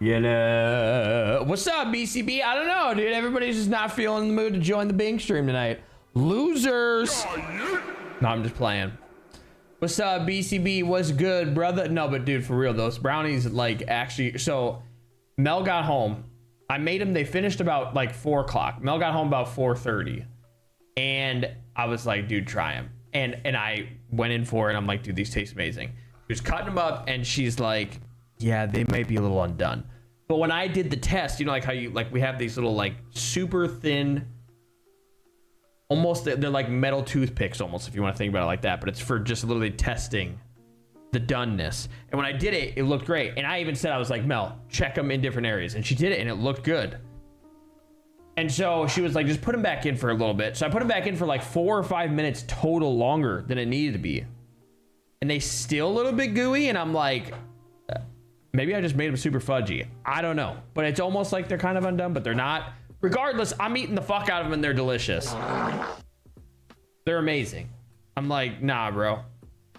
You know, what's up, BCB? I don't know, dude. Everybody's just not feeling in the mood to join the Bing stream tonight. Losers. No, I'm just playing. What's up, BCB? What's good, brother? No, but dude, for real, those brownies, like, actually, so Mel got home. I made them, they finished about like 4 o'clock. Mel got home about 4:30. And I was like, dude, try them. And I went in for it. And I'm like, dude, these taste amazing. She was cutting them up and she's like, yeah, they might be a little undone. But when I did the test, you know, like how you, like we have these little like super thin, almost, they're like metal toothpicks almost, if you want to think about it like that. But it's for just literally testing the doneness. And when I did it, it looked great. And I even said, I was like, Mel, check them in different areas. And she did it and it looked good. And so she was like, just put them back in for a little bit. So I put them back in for like 4 or 5 minutes total longer than it needed to be. And they still a little bit gooey. And I'm like, maybe I just made them super fudgy. I don't know. But it's almost like they're kind of undone, but they're not. Regardless, I'm eating the fuck out of them and they're delicious. They're amazing. I'm like, nah, bro.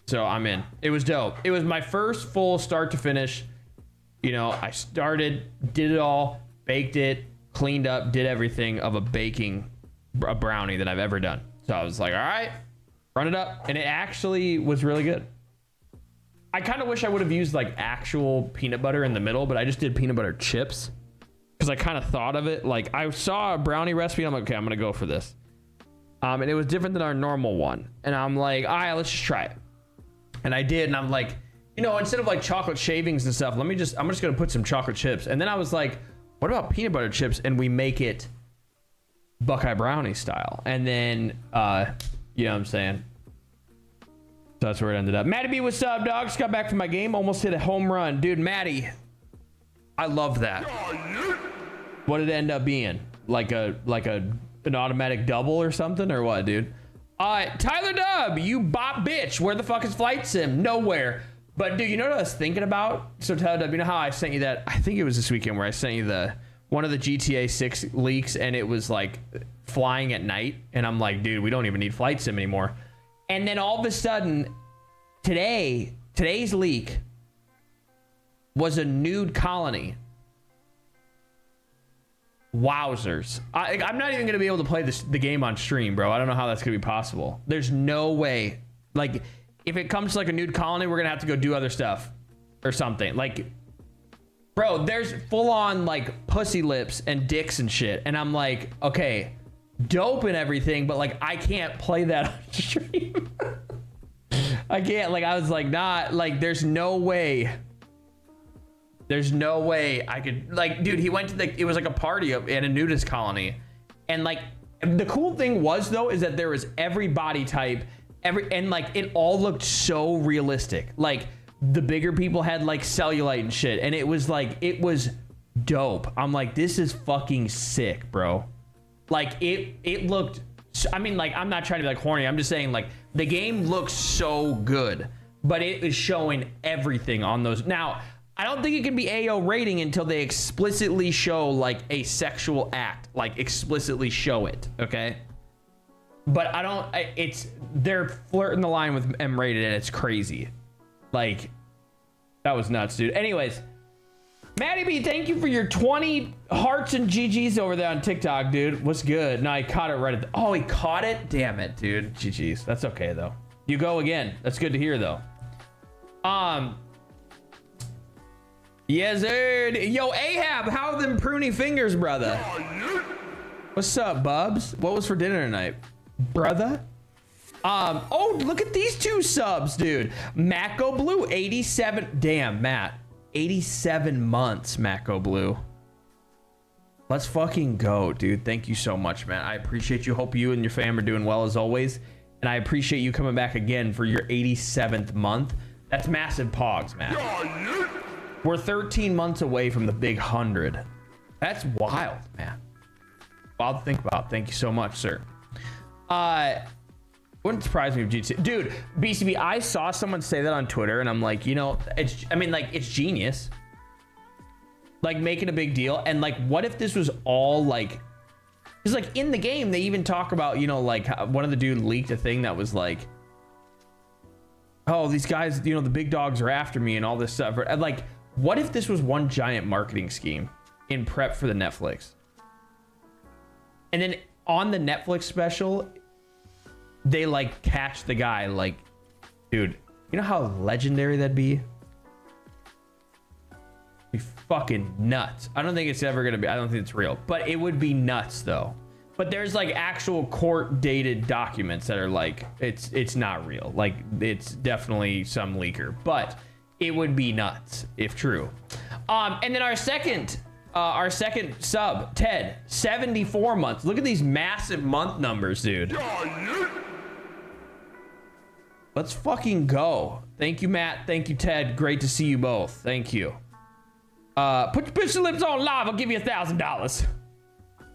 So I'm in. It was dope. It was my first full start to finish. You know, I started, did it all, baked it, cleaned up, did everything of a brownie that I've ever done. So I was like, all right, run it up. And it actually was really good. I kind of wish I would have used like actual peanut butter in the middle, but I just did peanut butter chips because I kind of thought of it. Like I saw a brownie recipe and I'm like, okay, I'm going to go for this. And it was different than our normal one. And I'm like, all right, let's just try it. And I did. And I'm like, you know, instead of like chocolate shavings and stuff, I'm just going to put some chocolate chips. And then I was like, what about peanut butter chips? And we make it Buckeye brownie style. And then, you know what I'm saying? So that's where it ended up. Matty B, what's up, dog? Just got back from my game. Almost hit a home run. Dude, Matty, I love that. What did it end up being? Like an automatic double or something or what, dude? Tyler Dub, you bop bitch. Where the fuck is Flight Sim? Nowhere. But dude, you know what I was thinking about? So Tyler Dub, you know how I sent you that? I think it was this weekend where I sent you one of the GTA 6 leaks and it was like flying at night. And I'm like, dude, we don't even need Flight Sim anymore. And then all of a sudden, today's leak was a nude colony. Wowzers. I'm not even going to be able to play the game on stream, bro. I don't know how that's going to be possible. There's no way. Like, if it comes to like a nude colony, we're going to have to go do other stuff or something. Like, bro, there's full on like pussy lips and dicks and shit. And I'm like, okay, dope and everything, but like, I can't play that on stream. I can't. Like, I was like, nah, like, there's no way. There's no way I could, like, dude, he went to it was like a party at a nudist colony. And like, the cool thing was though, is that there was every body type, and like, it all looked so realistic. Like the bigger people had like cellulite and shit. And it was like, it was dope. I'm like, this is fucking sick, bro. Like it looked, I mean, like, I'm not trying to be like horny. I'm just saying like the game looks so good, but it is showing everything on those. Now, I don't think it can be AO rating until they explicitly show like a sexual act, like explicitly show it. Okay. But I don't, they're flirting the line with M rated and it's crazy. Like that was nuts, dude. Anyways, Matty B, thank you for your 20 hearts and GGs over there on TikTok, dude. What's good? No, he caught it right at oh, he caught it? Damn it, dude. GGs. That's okay though. You go again. That's good to hear though. Yes, sir. Yo, Ahab, how are them pruny fingers, brother? What's up, bubs? What was for dinner tonight, brother? Oh, look at these 2 subs, dude. Mako Blue, 87. Damn, Matt. 87 months, Mako Blue. Let's fucking go, dude. Thank you so much, man. I appreciate you. Hope you and your fam are doing well as always. And I appreciate you coming back again for your 87th month. That's massive pogs, man. We're 13 months away from the big 100. That's wild, man. Wild to think about. Thank you so much, sir. Wouldn't surprise me if GT. Dude, BCB, I saw someone say that on Twitter, and I'm like, you know, I mean, like, it's genius. Like, making a big deal. And, like, what if this was all, like... Because, like, in the game, they even talk about, you know, like, one of the dude leaked a thing that was, like... Oh, these guys, you know, the big dogs are after me and all this stuff. And, like... What if this was one giant marketing scheme in prep for the Netflix? And then on the Netflix special, they like catch the guy like, dude, you know how legendary that'd be? Be fucking nuts. I don't think it's ever gonna be, I don't think it's real, but it would be nuts though. But there's like actual court dated documents that are like, it's not real. Like it's definitely some leaker, but it would be nuts if true. And then our second sub, Ted, 74 months. Look at these massive month numbers, dude. Let's fucking go. Thank you, Matt. Thank you, Ted. Great to see you both. Thank you. Put your lips on live. I'll give you $1,000.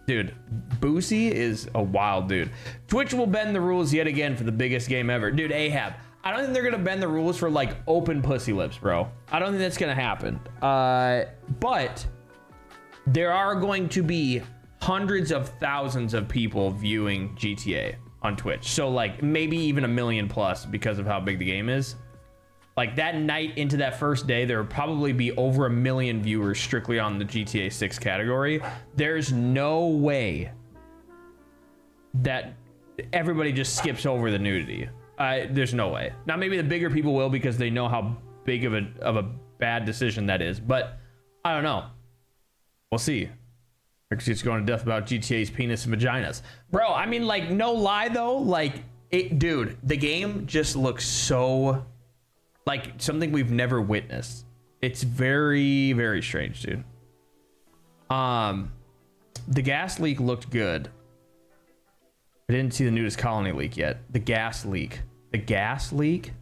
Dude, Boosie is a wild dude. Twitch will bend the rules yet again for the biggest game ever. Dude, Ahab, I don't think they're gonna bend the rules for like open pussy lips, bro. I don't think that's gonna happen. But there are going to be hundreds of thousands of people viewing GTA on Twitch. So like maybe even 1 million plus because of how big the game is. Like that night into that first day, there would probably be over 1 million viewers strictly on the GTA 6 category. There's no way that everybody just skips over the nudity. There's no way. Now maybe the bigger people will because they know how big of a bad decision that is. But I don't know. We'll see. It's going to death about GTA's penis and vaginas. Bro, I mean, like, no lie, though. Like, dude, the game just looks so like something we've never witnessed. It's very, very strange, dude. The gas leak looked good. I didn't see the nudist colony leak yet. The gas leak. The gas leak?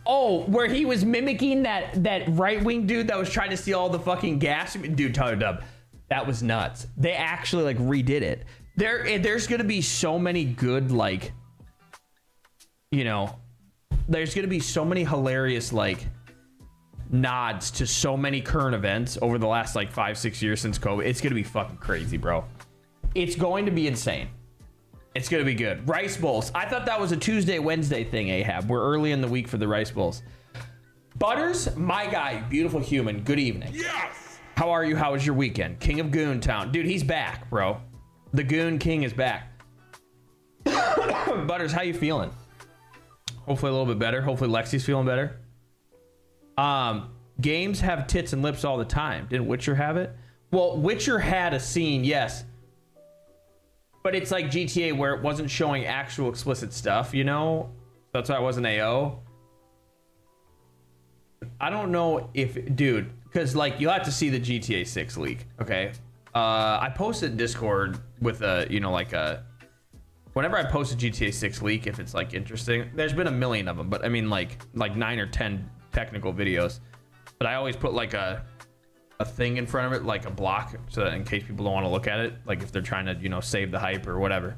Oh, where he was mimicking that right-wing dude that was trying to steal all the fucking gas. Dude, Tyler Dub, that was nuts. They actually like redid it. There's gonna be so many good, like, you know, there's gonna be so many hilarious like nods to so many current events over the last like 5-6 years since COVID. It's gonna be fucking crazy, bro. It's going to be insane. It's gonna be good. Rice bowls. I thought that was a Tuesday, Wednesday thing, Ahab. We're early in the week for the rice bowls. Butters, my guy, beautiful human. Good evening. Yes. How are you? How was your weekend? King of Goon Town. Dude, he's back, bro. The Goon King is back. Butters, how you feeling? Hopefully a little bit better. Hopefully Lexi's feeling better. Games have tits and lips all the time. Didn't Witcher have it? Well, Witcher had a scene, yes. But it's like GTA where it wasn't showing actual explicit stuff, you know? That's why it wasn't AO. I don't know if, dude, because like you'll have to see the GTA 6 leak, okay? I posted Discord with a, you know, like a, whenever I post a GTA 6 leak, if it's like interesting, there's been 1 million of them, but I mean like 9 or 10 technical videos. But I always put like a thing in front of it, like a block, so that in case people don't want to look at it, like if they're trying to, you know, save the hype or whatever.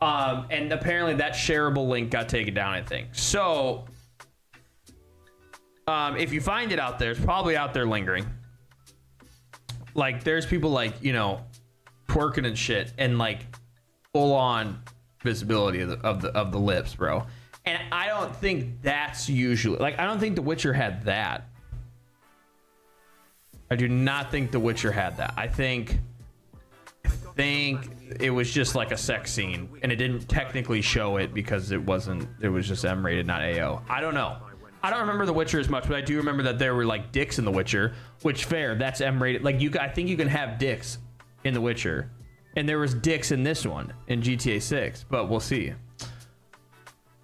And apparently that shareable link got taken down, I think. So if you find it out there, it's probably out there lingering. Like there's people like, you know, twerking and shit, and like full on visibility of the lips, bro. And I don't think that's usually, like, I don't think The Witcher had that. I do not think The Witcher had that. I think it was just like a sex scene, and it didn't technically show it because it was just M-rated, not AO. I don't know. I don't remember The Witcher as much, but I do remember that there were like dicks in The Witcher, which fair, that's M-rated. Like I think you can have dicks in The Witcher, and there was dicks in this one in GTA 6, but we'll see.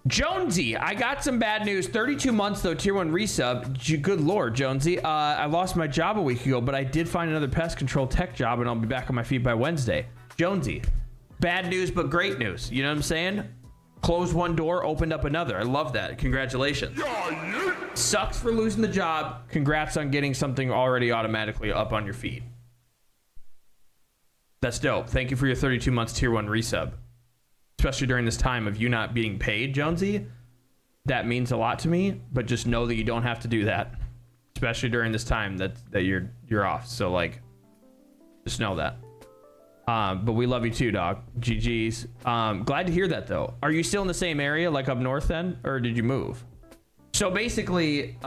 Jonesy, I got some bad news. 32 months though, tier 1 resub. Good lord, Jonesy. I lost my job a week ago, but I did find another pest control tech job, and I'll be back on my feet by Wednesday. Jonesy, bad news but great news. You know what I'm saying? Closed one door, opened up another. I love that. Congratulations. Sucks for losing the job. Congrats on getting something already automatically up on your feet. That's dope. Thank you for your 32 months tier 1 resub. Especially during this time of you not being paid, Jonesy. That means a lot to me, but just know that you don't have to do that. Especially during this time that you're off. So like, just know that. But we love you too, dog. GG's. Glad to hear that though. Are you still in the same area, like up north then? Or did you move? So basically,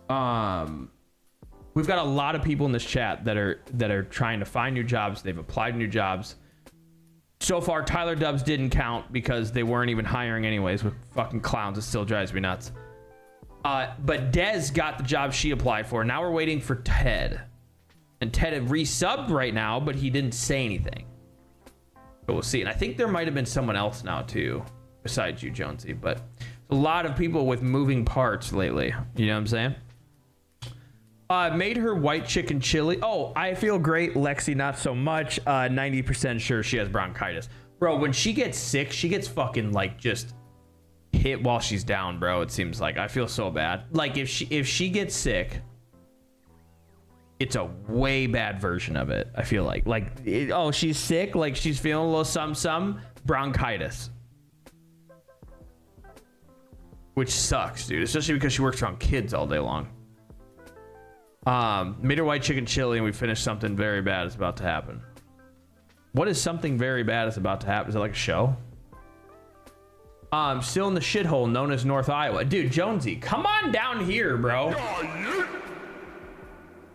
We've got a lot of people in this chat that are trying to find new jobs. They've applied to new jobs. So far, Tyler Dubs didn't count because they weren't even hiring anyways with fucking clowns. It still drives me nuts. But Dez got the job she applied for. Now we're waiting for Ted. And Ted had resubbed right now, but he didn't say anything. But we'll see. And I think there might have been someone else now too, besides you, Jonesy. But a lot of people with moving parts lately. You know what I'm saying? Made her white chicken chili. Oh, I feel great. Lexi, not so much. 90% sure she has bronchitis. Bro, when she gets sick, she gets fucking like just hit while she's down, bro. It seems like. I feel so bad. Like if she gets sick, it's a way bad version of it. I feel like oh, she's sick, like she's feeling a little some bronchitis, which sucks, dude, especially because she works around kids all day long. Made her white chicken chili and we finished something very bad is about to happen. What is something very bad is about to happen? Is it like a show? Still in the shithole known as North Iowa. Dude, Jonesy, come on down here, bro.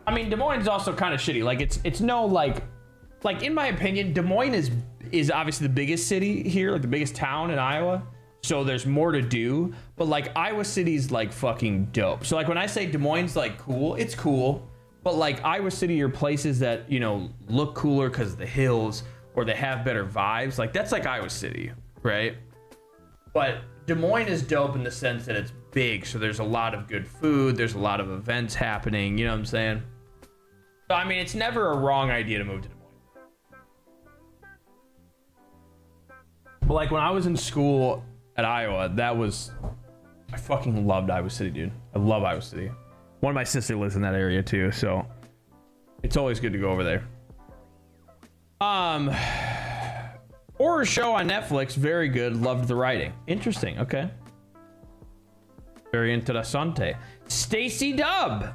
I mean, Des Moines is also kind of shitty. Like it's no like in my opinion, Des Moines is obviously the biggest city here, like the biggest town in Iowa. So there's more to do, but like Iowa City's like fucking dope. So like when I say Des Moines like cool, it's cool, but like Iowa City are places that, you know, look cooler because of the hills or they have better vibes. Like that's like Iowa City, right? But Des Moines is dope in the sense that it's big. So there's a lot of good food. There's a lot of events happening. You know what I'm saying? So I mean, it's never a wrong idea to move to Des Moines. But like when I was in school at Iowa, I fucking loved Iowa City, dude. I love Iowa City. One of my sisters lives in that area too, so it's always good to go over there. Horror show on Netflix, very good. Loved the writing. Interesting. Okay. Very interessante. Stacy Dub.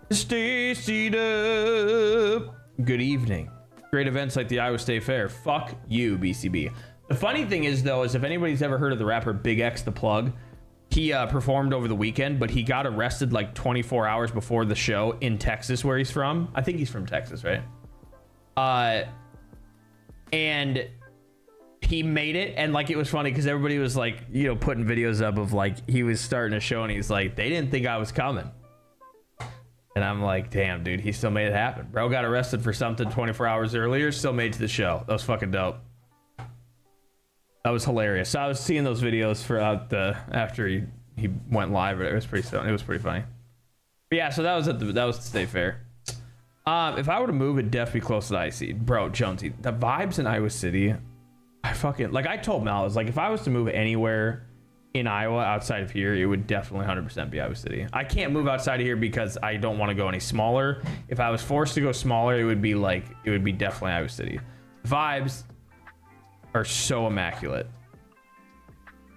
Stacy Dub. Good evening. Great events like the Iowa State Fair. Fuck you, BCB. The funny thing is, though, is if anybody's ever heard of the rapper Big X the Plug, he performed over the weekend, but he got arrested like 24 hours before the show in Texas, where he's from. I think he's from Texas, right? And he made it, and like it was funny because everybody was like, you know, putting videos up of like he was starting a show, and he's like, they didn't think I was coming. And I'm like, damn, dude, he still made it happen. Bro got arrested for something 24 hours earlier, still made it to the show. That was fucking dope. That was hilarious. So I was seeing those videos after he went live, but it was pretty funny. But yeah, so that was the State Fair. If I were to move, it'd definitely be close to the IC. Bro, Jonesy, the vibes in Iowa City, I told Mel, I was like, if I was to move anywhere in Iowa outside of here, it would definitely 100% be Iowa City. I can't move outside of here because I don't want to go any smaller. If I was forced to go smaller, it would be definitely Iowa City. Vibes are so immaculate.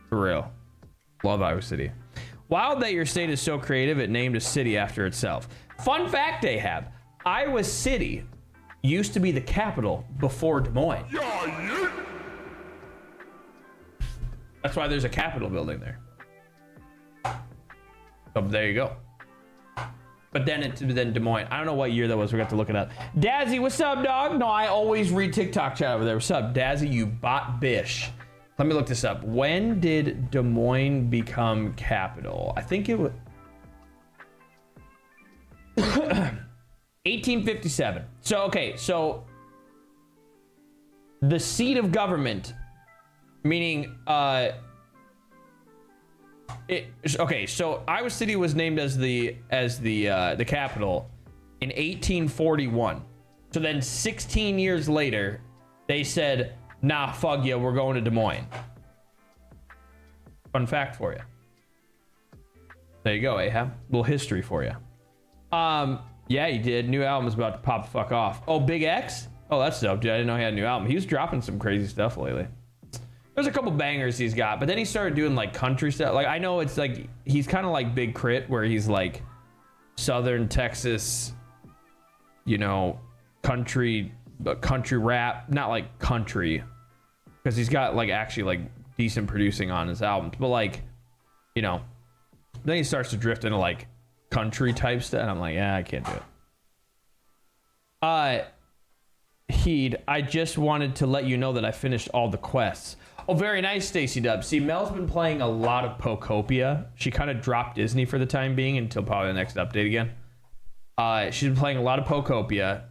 For real. Love Iowa City. Wild that your state is so creative, it named a city after itself. Fun fact, Ahab. Iowa City used to be the capital before Des Moines. That's why there's a Capitol building there. So there you go. But then Des Moines. I don't know what year that was. We got to look it up. Dazzy, what's up, dog? No, I always read TikTok chat over there. What's up, Dazzy? You bot bish. Let me look this up. When did Des Moines become capital? I think it was 1857. So okay, so the seat of government, meaning so Iowa City was named as the capital in 1841. So then 16 years later, they said, nah, fuck you, we're going to Des Moines. Fun fact for you. There you go, Ahab. Little history for you. Yeah, he did. New album is about to pop the fuck off. Oh, Big X? Oh, that's dope, dude. I didn't know he had a new album. He was dropping some crazy stuff lately. There's a couple bangers he's got, but then he started doing like country stuff. Like I know it's like he's kind of like Big Crit, where he's like Southern Texas, you know, country rap, not like country, because he's got like actually like decent producing on his albums. But like, you know, then he starts to drift into like country type stuff. And I'm like, yeah, I can't do it. Heed, I just wanted to let you know that I finished all the quests. Oh, very nice, Stacy Dub. See, Mel's been playing a lot of Pokopia. She kind of dropped Disney for the time being until probably the next update again. She's been playing a lot of Pokopia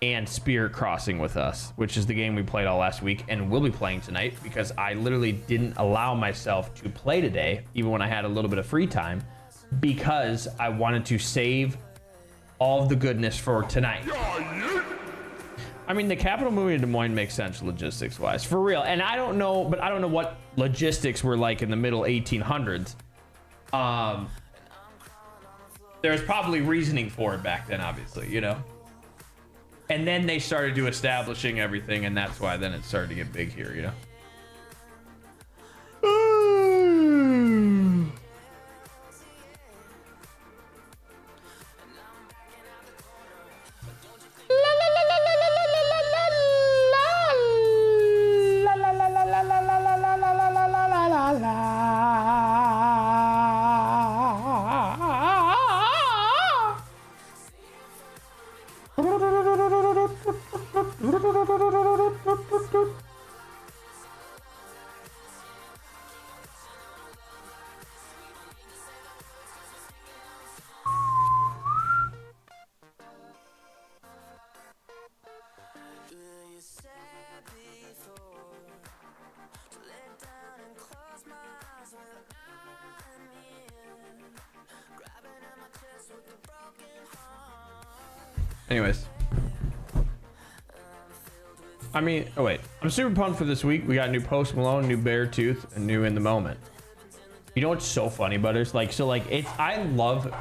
and Spirit Crossing with us, which is the game we played all last week and will be playing tonight, because I literally didn't allow myself to play today, even when I had a little bit of free time, because I wanted to save all of the goodness for tonight. I mean, the capital movie in Des Moines makes sense logistics wise, for real. And I don't know, but I don't know what logistics were like in the middle 1800s. There's probably reasoning for it back then, obviously, you know. And then they started to establishing everything, and that's why then it started to get big here, you know. Anyways, I mean, oh wait, I'm super pumped for this week. We got new Post Malone, new Beartooth, and new In the Moment. You know what's so funny, Butters? Like, so like, it's, I love,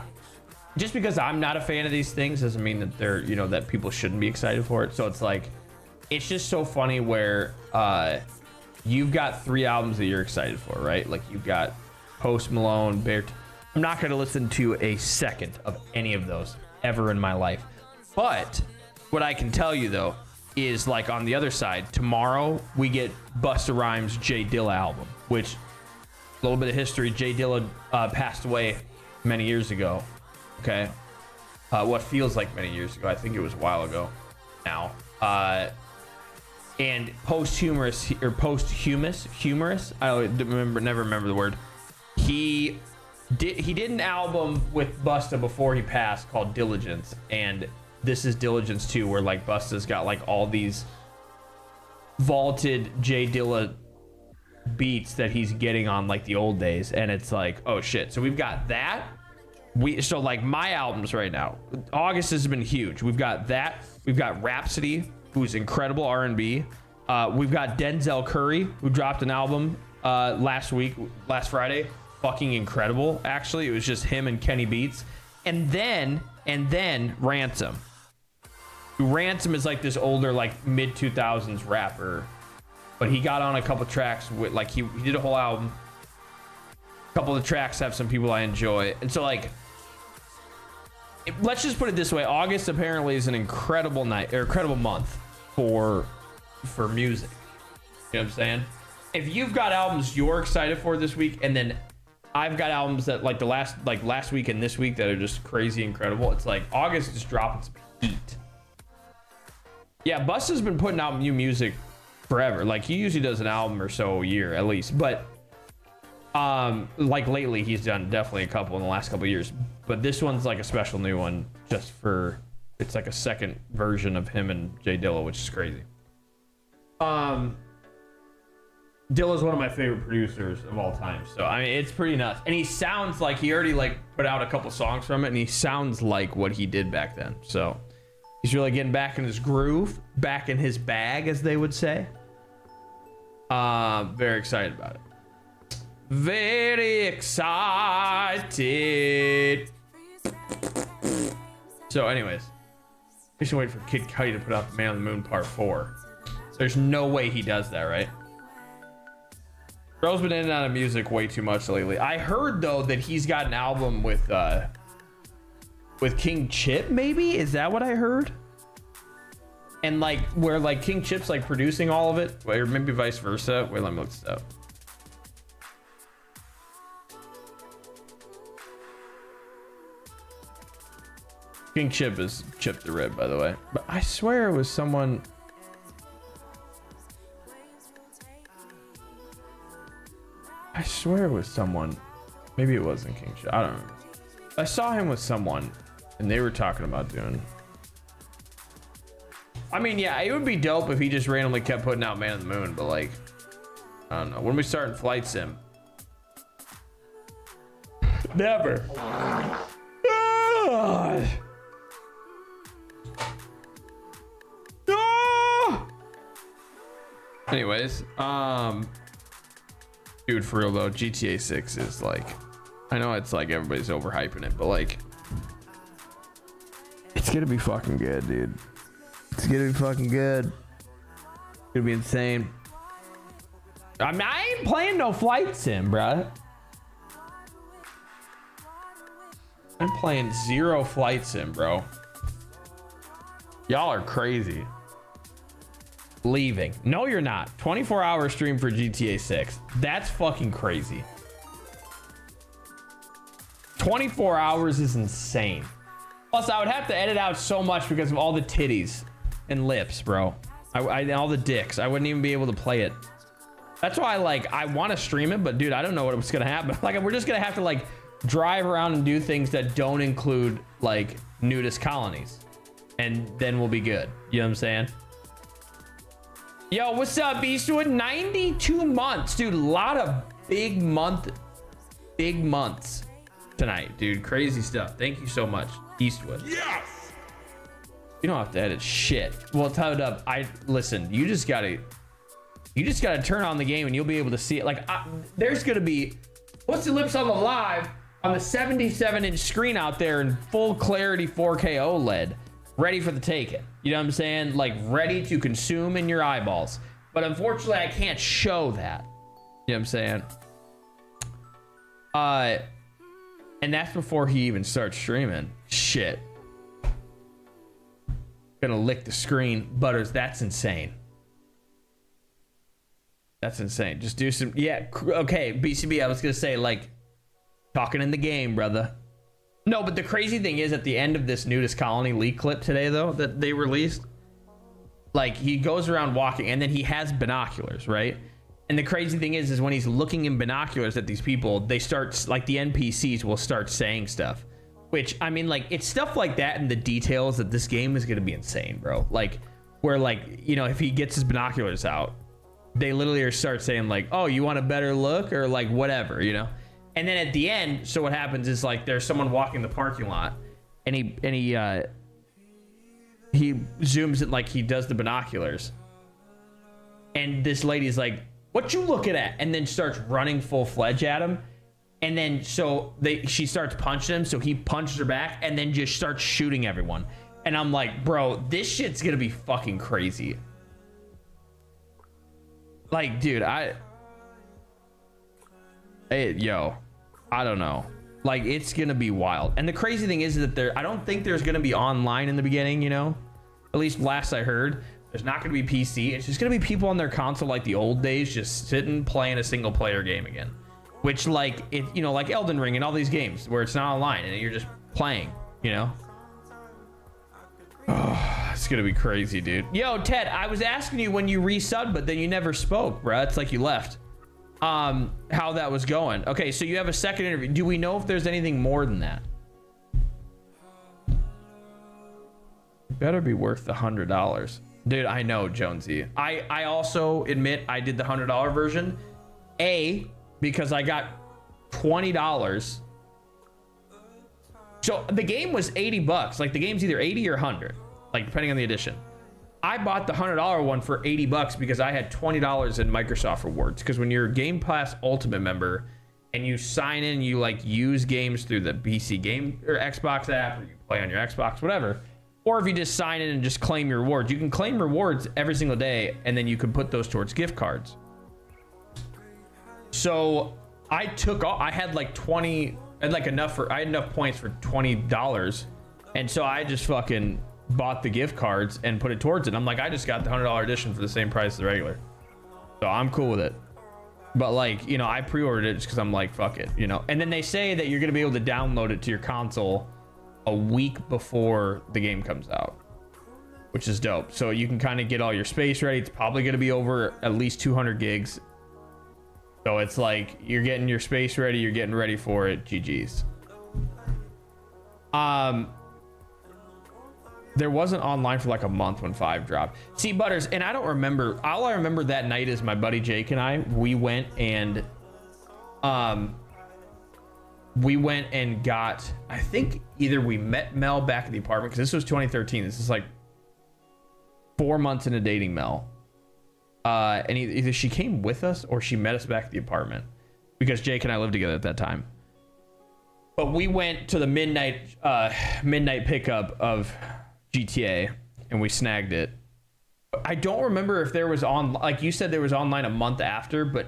just because I'm not a fan of these things doesn't mean that they're, you know, that people shouldn't be excited for it. So it's like, it's just so funny where you've got 3 albums that you're excited for, right? Like, you've got Post Malone, Beartooth. I'm not going to listen to a second of any of those ever in my life. But what I can tell you, though, is like on the other side, tomorrow we get Busta Rhymes' J Dilla album, which, a little bit of history, J Dilla passed away many years ago. Okay. What feels like many years ago. I think it was a while ago now. And posthumous, I never remember the word. He did an album with Busta before he passed called Diligence, and this is Diligence 2, where like Busta's got like all these vaulted J Dilla beats that he's getting on like the old days, and it's like, oh shit. So we've got that. So like my albums right now, August has been huge. We've got that. We've got Rhapsody, who's incredible R&B. We've got Denzel Curry, who dropped an album last Friday. Fucking incredible, actually. It was just him and Kenny Beats. And then Ransom. Ransom is like this older, like mid 2000s rapper, but he got on a couple tracks with like he did a whole album. A couple of the tracks have some people I enjoy, and so like, let's just put it this way: August apparently is an incredible month for music. You know what I'm saying? If you've got albums you're excited for this week, and then I've got albums that like last week and this week that are just crazy incredible, it's like August is dropping some heat. Yeah, Busta's been putting out new music forever. Like, he usually does an album or so a year at least, but like lately he's done definitely a couple in the last couple of years, but this one's like a special new one, just for, it's like a second version of him and J Dilla, which is crazy. Dilla's one of my favorite producers of all time, so I mean, it's pretty nuts. And he sounds like he already like put out a couple songs from it, and he sounds like what he did back then. So he's really getting back in his groove, back in his bag, as they would say. Very excited about it. Very excited. So anyways, we should wait for Kid Cudi to put out the Man on the Moon Part 4. So there's no way he does that, right? Bro's been in and out of music way too much lately. I heard though that he's got an album with King Chip, maybe? Is that what I heard? And like, where like King Chip's like producing all of it, or maybe vice versa. Wait, let me look this up. King Chip is Chip the Rib, by the way. But I swear it was someone. I swear it was someone. Maybe it wasn't King Chip. I don't know. I saw him with someone and they were talking about doing. I mean, yeah, it would be dope if he just randomly kept putting out Man on the Moon, but like, I don't know. When we start in Flight Sim? Never. Ah! Ah! Anyways, dude, for real though, GTA 6 is like, I know it's like everybody's overhyping it, but like, it's gonna be fucking good, dude. It's gonna be fucking good. It's gonna be insane. I mean, I ain't playing no Flight Sim, bruh. I'm playing zero Flight Sim, bro. Y'all are crazy. Leaving. No, you're not. 24-hour stream for GTA 6. That's fucking crazy. 24 hours is insane. Plus, I would have to edit out so much because of all the titties and lips, bro. And all the dicks. I wouldn't even be able to play it. That's why, like, I want to stream it, but dude, I don't know what's gonna happen. Like, we're just gonna have to like drive around and do things that don't include like nudist colonies, and then we'll be good. You know what I'm saying? Yo, what's up, Eastwood? 92 months, dude. A lot of big months tonight, dude. Crazy stuff. Thank you so much, Eastwood. Yes. You don't have to edit shit. Well, tell it up. Listen. You just gotta turn on the game and you'll be able to see it. Like, there's gonna be What's the Lips on the live on the 77-inch screen out there in full clarity 4K OLED, ready for the taking. You know what I'm saying? Like, ready to consume in your eyeballs. But unfortunately, I can't show that. You know what I'm saying? And that's before he even starts streaming. Shit. Gonna lick the screen. Butters, that's insane. That's insane. Just do some, yeah, okay, BCB, I was gonna say, like, talking in the game, brother. No, but the crazy thing is, at the end of this nudist colony leak clip today, though, that they released, like, he goes around walking, and then he has binoculars, right? And the crazy thing is when he's looking in binoculars at these people, they start, like, the NPCs will start saying stuff. Which, I mean, like, it's stuff like that and the details that this game is gonna be insane, bro. Like, where, like, you know, if he gets his binoculars out, they literally start saying, like, oh, you want a better look? Or, like, whatever, you know? And then at the end, so what happens is, like, there's someone walking the parking lot, and he zooms it, like, he does the binoculars. And this lady's like, what you looking at? And then starts running full-fledged at him. And then so she starts punching him, so he punches her back and then just starts shooting everyone. And I'm like, bro, this shit's gonna be fucking crazy. Like, dude, I don't know. Like, it's gonna be wild. And the crazy thing is that I don't think there's gonna be online in the beginning, you know? At least last I heard. There's not gonna be PC. It's just gonna be people on their console like the old days, just sitting playing a single player game again. Which, like, it, you know, like Elden Ring and all these games where it's not online and you're just playing, you know? Oh, it's gonna be crazy, dude. Yo, Ted, I was asking you when you resubbed, but then you never spoke, bro. It's like you left. How that was going. Okay, so you have a second interview. Do we know if there's anything more than that? It better be worth the $100. Dude, I know, Jonesy. I also admit I did the $100 version. Because I got $20. So the game was $80. Like, the game's either 80 or 100, like, depending on the edition. I bought the $100 one for $80 because I had $20 in Microsoft rewards. Because when you're a Game Pass Ultimate member and you sign in, you like use games through the PC game or Xbox app, or you play on your Xbox, whatever. Or if you just sign in and just claim your rewards, you can claim rewards every single day, and then you can put those towards gift cards. So I had like 20, and like I had enough points for $20, and so I just fucking bought the gift cards and put it towards it. I'm like, I just got the $100 edition for the same price as the regular, so I'm cool with it. But, like, you know, I pre-ordered it just because I'm like, fuck it, you know. And then they say that you're gonna be able to download it to your console a week before the game comes out, which is dope. So you can kind of get all your space ready. It's probably going to be over at least 200 gigs. So it's like you're getting your space ready, you're getting ready for it. GG's. There wasn't online for like a month when 5 dropped. See, Butters, and I don't remember. All I remember that night is my buddy Jake and I, we went and got, I think either we met Mel back at the apartment, because this was 2013. This is like 4 months into dating Mel. And either she came with us or she met us back at the apartment, because Jake and I lived together at that time. But we went to the midnight pickup of GTA and we snagged it. I don't remember if there was like you said, there was online a month after, but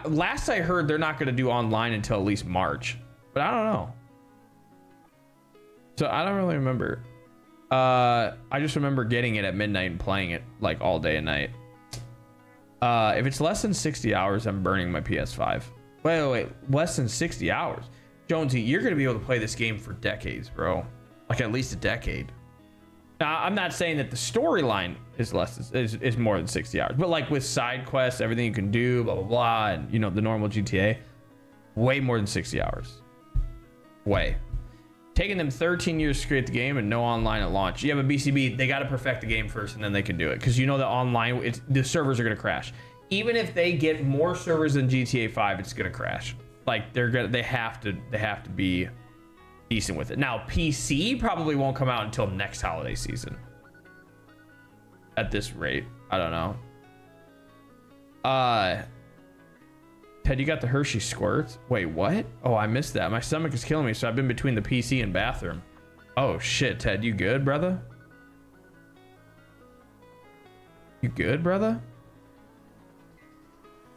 last I heard, they're not going to do online until at least March, but I don't know. So I don't really remember. I just remember getting it at midnight and playing it like all day and night. If it's less than 60 hours, I'm burning my PS5. Wait, less than 60 hours. Jonesy, you're going to be able to play this game for decades, bro. Like at least a decade. Now, I'm not saying that the storyline is more than 60 hours, but like with side quests, everything you can do, blah, blah, blah, and you know, the normal GTA, way more than 60 hours. Way. Taking them 13 years to create the game and no online at launch. Yeah, but BCB, they got to perfect the game first and then they can do it. Because you know that online, the servers are going to crash. Even if they get more servers than GTA 5, it's going to crash. Like they have to be decent with it. Now, PC probably won't come out until next holiday season. At this rate, I don't know. Ted, you got the Hershey squirts? Wait, what? Oh, I missed that. My stomach is killing me, so I've been between the PC and bathroom. Oh shit, Ted, you good, brother? You good, brother?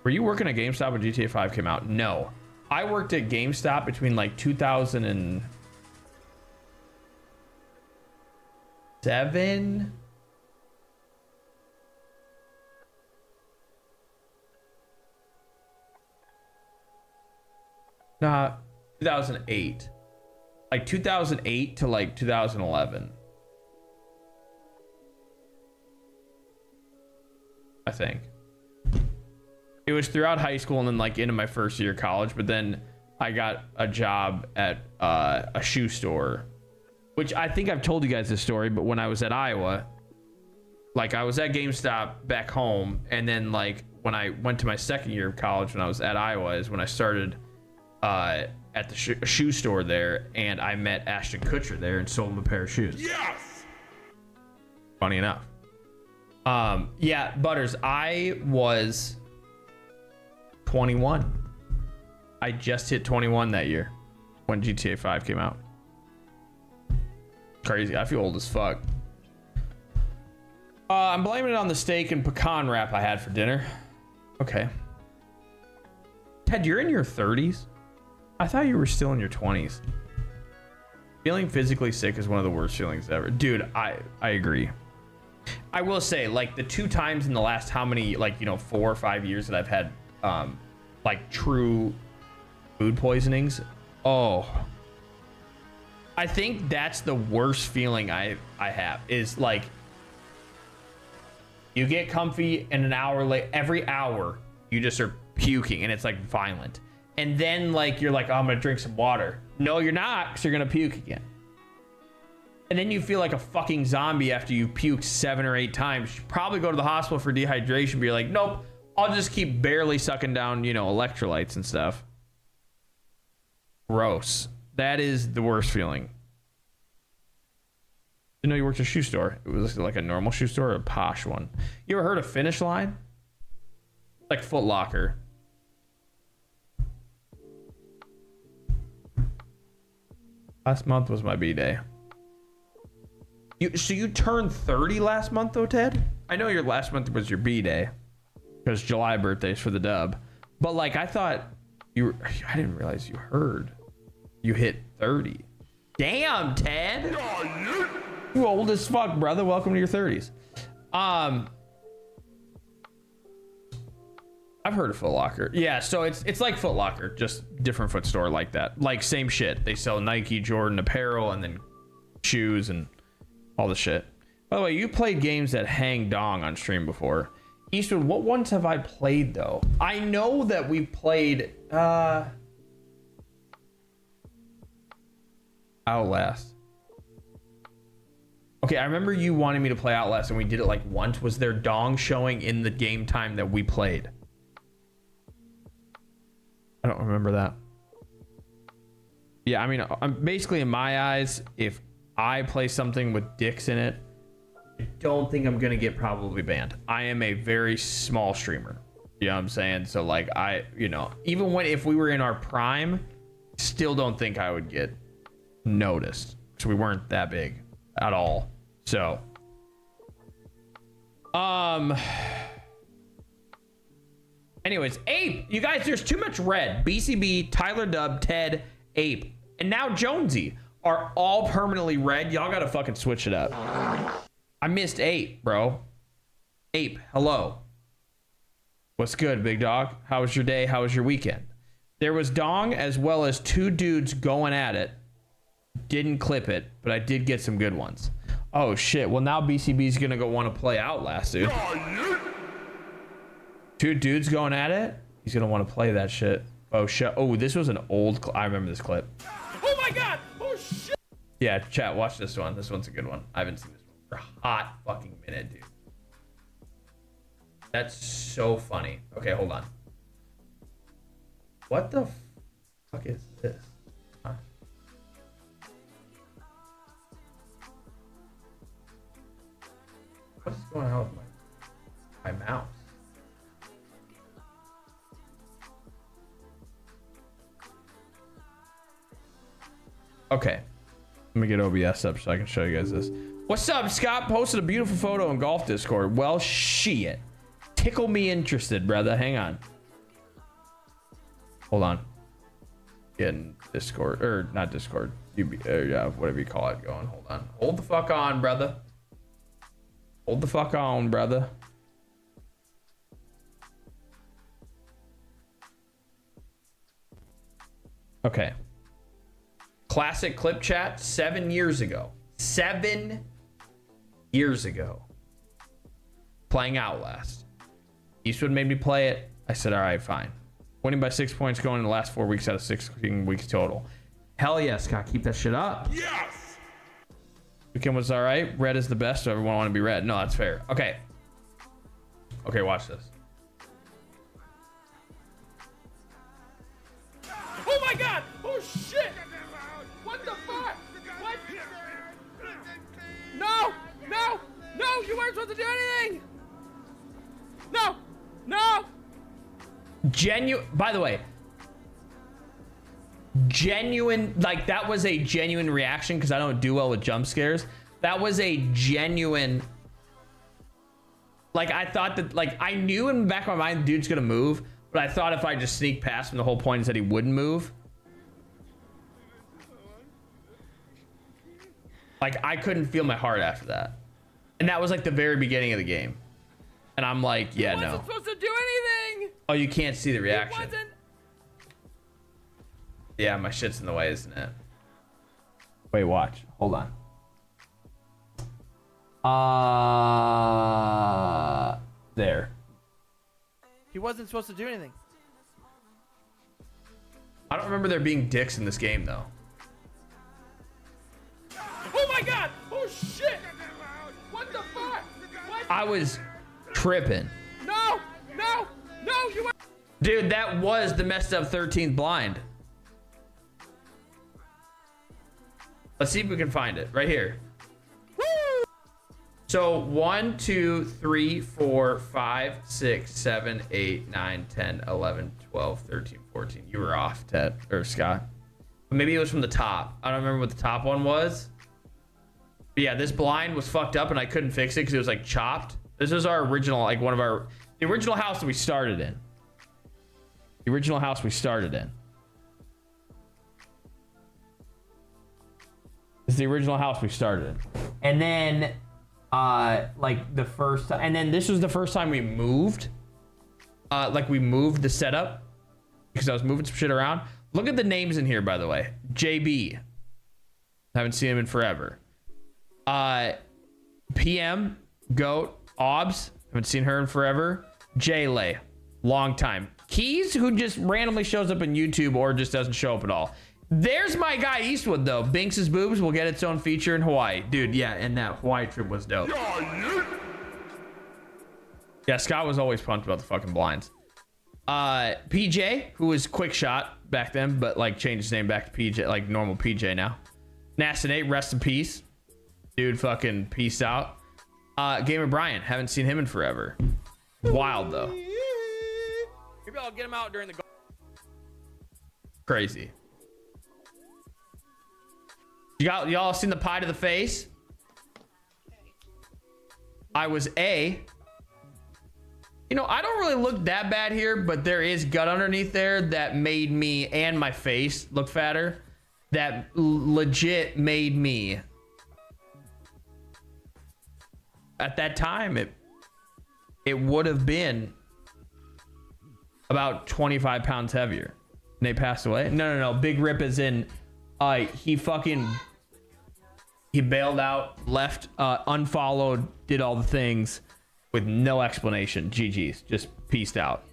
Were you working at GameStop when GTA 5 came out? No. I worked at GameStop between like 2007. Nah, 2008. Like 2008 to like 2011. I think. It was throughout high school and then like into my first year of college, but then I got a job at a shoe store, which I think I've told you guys this story, but when I was at Iowa, like I was at GameStop back home, and then like when I went to my second year of college when I was at Iowa is when I started at the shoe store there, and I met Ashton Kutcher there and sold him a pair of shoes. Yes! Funny enough. Yeah, Butters, I was 21. I just hit 21 that year when GTA 5 came out. Crazy. I feel old as fuck. I'm blaming it on the steak and pecan wrap I had for dinner. Okay. Ted, you're in your 30s? I thought you were still in your 20s. Feeling physically sick is one of the worst feelings ever. Dude, I agree. I will say, like, the 2 times in the last how many, like, you know, 4 or 5 years that I've had, like, true food poisonings. Oh. I think that's the worst feeling I have, is, like, you get comfy and an hour late, every hour, you just are puking, and it's, like, violent. And then, like, you're like, oh, I'm going to drink some water. No, you're not, because you're going to puke again. And then you feel like a fucking zombie after you puked 7 or 8 times. You should probably go to the hospital for dehydration, but you're like, nope, I'll just keep barely sucking down, you know, electrolytes and stuff. Gross. That is the worst feeling. You know, you worked at a shoe store. It was like a normal shoe store or a posh one. You ever heard of Finish Line? Like Foot Locker. Last month was my B-day. So you turned 30 last month though, Ted? I know your last month was your B-day, because July birthday's for the dub. But like, I thought you were, I didn't realize you heard. You hit 30. Damn, Ted. You old as fuck, brother. Welcome to your 30s. I've heard of Foot Locker. Yeah, so it's like Foot Locker, just different foot store like that. Like same shit. They sell Nike, Jordan apparel, and then shoes and all the shit. By the way, you played games that hang dong on stream before. Eastwood, what ones have I played though? I know that we played Outlast. Okay, I remember you wanting me to play Outlast and we did it like once. Was there dong showing in the game time that we played? I don't remember that. Yeah, I mean, I'm basically in my eyes, if I play something with dicks in it, I don't think I'm gonna get probably banned. I am a very small streamer. You know what I'm saying? So like even when if we were in our prime, still don't think I would get noticed. So we weren't that big at all. So anyways, Ape, you guys, there's too much red. BCB, Tyler Dub, Ted, Ape, and now Jonesy are all permanently red. Y'all gotta fucking switch it up. I missed Ape, bro. Ape, hello. What's good, big dog? How was your day? How was your weekend? There was dong as well as two dudes going at it. Didn't clip it, but I did get some good ones. Oh shit, well now BCB's gonna go want to play Outlast, dude. Two dudes going at it? He's gonna want to play that shit. Oh shit. Oh, this was an old I remember this clip. Oh my god! Oh shit! Yeah, chat, watch this one. This one's a good one. I haven't seen this one for a hot fucking minute, dude. That's so funny. Okay, hold on. What the fuck is this? Huh? What is going on with my mouse? Okay, let me get OBS up so I can show you guys this. What's up, Scott? Posted a beautiful photo in Golf Discord. Well, shit. Tickle me interested, brother. Hang on. Hold on. Getting Discord, or not Discord. Yeah, whatever you call it. Going. Hold on. Hold the fuck on, brother. Hold the fuck on, brother. Okay. Classic clip chat 7 years ago. 7 years ago. Playing Outlast. Eastwood made me play it. I said, all right, fine. Winning by 6 points going in the last 4 weeks out of 16 weeks total. Hell yeah, Scott. Keep that shit up. Yes! Weekend was all right. Red is the best, so everyone want to be red. No, that's fair. Okay. Okay, watch this. Oh my god! Oh shit! What the fuck? What? No! No! No! You weren't supposed to do anything! No! No! By the way, genuine, like that was a genuine reaction because I don't do well with jump scares. That was a genuine, like I thought that, like I knew in the back of my mind the dude's gonna move, but I thought if I just sneak past him, the whole point is that he wouldn't move. Like I couldn't feel my heart after that. And that was like the very beginning of the game. And I'm like, yeah, He no. wasn't supposed to do anything! Oh, you can't see the He reaction. wasn't. Yeah, my shit's in the way, isn't it? Wait, watch. Hold on. There. He wasn't supposed to do anything. I don't remember there being dicks in this game, though. Oh my god! Oh shit! What the fuck? What? I was tripping. No! No! No! You were. Dude, that was the messed up 13th blind. Let's see if we can find it. Right here. Woo! So 1, 2, 3, 4, 5, 6, 7, 8, 9, 10, 11, 12, 13, 14. You were off, Ted, or Scott. But maybe it was from the top. I don't remember what the top one was. But yeah, this blind was fucked up and I couldn't fix it because it was like chopped. This was our original, like the original house that we started in. The original house we started in. This is the original house we started in. And then, like the first time, and then this was the first time we moved. like we moved the setup because I was moving some shit around. Look at the names in here, by the way. JB. Haven't seen him in forever. PM, Goat, Obs. Haven't seen her in forever. J-Lay. Long time. Keys, who just randomly shows up in YouTube or just doesn't show up at all. There's my guy Eastwood, though. Binks's Boobs will get its own feature in Hawaii. Dude, yeah, and that Hawaii trip was dope. Yeah, Scott was always pumped about the fucking blinds. PJ, who was Quick Shot back then, but like changed his name back to PJ, like normal PJ now. Nastinate, rest in peace. Dude, fucking peace out. Gamer Brian, haven't seen him in forever. Wild, though. Maybe I'll get him out during the... Crazy. Y'all seen the pie to the face? I was A. You know, I don't really look that bad here, but there is gut underneath there that made me and my face look fatter. That legit made me. At that time, it would have been about 25 pounds heavier. And they passed away. No. Big rip is in. He bailed out, left, unfollowed, did all the things with no explanation. GG's, just peaced out.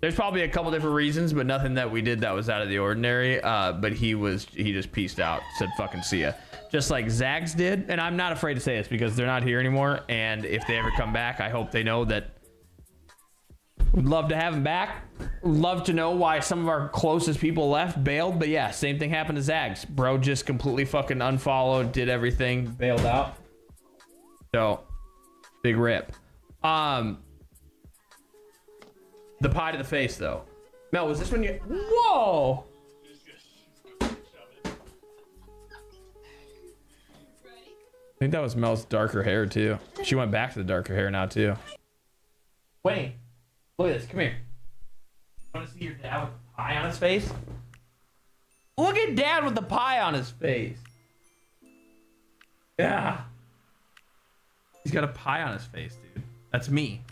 There's probably a couple different reasons, but nothing that we did that was out of the ordinary. But he just peaced out, said fucking see ya. Just like Zags did. And I'm not afraid to say this because they're not here anymore. And if they ever come back, I hope they know that we'd love to have them back. Love to know why some of our closest people left, bailed. But yeah, same thing happened to Zags. Bro just completely fucking unfollowed, did everything, bailed out. So, big rip. The pie to the face, though. Mel, was this when you... Whoa! I think that was Mel's darker hair, too. She went back to the darker hair now, too. Wayne, look at this. Come here. You want to see your dad with the pie on his face? Look at dad with the pie on his face. Yeah. He's got a pie on his face, dude. That's me.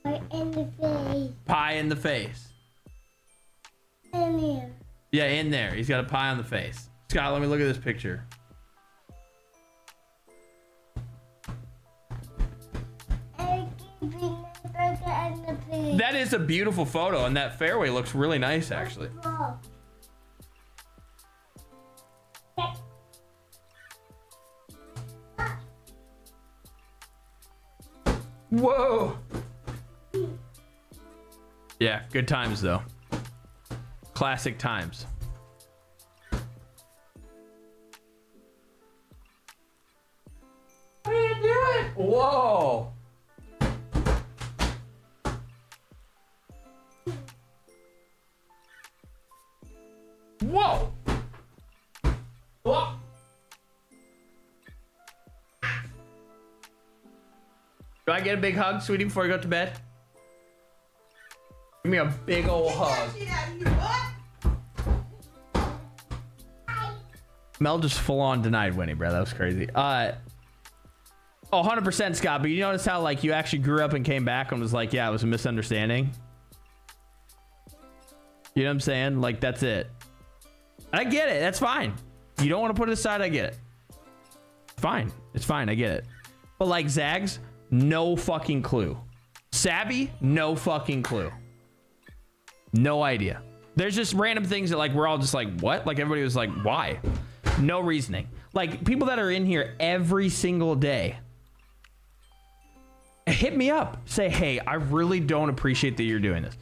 Pie in the face. Pie in the face. In here. Yeah, in there. He's got a pie on the face. Scott, let me look at this picture. That is a beautiful photo, and that fairway looks really nice, actually. Whoa. Yeah, good times, though. Classic times. What are you doing? Whoa. Whoa. Whoa. Do I get a big hug, sweetie, before you go to bed? Give me a big old hug. Mel just full on denied Winnie, bro. That was crazy. Oh, 100% Scott, but you notice how like you actually grew up and came back and was like, yeah, it was a misunderstanding. You know what I'm saying? Like, that's it. I get it. That's fine. You don't want to put it aside. I get it. Fine. It's fine. I get it. But like Zags, no fucking clue. Savvy, no fucking clue. No idea. There's just random things that like we're all just like, what? Like everybody was like, why? No reasoning. Like people that are in here every single day. Hit me up. Say, hey, I really don't appreciate that you're doing this.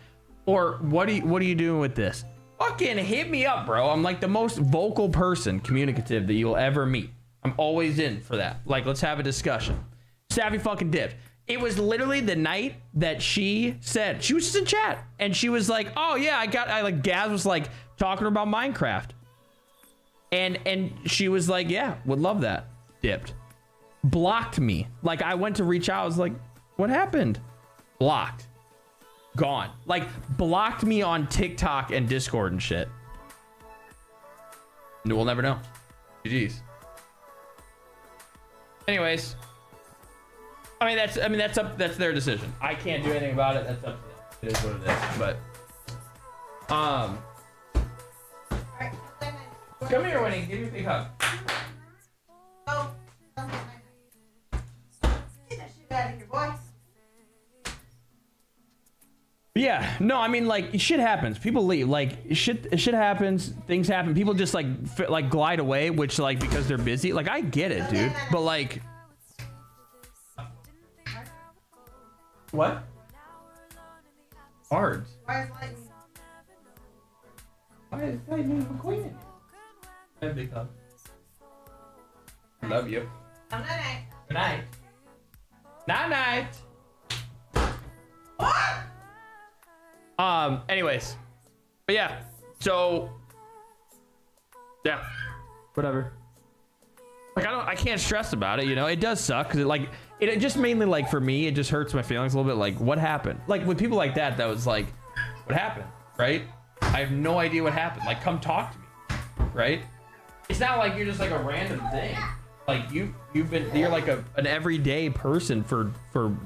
Or what are you doing with this? Fucking hit me up, bro. I'm like the most vocal person, communicative that you'll ever meet. I'm always in for that. Like, let's have a discussion. Savvy fucking dipped. It was literally the night that she said, she was just in chat. And she was like, oh yeah, I like, Gaz was like talking about Minecraft. And she was like, yeah, would love that. Dipped. Blocked me. Like I went to reach out. I was like, what happened? Blocked. Gone. Like blocked me on TikTok and Discord and shit. We'll never know. GG's. Anyways. That's their decision. I can't do anything about it. That's up to them. It is what it is. But come here, Winnie. Give me a big hug. Oh, get that shit out of here, boy. Yeah, no, I mean, like, shit happens. People leave. Like, shit happens. Things happen. People just like glide away, which, like, because they're busy. Like, I get it, dude. But like, what? Cards. Why is lightning? Why is lightning McQueen? Hey, big hug. I love you. Good night. Good night. Night night. What? Anyways, but yeah, so yeah, whatever. Like, I can't stress about it, you know. It does suck because it just mainly, like, for me, it just hurts my feelings a little bit. Like, what happened? Like, with people like that was like, what happened, right? I have no idea what happened. Like, come talk to me, right? It's not like you're just like a random thing. Like, you're like an everyday person for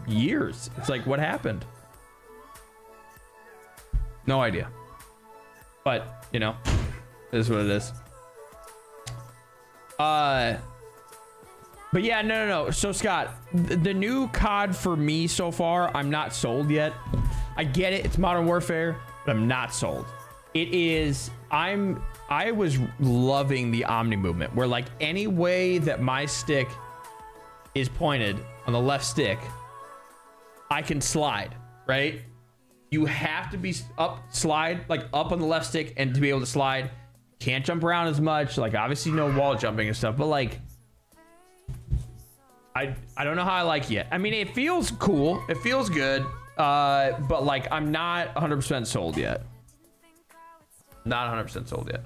years. It's like, what happened? No idea. But, you know, it is what it is. But yeah, no. So Scott, the new COD for me so far, I'm not sold yet. I get it, it's Modern Warfare, but I'm not sold. It is, I was loving the Omni movement, where, like, any way that my stick is pointed on the left stick, I can slide, right? You have to be up on the left stick, and to be able to slide, can't jump around as much. Like, obviously no wall jumping and stuff, but like, I don't know how I like it yet. I mean, it feels cool, it feels good, but like, I'm not 100% sold yet. Not 100% sold yet.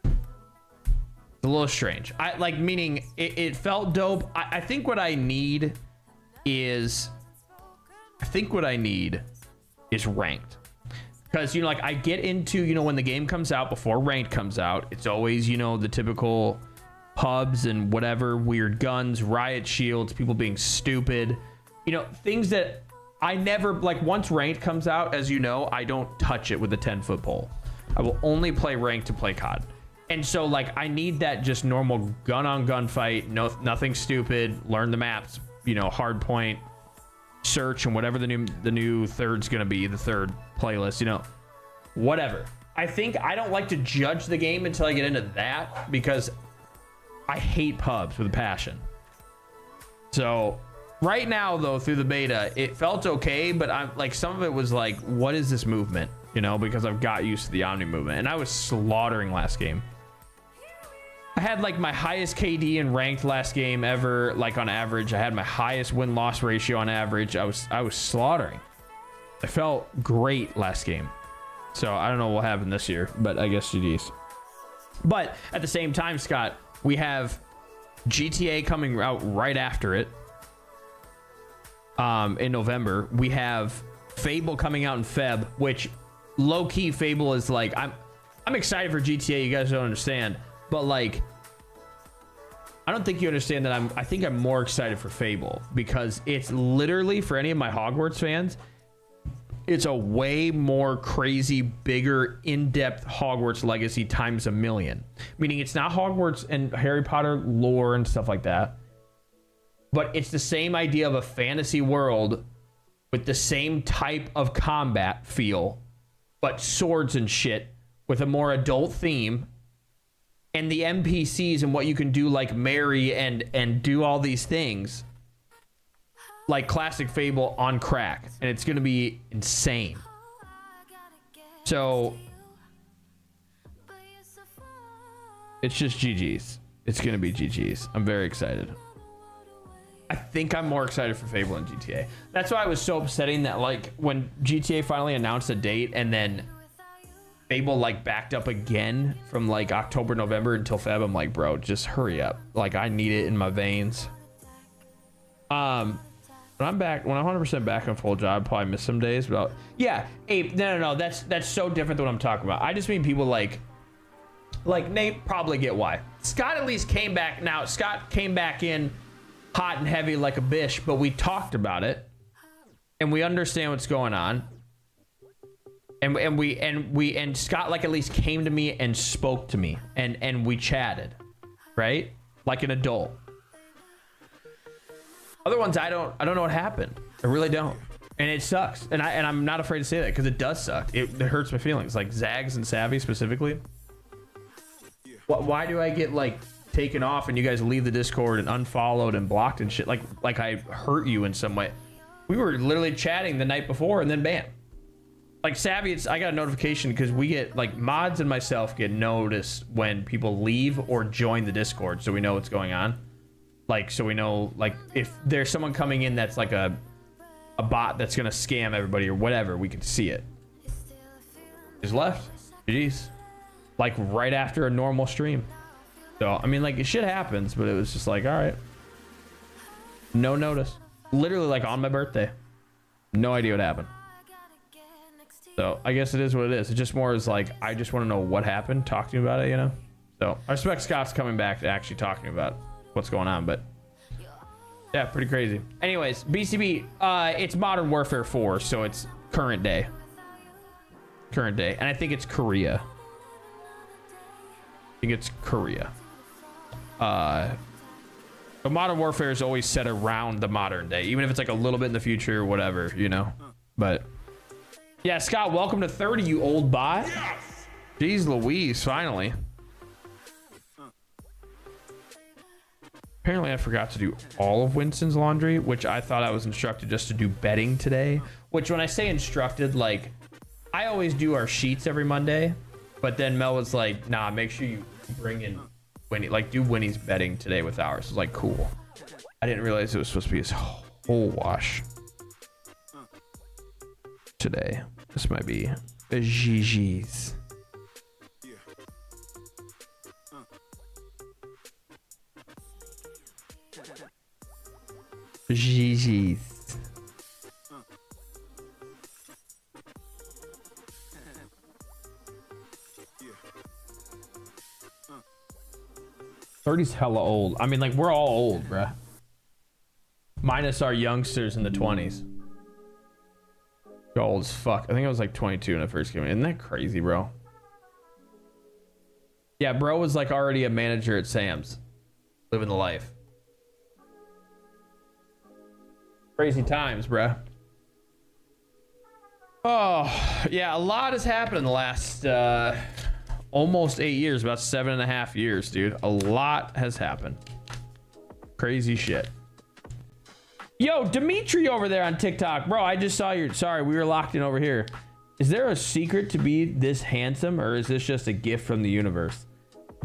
It's a little strange. Meaning it felt dope. I think what I need is ranked. Because, you know, like, I get into, you know, when the game comes out, before ranked comes out, it's always, you know, the typical pubs and whatever, weird guns, riot shields, people being stupid, you know, things that I never, like, once ranked comes out, as you know, I don't touch it with a 10-foot pole. I will only play ranked to play COD. And so, like, I need that just normal gun-on-gun fight, nothing stupid, learn the maps, you know, hard point, search, and whatever the new third's gonna be, the third playlist, you know, whatever. I think I don't like to judge the game until I get into that, because I hate pubs with a passion. So right now, though, through the beta, it felt okay, but I'm like, some of it was like, what is this movement, you know, because I've got used to the Omni movement, and I was slaughtering last game. I had like my highest KD in ranked last game ever, like on average. I had my highest win-loss ratio on average. I was slaughtering. I felt great last game. So I don't know what happened this year, but I guess GG's. But at the same time, Scott, we have GTA coming out right after it. In November. We have Fable coming out in Feb, which low-key Fable is like, I'm excited for GTA, you guys don't understand. But like, I don't think you understand that I think I'm more excited for Fable, because it's literally, for any of my Hogwarts fans, it's a way more crazy, bigger, in-depth Hogwarts Legacy times a million. Meaning it's not Hogwarts and Harry Potter lore and stuff like that, but it's the same idea of a fantasy world with the same type of combat feel, but swords and shit with a more adult theme. And the NPCs and what you can do, like marry and do all these things, like classic Fable on crack, and it's gonna be insane. So it's just GG's. It's gonna be GG's. I'm very excited. I think I'm more excited for Fable and GTA. That's why it was so upsetting that, like, when GTA finally announced a date and then Fable like backed up again from like October, November until Feb, I'm like, bro, just hurry up. Like, I need it in my veins. When I'm back, when I'm 100% back on full job, probably miss some days, but yeah, Ape, no, that's so different than what I'm talking about. I just mean people like Nate probably get why. Scott at least came back. Now, Scott came back in hot and heavy like a bish, but we talked about it and we understand what's going on. And Scott like at least came to me and spoke to me and we chatted, right? Like an adult. Other ones, I don't know what happened. I really don't. And it sucks. And I'm not afraid to say that because it does suck. It hurts my feelings. Like Zags and Savvy specifically. Why do I get like taken off and you guys leave the Discord and unfollowed and blocked and shit? Like I hurt you in some way. We were literally chatting the night before and then bam. Like Savvy, I got a notification because we get like mods and myself get noticed when people leave or join the Discord, so we know what's going on. Like, so we know like if there's someone coming in that's like a bot that's gonna scam everybody or whatever, we can see it. Just left. Jeez. Like right after a normal stream. So I mean, like shit happens, but it was just like, all right. No notice. Literally like on my birthday. No idea what happened. So I guess it is what it is. It just more is like, I just want to know what happened. Talk to me about it, you know? So I respect Scott's coming back to actually talking about what's going on, but yeah, pretty crazy. Anyways, BCB, it's Modern Warfare 4, so it's current day. Current day. And I think it's Korea. I think it's Korea. But Modern Warfare is always set around the modern day, even if it's like a little bit in the future or whatever, you know? But yeah, Scott, welcome to 30, you old bot. Yes! Jeez Louise, finally. Apparently I forgot to do all of Winston's laundry, which I thought I was instructed just to do bedding today. Which when I say instructed, like, I always do our sheets every Monday. But then Mel was like, nah, make sure you bring in Winnie, like do Winnie's bedding today with ours. It's like, cool. I didn't realize it was supposed to be his whole wash today. This might be a GG's. GG's. '30's hella old. I mean, like, we're all old, bruh. Minus our youngsters in the 20s. Old as fuck. I think I was like 22 when I first came in. Isn't that crazy, bro? Yeah, bro was like already a manager at Sam's. Living the life. Crazy times, bruh. Oh, yeah, a lot has happened in the last almost 8 years, about 7.5 years, dude. A lot has happened. Crazy shit. Yo, Dimitri over there on TikTok. Bro, I just saw your... Sorry, we were locked in over here. Is there a secret to be this handsome, or is this just a gift from the universe?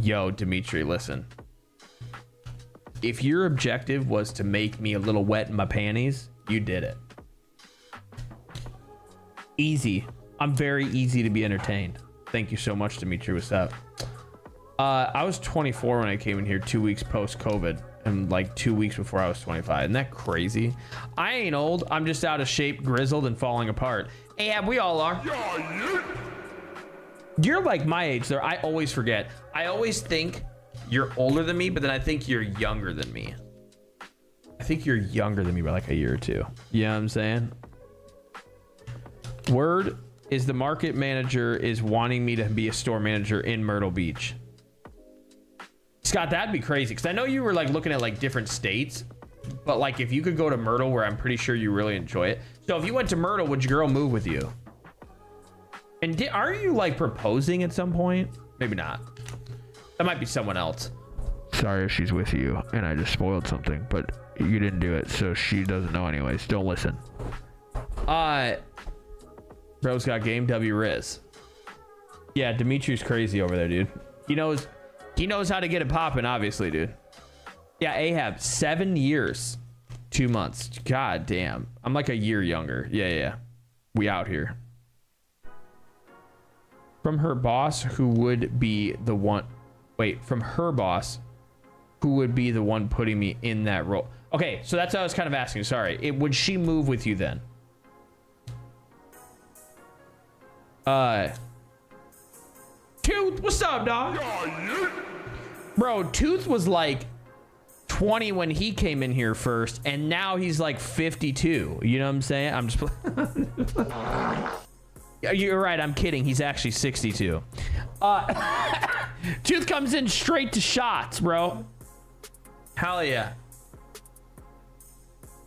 Yo, Dimitri, listen. If your objective was to make me a little wet in my panties, you did it. Easy. I'm very easy to be entertained. Thank you so much, Dimitri. What's up? I was 24 when I came in here 2 weeks post-COVID. And like 2 weeks before I was 25. Isn't that crazy? I ain't old. I'm just out of shape, grizzled, and falling apart. Yeah, we all are. You're like my age there. I always forget. I always think you're older than me, but then I think you're younger than me. I think you're younger than me by like a year or two. You know what I'm saying? Word is the market manager is wanting me to be a store manager in Myrtle Beach. Scott, that'd be crazy because I know you were like looking at like different states, but like if you could go to Myrtle, where I'm pretty sure you really enjoy it. So if you went to Myrtle, would your girl move with you? And are you like proposing at some point? Maybe not. That might be someone else. Sorry if she's with you and I just spoiled something, but you didn't do it, so she doesn't know anyways. Don't listen. Bro's got game. W Riz. Yeah, Dimitri's crazy over there, dude. He knows how to get it popping, obviously, dude. Yeah, Ahab, 7 years, 2 months. God damn. I'm like a year younger. Yeah. We out here. From her boss, who would be the one... Wait, from her boss, who would be the one putting me in that role? Okay, so that's what I was kind of asking. Sorry. Would she move with you then? Tooth, what's up, dog? Bro, Tooth was like 20 when he came in here first, and now he's like 52. You know what I'm saying? I'm just you're right, I'm kidding. He's actually 62. Tooth comes in straight to shots, bro. Hell yeah.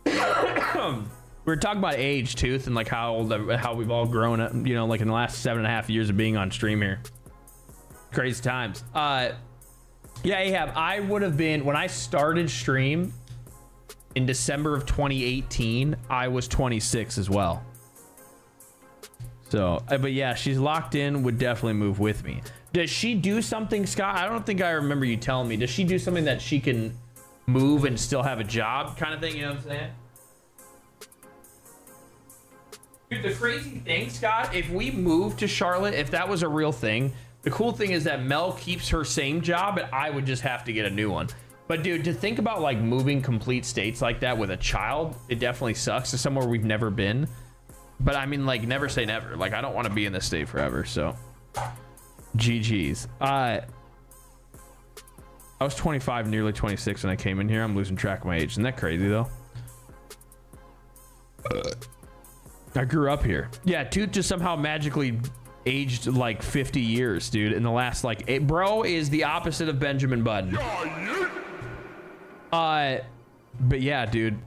We were talking about age, Tooth, and like how we've all grown up, you know, like in the last 7.5 years of being on stream here. Crazy times. Yeah, Ahab, I would have been, when I started stream in December of 2018, I was 26 as well. So, but yeah, she's locked in, would definitely move with me. Does she do something, Scott? I don't think I remember you telling me. Does she do something that she can move and still have a job kind of thing? You know what I'm saying? Dude, the crazy thing, Scott, if we moved to Charlotte, if that was a real thing, the cool thing is that Mel keeps her same job and I would just have to get a new one. But dude, to think about like moving complete states like that with a child, it definitely sucks. To somewhere we've never been. But I mean, like, never say never. Like, I don't want to be in this state forever, so. GG's. I was 25, nearly 26 when I came in here. I'm losing track of my age. Isn't that crazy, though? I grew up here. Yeah, Tooth just somehow magically aged like 50 years, dude, in the last, like, bro is the opposite of Benjamin Button. But yeah, dude.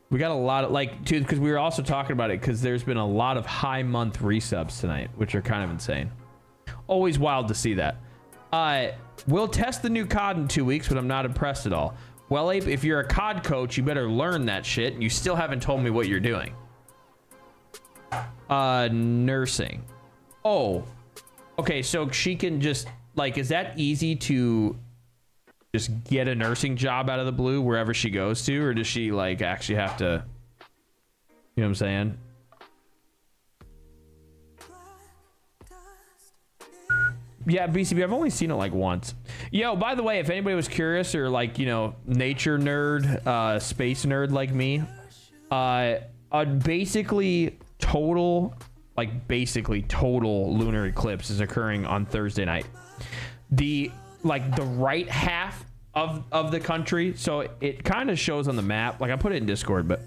We got a lot of, like, dude, because we were also talking about it, because there's been a lot of high month resubs tonight, which are kind of insane. Always wild to see that. We'll test the new COD in 2 weeks, but I'm not impressed at all. Well, Ape, if you're a COD coach, you better learn that shit, and you still haven't told me what you're doing. Nursing. Oh. Okay, so she can just, like, is that easy to just get a nursing job out of the blue wherever she goes to, or does she like actually have to, you know what I'm saying? Yeah, BCB, I've only seen it like once. Yo, by the way, if anybody was curious or like, you know, nature nerd, space nerd like me, basically total lunar eclipse is occurring on Thursday night. The right half of the country, so it kind of shows on the map, like I put it in Discord, but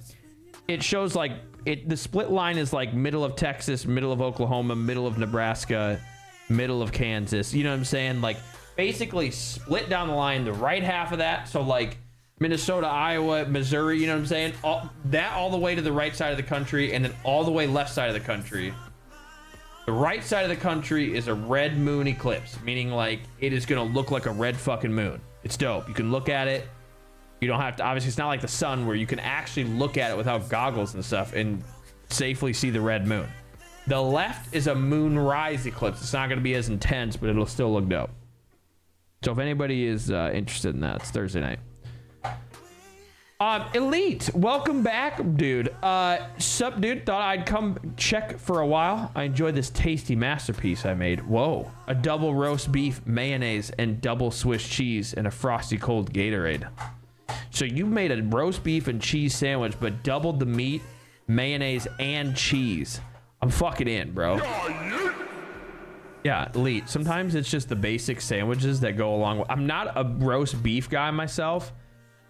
it shows like the split line is like middle of Texas, middle of Oklahoma, middle of Nebraska, middle of Kansas, you know what I'm saying? Like basically split down the line, the right half of that, so like Minnesota, Iowa, Missouri, you know what I'm saying? All the way to the right side of the country, and then all the way left side of the country. The right side of the country is a red moon eclipse, meaning like it is gonna look like a red fucking moon. It's dope. You can look at it. You don't have to, obviously it's not like the sun where you can actually look at it without goggles and stuff and safely see the red moon. The left is a moonrise eclipse. It's not gonna be as intense, but it'll still look dope. So if anybody is interested in that, it's Thursday night. Elite, welcome back, dude. Sup, dude? Thought I'd come check for a while. I enjoyed this tasty masterpiece I made. Whoa, a double roast beef, mayonnaise, and double Swiss cheese, and a frosty cold Gatorade. So you made a roast beef and cheese sandwich, but doubled the meat, mayonnaise, and cheese. I'm fucking in, bro. Yeah, Elite. Sometimes it's just the basic sandwiches that go along with. I'm not a roast beef guy myself.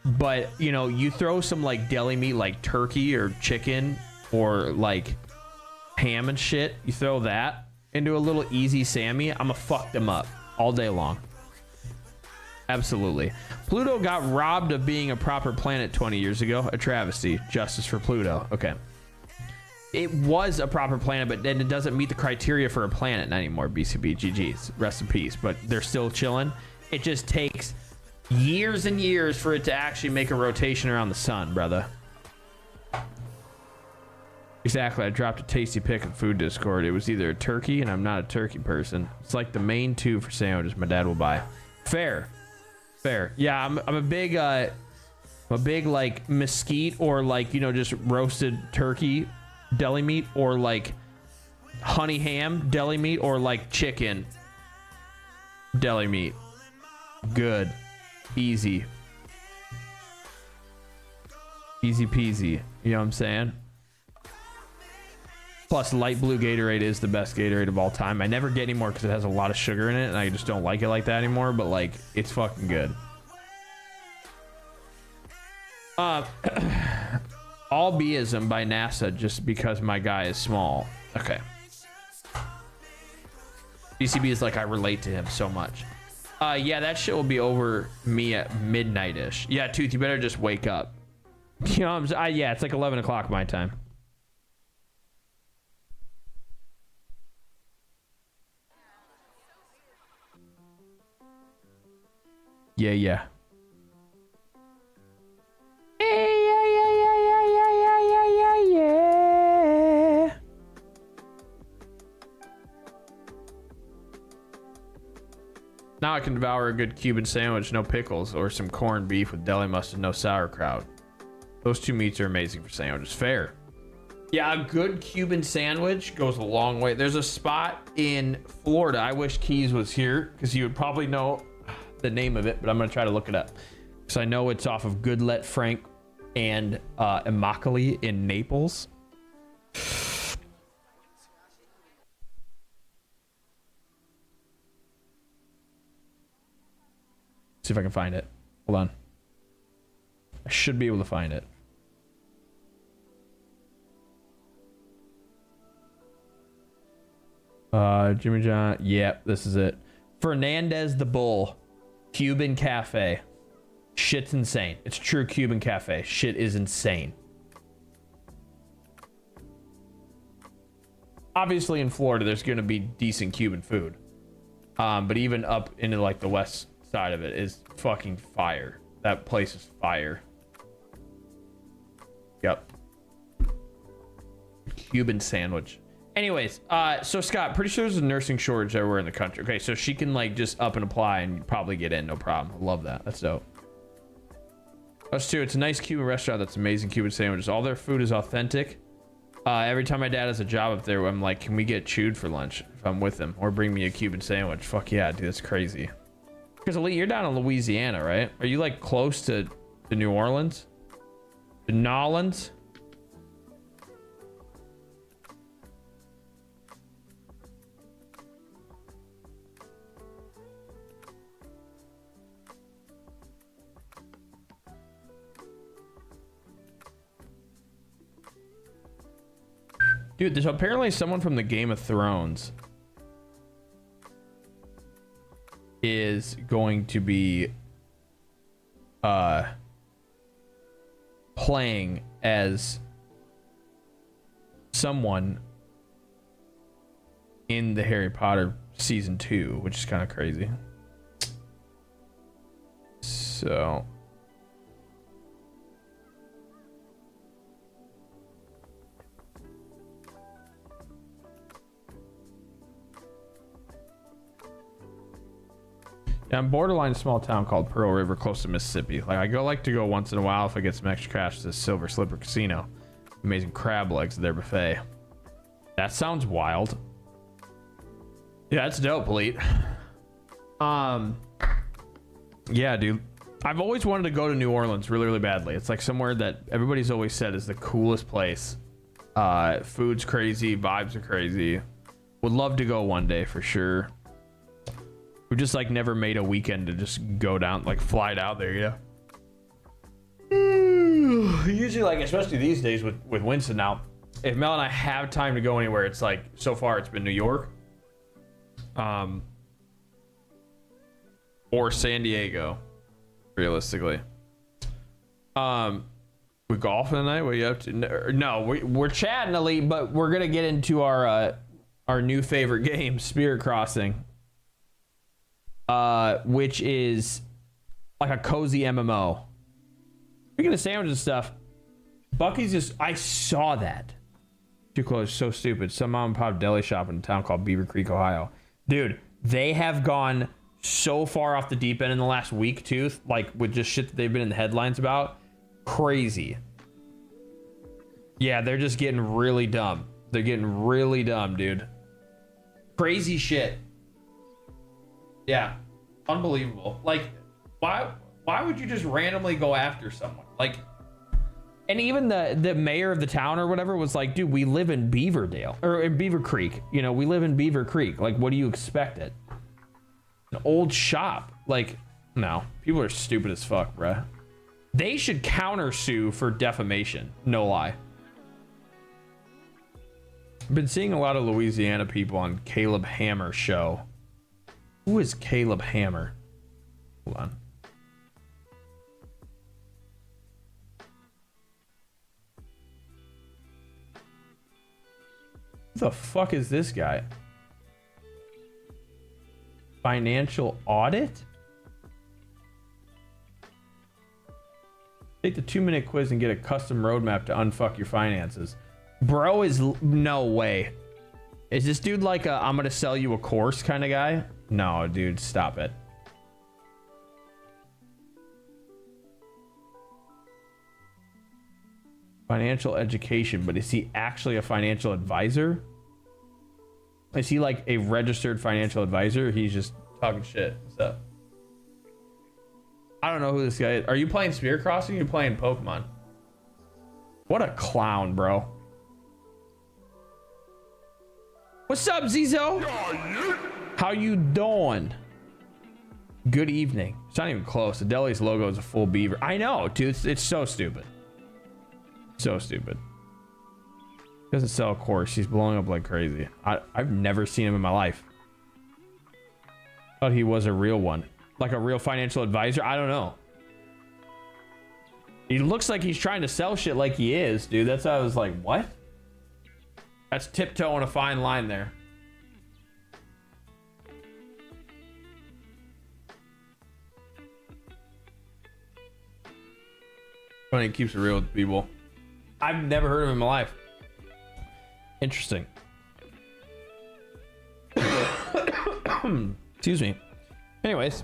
But, you know, you throw some, like, deli meat, like turkey or chicken or, like, ham and shit. You throw that into a little easy Sammy. I'm gonna fuck them up all day long. Absolutely. Pluto got robbed of being a proper planet 20 years ago. A travesty. Justice for Pluto. Okay. It was a proper planet, but then it doesn't meet the criteria for a planet anymore. BCB, GG's. Rest in peace. But they're still chilling. It just takes years and years for it to actually make a rotation around the sun, brother. Exactly. I dropped a tasty pic in food Discord. It was either a turkey, and I'm not a turkey person. It's like the main two for sandwiches my dad will buy. Fair. Yeah, I'm a big like mesquite or like, you know, just roasted turkey deli meat, or like honey ham deli meat, or like chicken deli meat. Good. Easy peasy, you know what I'm saying? Plus light blue Gatorade is the best Gatorade of all time. I never get any more because it has a lot of sugar in it and I just don't like it like that anymore, but like it's fucking good. All Bism by NASA just because my guy is small. Okay. BCB is like, I relate to him so much. Yeah, that shit will be over me at midnight-ish. Yeah, Tooth, you better just wake up. You know what I'm saying? Yeah, it's like 11 o'clock my time. Yeah, yeah. Yeah. Now I can devour a good Cuban sandwich, no pickles, or some corned beef with deli mustard, no sauerkraut. Those two meats are amazing for sandwiches. Fair. Yeah, a good Cuban sandwich goes a long way. There's a spot in Florida. I wish Keys was here because he would probably know the name of it, but I'm going to try to look it up. So I know it's off of Goodlet Frank and Immokalee in Naples. See if I can find it. Hold on. I should be able to find it. Jimmy John. Yep, this is it. Fernandez the Bull. Cuban Cafe. Shit's insane. It's true Cuban Cafe. Shit is insane. Obviously in Florida there's going to be decent Cuban food. But even up into like the west side of it is fucking fire. That place is fire. Yep. Cuban sandwich. Anyways, so Scott, pretty sure there's a nursing shortage everywhere in the country. Okay, so she can like just up and apply and probably get in, no problem. I love that. That's dope. Us too. It's a nice Cuban restaurant that's amazing Cuban sandwiches. All their food is authentic. Every time my dad has a job up there, I'm like, can we get chewed for lunch if I'm with him, or bring me a Cuban sandwich? Fuck yeah, dude, that's crazy. Because Elite, you're down in Louisiana, right? Are you like close to New Orleans? To Nolans? Dude, there's apparently someone from the Game of Thrones is going to be playing as someone in the Harry Potter season 2, which is kind of crazy. So yeah, I'm borderline a small town called Pearl River, close to Mississippi. Like I like to go once in a while if I get some extra cash to the Silver Slipper Casino. Amazing crab legs at their buffet. That sounds wild. Yeah, that's dope, Elite. Yeah, dude. I've always wanted to go to New Orleans really, really badly. It's like somewhere that everybody's always said is the coolest place. Food's crazy, vibes are crazy. Would love to go one day for sure. We just like never made a weekend to just go down, like fly out there, you know? Usually, like, especially these days with Winston now, if Mel and I have time to go anywhere, it's like, so far it's been New York. Or San Diego, realistically. We golfing tonight? What are you up to? No, we're chatting, Elite, but we're gonna get into our new favorite game, Spirit Crossing. Which is like a cozy MMO. Speaking of sandwiches and stuff, Bucky's just, I saw that. Too close, so stupid. Some mom and pop deli shop in a town called Beaver Creek, Ohio. Dude, they have gone so far off the deep end in the last week, too. Like, with just shit that they've been in the headlines about. Crazy. Yeah, they're just getting really dumb. They're getting really dumb, dude. Crazy shit. Yeah. Unbelievable. Like, why would you just randomly go after someone? Like, and even the mayor of the town or whatever was like, dude, we live in Beaverdale or in Beaver Creek. You know, we live in Beaver Creek. Like, what do you expect it? An old shop. Like, no. People are stupid as fuck, bruh. They should countersue for defamation. No lie. I've been seeing a lot of Louisiana people on Caleb Hammer's show. Who is Caleb Hammer? Hold on. Who the fuck is this guy? Financial audit? Take the 2-minute quiz and get a custom roadmap to unfuck your finances. Bro is no way. Is this dude like a I'm gonna sell you a course kind of guy? No, dude, stop it. Financial education, but is he actually a financial advisor? Is he like a registered financial advisor? Or he's just talking shit. What's up? I don't know who this guy is. Are you playing Spear Crossing or are you playing Pokemon? What a clown, bro. What's up, Zizo? How you doing? Good evening. It's not even close. The deli's logo is a full beaver. I know, dude. It's so stupid. So stupid. Doesn't sell a course. He's blowing up like crazy. I've never seen him in my life. Thought he was a real one. Like a real financial advisor. I don't know. He looks like he's trying to sell shit like he is, dude. That's why I was like, what? That's tiptoeing a fine line there. Funny, he keeps it real with people. I've never heard of him in my life. Interesting. Excuse me. Anyways,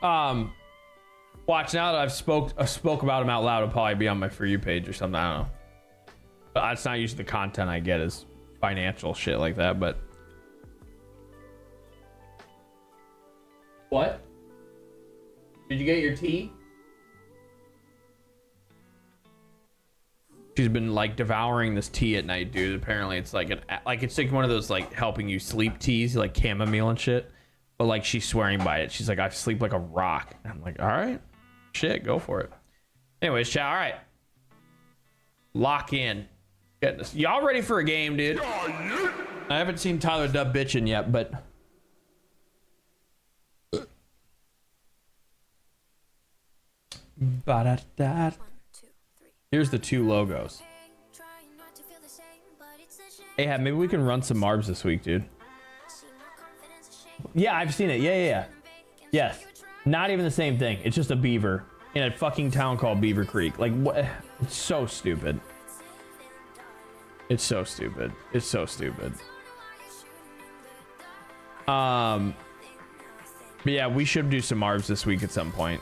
watch, now that I've spoke about him out loud, it'll probably be on my For You page or something. I don't know. But that's not usually the content I get is financial shit like that. But what? Did you get your tea? She's been like devouring this tea at night, dude. Apparently it's like it's like one of those like helping you sleep teas, like chamomile and shit. But like she's swearing by it. She's like, I sleep like a rock. And I'm like, all right, shit, go for it. Anyways, chat. All right, lock in. Goodness, y'all ready for a game, dude? I haven't seen Tyler Dub bitching yet, but ba-da-da. Here's the two logos. Hey, maybe we can run some Marbs this week, dude. Yeah, I've seen it. Yeah. Yes. Not even the same thing. It's just a beaver in a fucking town called Beaver Creek. Like, what? It's so stupid. It's so stupid. It's so stupid. But yeah, we should do some Marbs this week at some point.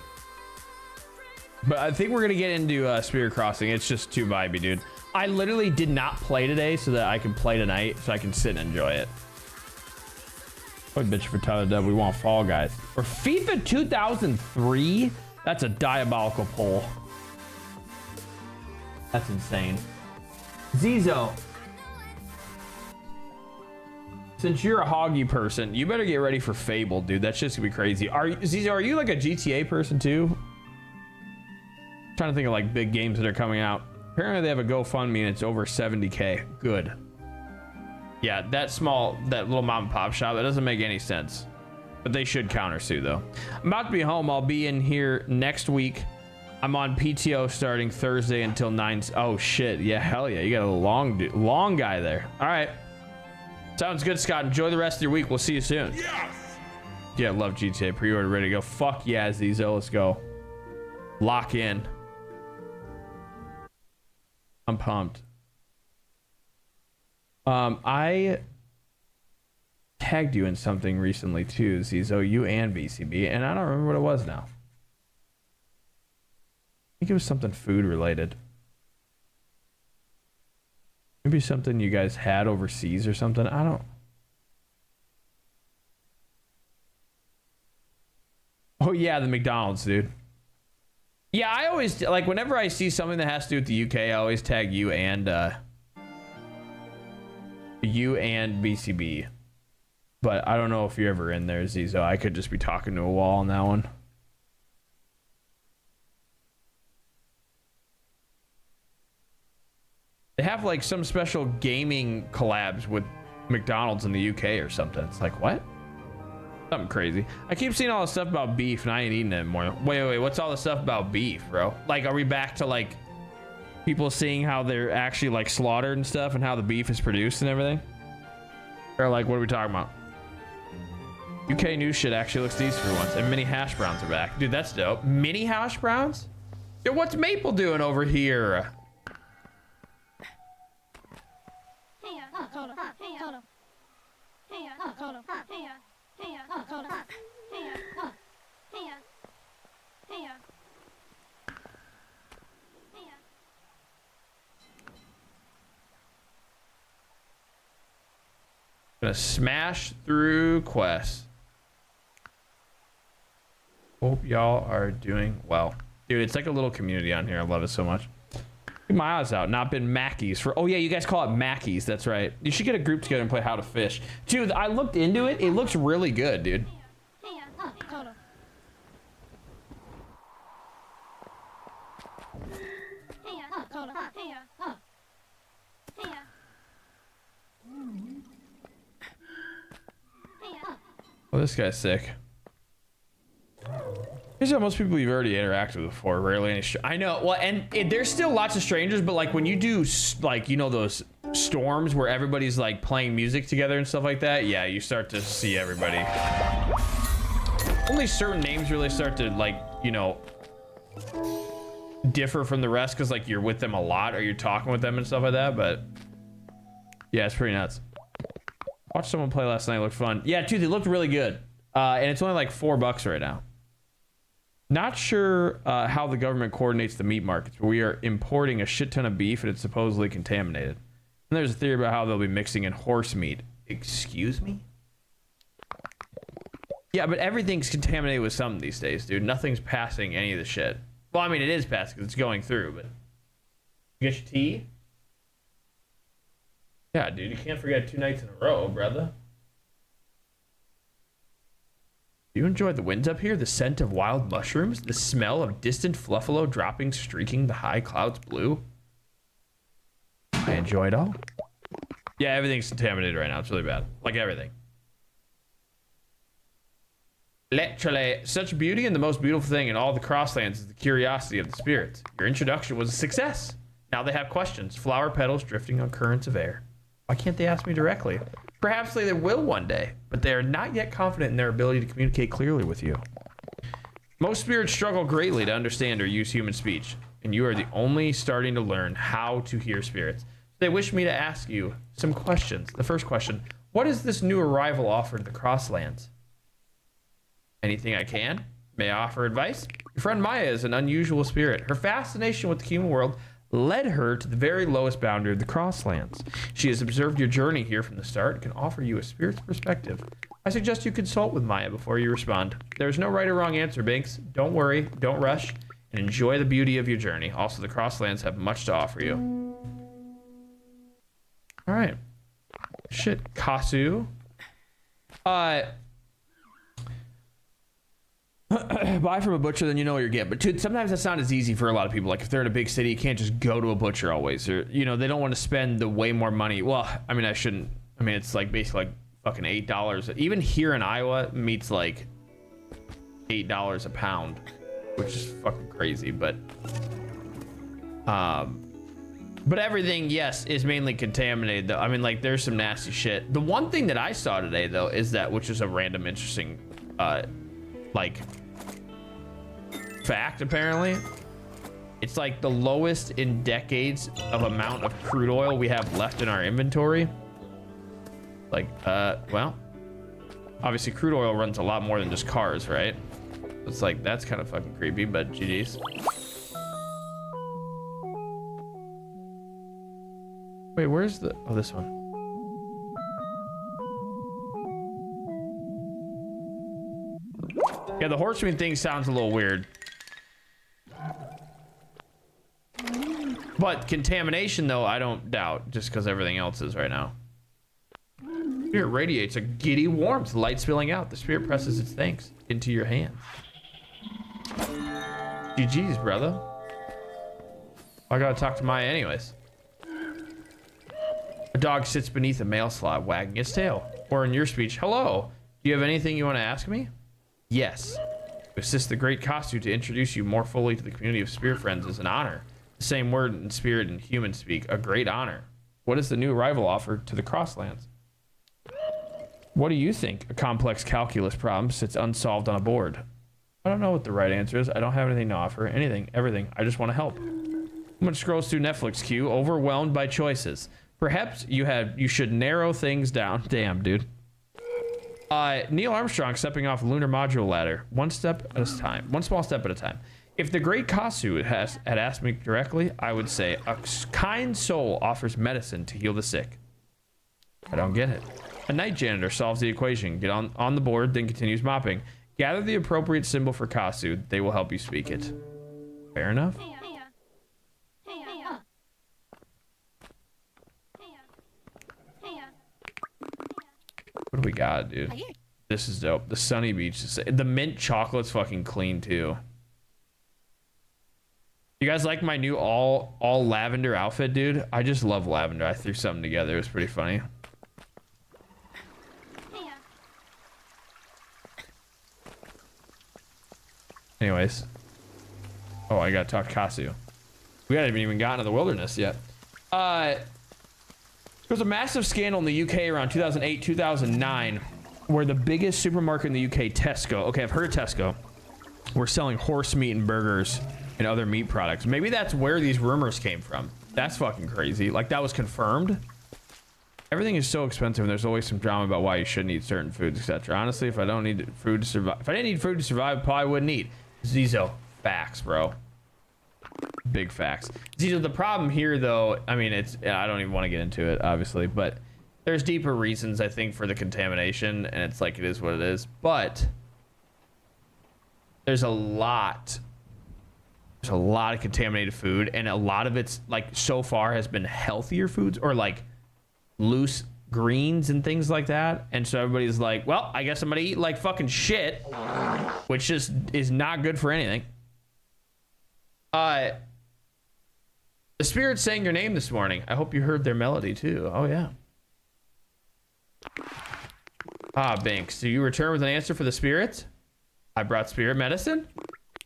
But I think we're gonna get into Spirit Crossing. It's just too vibey, dude. I literally did not play today so that I can play tonight, so I can sit and enjoy it. Boy, bitch for Tyler Dub, we want Fall Guys. Or FIFA 2003? That's a diabolical poll. That's insane. Zizo. Since you're a hoggy person, you better get ready for Fable, dude. That's just gonna be crazy. Zizo, are you like a GTA person too? Trying to think of like big games that are coming out. Apparently they have a GoFundMe and it's over 70K. Good. Yeah, that little mom and pop shop, that doesn't make any sense. But they should countersue though. I'm about to be home. I'll be in here next week. I'm on PTO starting Thursday until 9. Oh shit. Yeah, hell yeah. You got a long guy there. All right. Sounds good, Scott. Enjoy the rest of your week. We'll see you soon. Yes. Yeah, love GTA. Pre-order ready to go. Fuck yeah, Zizo. Let's go. Lock in. I'm pumped. I tagged you in something recently too, Zizo, you and BCB, and I don't remember what it was now. I think it was something food related. Maybe something you guys had overseas or something. I don't. Oh yeah, the McDonald's, dude. Yeah, I always like whenever I see something that has to do with the UK, I always tag you and BCB. But I don't know if you're ever in there, Zizo. I could just be talking to a wall on that one. They have like some special gaming collabs with McDonald's in the UK or something. It's like, what? Something crazy. I keep seeing all this stuff about beef and I ain't eating it anymore. Wait, what's all this stuff about beef, bro? Like, are we back to like people seeing how they're actually like slaughtered and stuff and how the beef is produced and everything? Or like, what are we talking about? UK news shit actually looks decent for once. And mini hash browns are back. Dude, that's dope. Mini hash browns? Yo, what's Maple doing over here? Gonna smash through quests. Hope y'all are doing well. Dude, it's like a little community on here. I love it so much. Keep my eyes out. Not been Mackies for... Oh, yeah, you guys call it Mackies. That's right. You should get a group together and play How to Fish. Dude, I looked into it. It looks really good, dude. Well, this guy's sick. These are most people you've already interacted with before. Rarely any. I know. Well, and there's still lots of strangers, but like when you do like, you know, those storms where everybody's like playing music together and stuff like that. Yeah, you start to see everybody. Only certain names really start to like, you know, differ from the rest because like you're with them a lot or you're talking with them and stuff like that. But yeah, it's pretty nuts. Watched someone play last night. It looked fun. Yeah, dude, they looked really good. And it's only like $4 right now. Not sure how the government coordinates the meat markets, but we are importing a shit ton of beef and it's supposedly contaminated. And there's a theory about how they'll be mixing in horse meat. Excuse me? Yeah, but everything's contaminated with something these days, dude. Nothing's passing any of the shit. Well, I mean, it is passing because it's going through, but... You get your tea? Yeah, dude, you can't forget 2 nights in a row, brother. Do you enjoy the winds up here? The scent of wild mushrooms? The smell of distant fluffalo droppings streaking the high clouds blue? I enjoy it all. Yeah, everything's contaminated right now. It's really bad. Like everything. Literally, such beauty, and the most beautiful thing in all the crosslands is the curiosity of the spirits. Your introduction was a success. Now they have questions. Flower petals drifting on currents of air. Why can't they ask me directly? Perhaps they will one day, but they are not yet confident in their ability to communicate clearly with you. Most spirits struggle greatly to understand or use human speech, and you are the only starting to learn how to hear spirits. They wish me to ask you some questions. The first question, what does this new arrival offer to the Crosslands? Anything I can? May I offer advice? Your friend Maya is an unusual spirit. Her fascination with the human world led her to the very lowest boundary of the Crosslands. She has observed your journey here from the start and can offer you a spirit's perspective. I suggest you consult with Maya before you respond. There is no right or wrong answer, Binks. Don't worry, don't rush, and enjoy the beauty of your journey. Also, the Crosslands have much to offer you. All right. Shit, Kasu. Buy from a butcher, then you know what you're getting. But dude, sometimes that's not as easy for a lot of people. Like if they're in a big city, you can't just go to a butcher always. Or, you know, they don't want to spend the way more money. Well, I mean, it's like basically like fucking $8. Even here in Iowa, meat's like $8 a pound, which is fucking crazy. But everything, yes, is mainly contaminated though. I mean, like there's some nasty shit. The one thing that I saw today though is that, which is a random interesting, like fact apparently, it's like the lowest in decades of amount of crude oil we have left in our inventory. Like, well, obviously crude oil runs a lot more than just cars, right? It's like, that's kind of fucking creepy, but GG's. Wait, where's the, oh, this one. Yeah, the horseman thing sounds a little weird. But contamination, though, I don't doubt, just because everything else is right now. Spirit radiates a giddy warmth, light spilling out. The spirit presses its thanks into your hands. GG's, brother. I gotta talk to Maya anyways. A dog sits beneath a mail slot, wagging its tail. Or in your speech, hello, do you have anything you want to ask me? Yes. To assist the great Kasu to introduce you more fully to the community of spirit friends is an honor. The same word in spirit and human speak, a great honor. What is the new arrival offer to the Crosslands? What do you think? A complex calculus problem sits unsolved on a board. I don't know what the right answer is. I don't have anything to offer. Anything, everything. I just want to help. Someone scrolls through Netflix queue, overwhelmed by choices. Perhaps you should narrow things down. Damn, dude. Neil Armstrong stepping off lunar module ladder. One step at a time. One small step at a time. If the great Kasu had asked me directly, I would say, a kind soul offers medicine to heal the sick. I don't get it. A night janitor solves the equation. Get on the board, then continues mopping. Gather the appropriate symbol for Kasu. They will help you speak it. Fair enough. What do we got, dude? This is dope. The sunny beach. The mint chocolate's fucking clean too. You guys like my new all lavender outfit, dude? I just love lavender. I threw something together. It was pretty funny. Anyways. Oh, I gotta talk to Kasu. We haven't even gotten to the wilderness yet. There was a massive scandal in the UK around 2008, 2009, where the biggest supermarket in the UK, Tesco, okay, I've heard of Tesco, were selling horse meat and burgers and other meat products. Maybe that's where these rumors came from. That's fucking crazy. Like, that was confirmed. Everything is so expensive, and there's always some drama about why you shouldn't eat certain foods, etc. Honestly, if I don't need food to survive, if I didn't need food to survive, I probably wouldn't eat. Zizo, facts, bro. Big facts. Zizo, the problem here, though, I mean, I don't even want to get into it, obviously, but there's deeper reasons, I think, for the contamination, and it's like, it is what it is. But there's a lot of contaminated food, and a lot of it's, like, so far has been healthier foods, or like loose greens and things like that. And so everybody's like, well, I guess I'm gonna eat like fucking shit, which just is not good for anything. The spirits sang your name this morning. I hope you heard their melody too. Oh yeah. Binks, do you return with an answer for the spirits? I brought spirit medicine.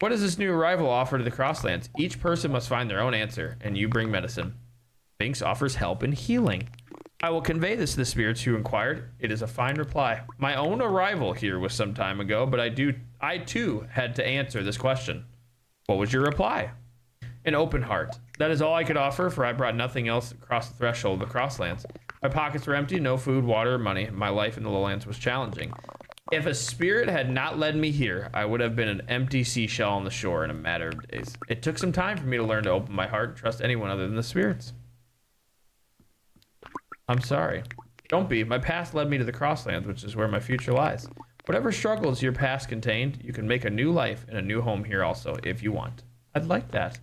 What does this new arrival offer to the Crosslands? Each person must find their own answer, and you bring medicine. Binks offers help and healing. I will convey this to the spirits who inquired. It is a fine reply. My own arrival here was some time ago, but I too had to answer this question. What was your reply? An open heart. That is all I could offer, for I brought nothing else across the threshold of the Crosslands. My pockets were empty, no food, water, or money. My life in the lowlands was challenging. If a spirit had not led me here, I would have been an empty seashell on the shore in a matter of days. It took some time for me to learn to open my heart and trust anyone other than the spirits. I'm sorry. Don't be. My past led me to the Crosslands, which is where my future lies. Whatever struggles your past contained, you can make a new life and a new home here also, if you want. I'd like that.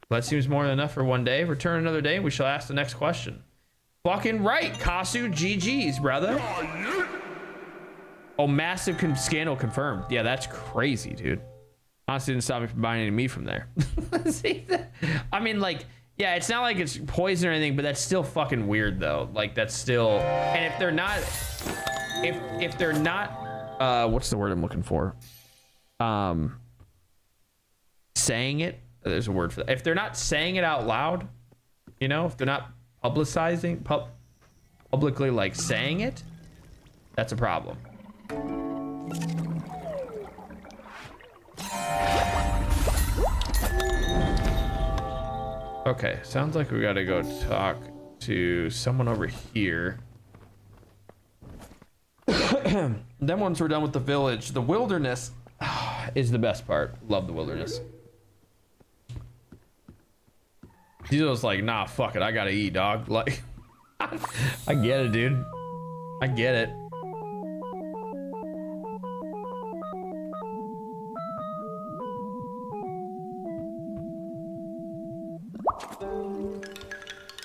That seems more than enough for one day. Return another day and we shall ask the next question. Fucking right, Kasu. GG's, brother. Oh, massive scandal confirmed. Yeah, that's crazy, dude. Honestly, didn't stop me from buying any meat from there. See that? I mean, like, yeah, it's not like it's poison or anything, but that's still fucking weird, though. Like, that's still... And if they're not... If they're not... what's the word I'm looking for? Saying it? There's a word for that. If they're not saying it out loud, you know? If they're not publicizing... publicly, like, saying it, that's a problem. Okay, sounds like we gotta go talk to someone over here. Then once we're done with the village, the wilderness is the best part. Love the wilderness. Zizo's like, nah, fuck it, I gotta eat, dog. Like, I get it, dude. I get it.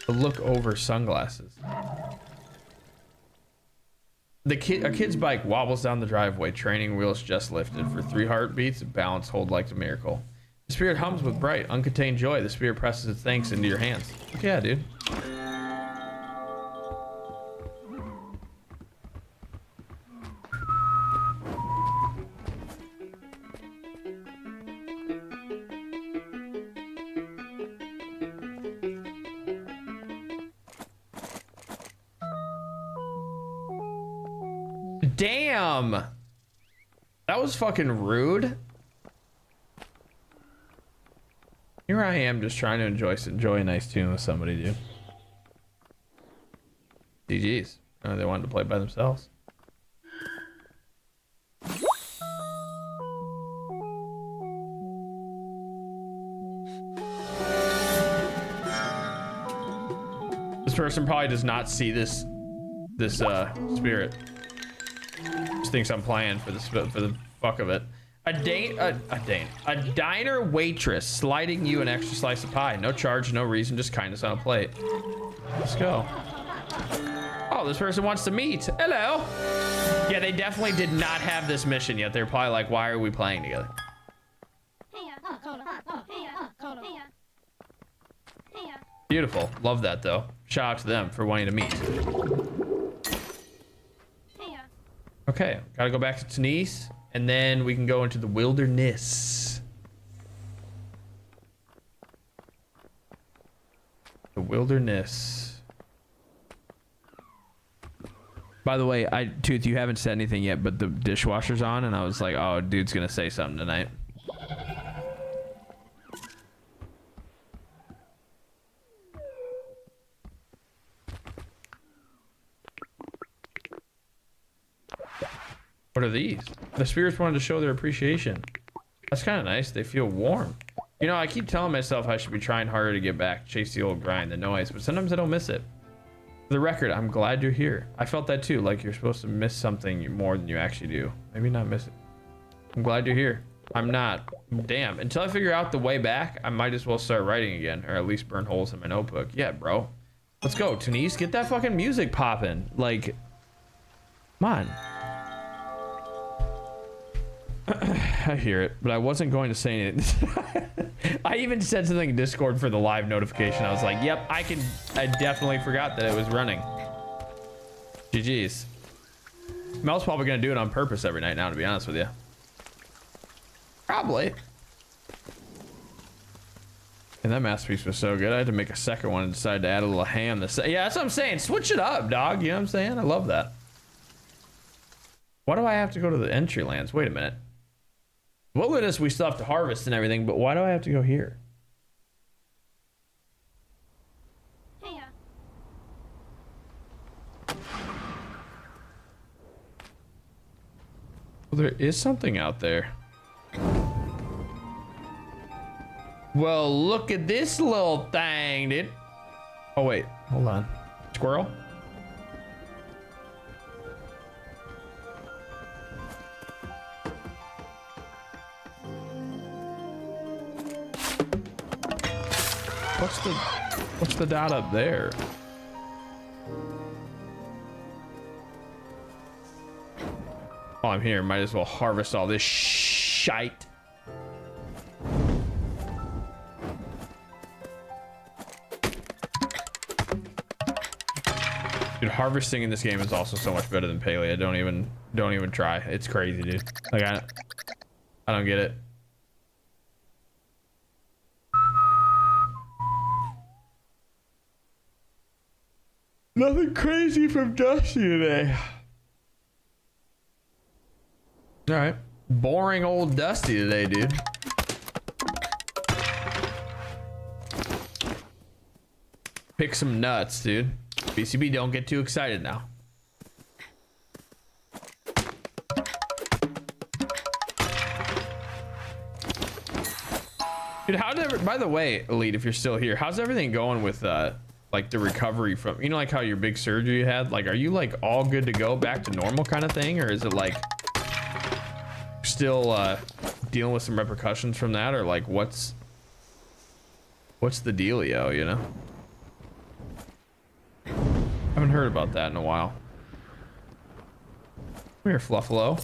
Look over sunglasses. A kid's bike wobbles down the driveway. Training wheels just lifted. For 3 heartbeats, balance hold like a miracle. The spirit hums with bright, uncontained joy. The spirit presses its thanks into your hands. Look, yeah, dude. damn. That was fucking rude. Here I am just trying to enjoy a nice tune with somebody, dude. GG's. They wanted to play by themselves. This person probably does not see this spirit. Just thinks I'm playing for the fuck of it. A diner waitress sliding you an extra slice of pie. No charge, no reason, just kindness on a plate. Let's go. Oh, this person wants to meet. Hello. Yeah, they definitely did not have this mission yet. They're probably like, why are we playing together? Beautiful. Love that though. Shout out to them for wanting to meet. Okay, gotta go back to Tunis, and then we can go into the wilderness. The wilderness. By the way, Tooth, you haven't said anything yet, but the dishwasher's on, and I was like, oh, dude's gonna say something tonight. What are these? The spirits wanted to show their appreciation. That's kind of nice. They feel warm. You know, I keep telling myself I should be trying harder to get back, chase the old grind, the noise, but sometimes I don't miss it. For the record, I'm glad you're here. I felt that too, like you're supposed to miss something more than you actually do. Maybe not miss it. I'm glad you're here. I'm not. Damn. Until I figure out the way back, I might as well start writing again, or at least burn holes in my notebook. Yeah, bro. Let's go, Tunis. Get that fucking music popping. Like, come on. I hear it, but I wasn't going to say anything. I even said something in Discord for the live notification. I was like, yep, I definitely forgot that it was running. GG's. Mel's probably going to do it on purpose every night now, to be honest with you. Probably. And that masterpiece was so good, I had to make a second one and decided to add a little ham. Yeah, that's what I'm saying. Switch it up, dog. You know what I'm saying? I love that. Why do I have to go to the entry lands? Wait a minute. Wilderness, we still have to harvest and everything, but why do I have to go here? Well, there is something out there. Well, look at this little thing, dude. Oh, wait. Hold on. Squirrel? What's the dot up there? Oh, I'm here. Might as well harvest all this shite. Dude, harvesting in this game is also so much better than Paleo. Don't even try. It's crazy, dude. Like I don't get it. Nothing crazy from Dusty today. All right. Boring old Dusty today, dude. Pick some nuts, dude. BCB, don't get too excited now. Dude, by the way, Elite, if you're still here, how's everything going with like the recovery from, you know, like how your big surgery you had? Like, are you like all good to go back to normal kind of thing? Or is it like still dealing with some repercussions from that? Or like what's the dealio, you know? Haven't heard about that in a while. Come here, Fluffalo.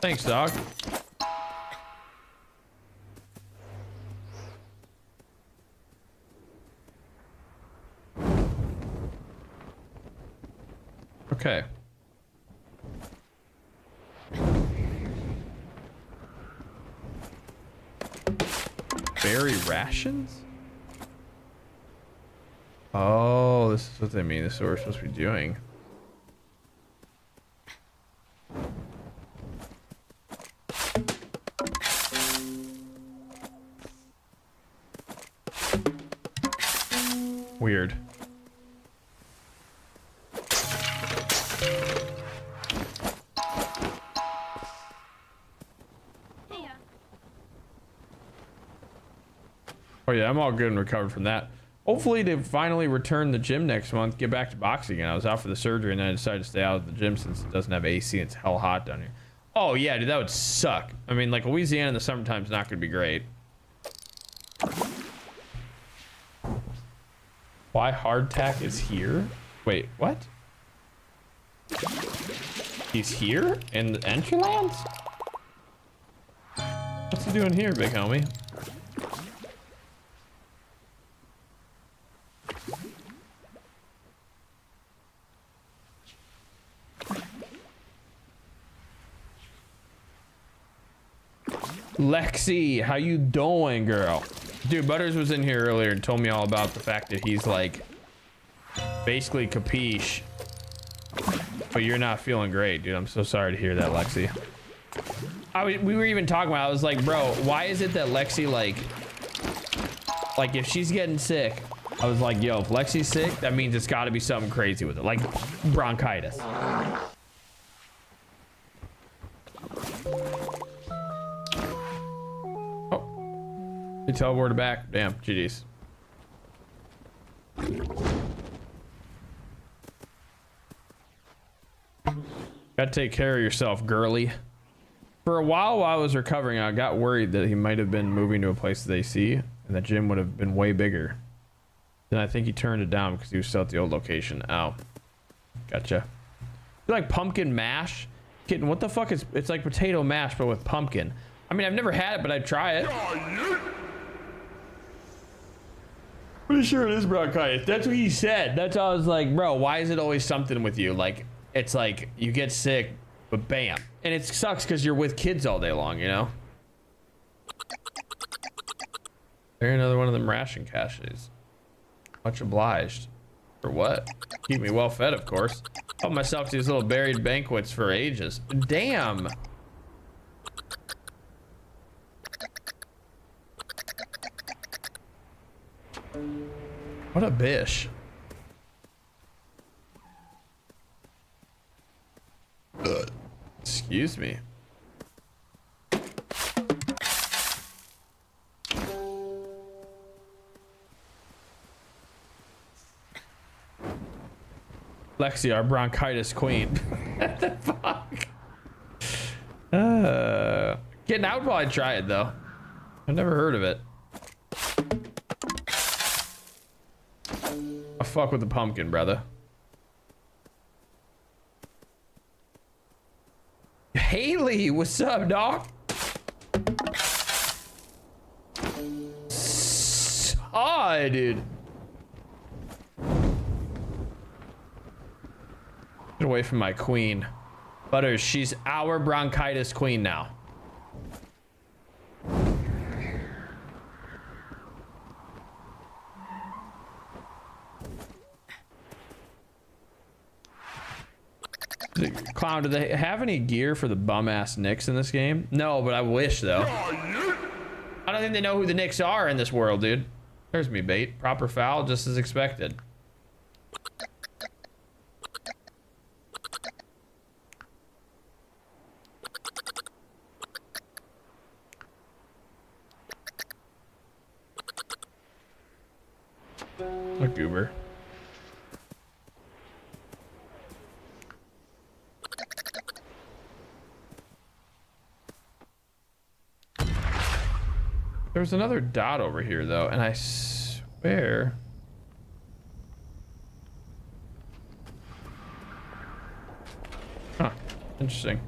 Thanks, dog. Okay. Berry rations? Oh, this is what they mean. This is what we're supposed to be doing. Weird. Oh yeah, I'm all good and recovered from that. Hopefully they finally return the gym next month, get back to boxing again. I was out for the surgery and then I decided to stay out of the gym since it doesn't have AC and it's hell hot down here. Oh yeah, dude, that would suck. I mean, like Louisiana in the summertime is not going to be great. Why hardtack is here? Wait, what? He's here in the Enterlands? What's he doing here, big homie? Lexi, how you doing, girl? Dude, Butters was in here earlier and told me all about the fact that he's like basically capiche, but you're not feeling great, dude. I'm so sorry to hear that, Lexi. We were even talking about, I was like, bro, why is it that Lexi like if she's getting sick, I was like, yo, if Lexi's sick, that means it's got to be something crazy with it, like bronchitis. They teleported back. Damn, GG's. Gotta take care of yourself, girly. For a while I was recovering, I got worried that he might have been moving to a place with AC and the gym would have been way bigger. Then I think he turned it down because he was still at the old location. Ow. Gotcha. You like pumpkin mash? Kidding, what the fuck is... It's like potato mash, but with pumpkin. I mean, I've never had it, but I'd try it. Pretty sure it is bronchitis. That's what he said. That's how I was like, bro, why is it always something with you? Like, it's like you get sick, but bam. And it sucks because you're with kids all day long, you know? There another one of them ration caches. Much obliged. For what? Keep me well fed, of course. Help myself to these little buried banquets for ages. Damn. What a bish. Excuse me. Lexi, our bronchitis queen. What the fuck? Getting out while I try it though. I've never heard of it. I fuck with the pumpkin, brother. Haley, what's up, dog? Ah, dude. Get away from my queen. Butters, she's our bronchitis queen now. Clown, do they have any gear for the bum-ass Knicks in this game? No, but I wish, though. I don't think they know who the Knicks are in this world, dude. There's me, bait. Proper foul, just as expected. A goober. There's another dot over here though, and I swear. Huh, interesting.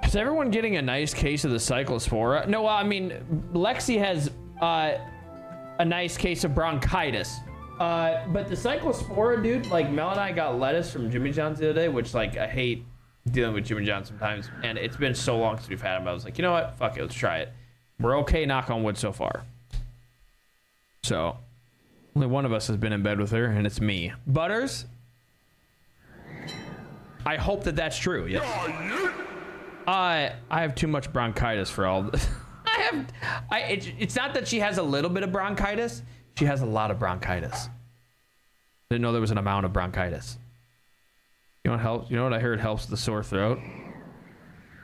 Is everyone getting a nice case of the cyclospora? No, I mean, Lexi has a nice case of bronchitis. But the cyclospora, dude, like Mel and I got lettuce from Jimmy John's the other day, which like I hate dealing with Jimmy John sometimes, and it's been so long since we've had him. I was like, you know what? Fuck it, let's try it. We're okay, knock on wood so far. So only one of us has been in bed with her, and it's me. Butters, I hope that that's true. Yes. I have too much bronchitis for all this. It's not that she has a little bit of bronchitis. She has a lot of bronchitis. Didn't know there was an amount of bronchitis. You know what helps? You know what I heard helps the sore throat?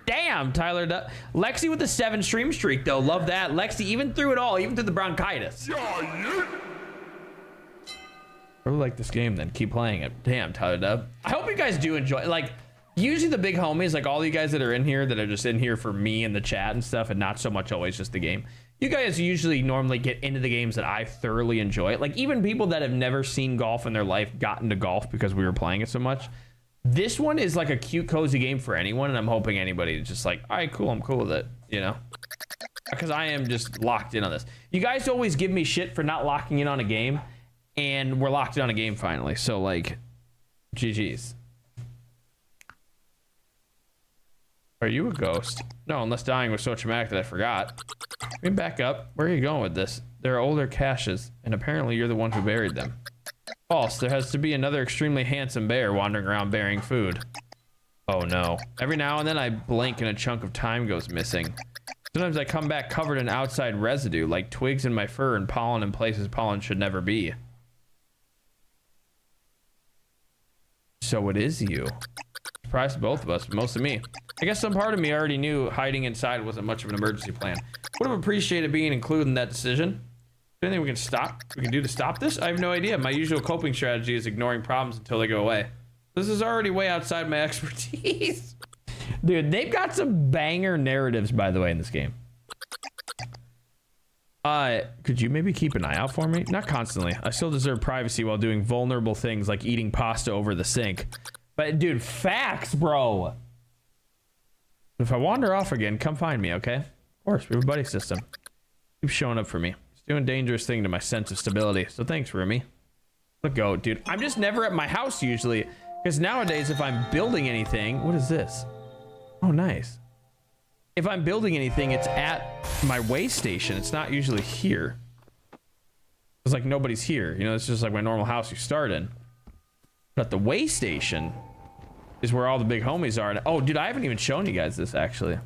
Damn, Tyler. Lexi with the 7 stream streak, though. Love that. Lexi, even through it all, even through the bronchitis. I really like this game, then. Keep playing it. Damn, Tyler Dub. I hope you guys do enjoy. Like, usually the big homies, like all you guys that are in here that are just in here for me and the chat and stuff, and not so much always just the game. You guys usually normally get into the games that I thoroughly enjoy. Like, even people that have never seen golf in their life got into golf because we were playing it so much. This one is like a cute, cozy game for anyone, and I'm hoping anybody is just like, all right, cool, I'm cool with it, you know? Because I am just locked in on this. You guys always give me shit for not locking in on a game, and we're locked in on a game finally. So, like, GG's. Are you a ghost? No, unless dying was so traumatic that I forgot. Let me back up. Where are you going with this? There are older caches, and apparently you're the one who buried them. False. There has to be another extremely handsome bear wandering around bearing food. Oh no. Every now and then I blink and a chunk of time goes missing. Sometimes I come back covered in outside residue, like twigs in my fur and pollen in places pollen should never be. So it is you. Surprised both of us, but most of me. I guess some part of me already knew hiding inside wasn't much of an emergency plan. Would have appreciated being included in that decision. Anything we can do to stop this? I have no idea. My usual coping strategy is ignoring problems until they go away. This is already way outside my expertise. Dude, they've got some banger narratives, by the way, in this game. Could you maybe keep an eye out for me? Not constantly. I still deserve privacy while doing vulnerable things like eating pasta over the sink. But dude, facts, bro. If I wander off again, come find me, okay? Of course, we have a buddy system. Keep showing up for me. Doing a dangerous thing to my sense of stability. So thanks, Rumi. Let go, dude. I'm just never at my house usually. Because nowadays, if I'm building anything... What is this? Oh, nice. If I'm building anything, it's at my way station. It's not usually here. It's like nobody's here. You know, it's just like my normal house you start in. But the way station is where all the big homies are. And, oh, dude, I haven't even shown you guys this, actually.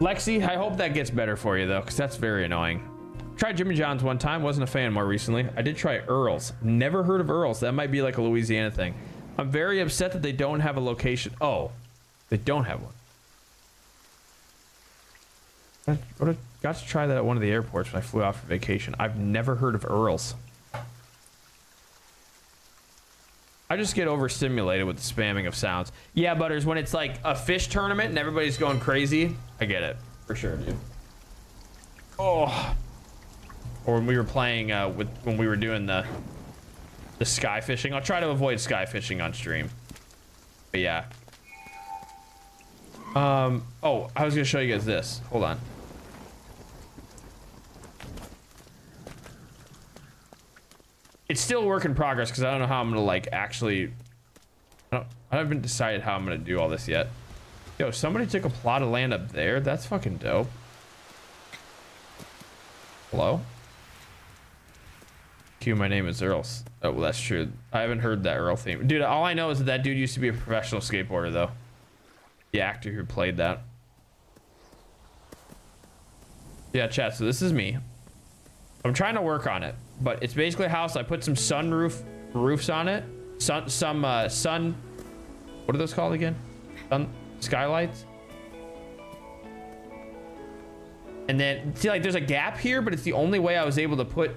Lexi, I hope that gets better for you, though, because that's very annoying. Tried Jimmy John's one time. Wasn't a fan more recently. I did try Earl's. Never heard of Earl's. That might be like a Louisiana thing. I'm very upset that they don't have a location. Oh, they don't have one. Got to try that at one of the airports when I flew out for vacation. I've never heard of Earl's. I just get overstimulated with the spamming of sounds. Yeah, Butters, when it's like a fish tournament and everybody's going crazy, I get it. For sure, dude. Oh. Or when we were playing, when we were doing the sky fishing. I'll try to avoid sky fishing on stream. But yeah. Oh, I was gonna show you guys this. Hold on. It's still a work in progress because I don't know how I'm gonna like actually. I haven't decided how I'm gonna do all this yet. Yo, somebody took a plot of land up there. That's fucking dope. Hello? Q, my name is Earl. Oh, well, that's true. I haven't heard that Earl theme. Dude, all I know is that that dude used to be a professional skateboarder, though. The actor who played that. Yeah, chat, so this is me. I'm trying to work on it, but it's basically a house. I put some roofs on it. Sun, what are those called again? Skylights. And then, see, like, there's a gap here, but it's the only way I was able to put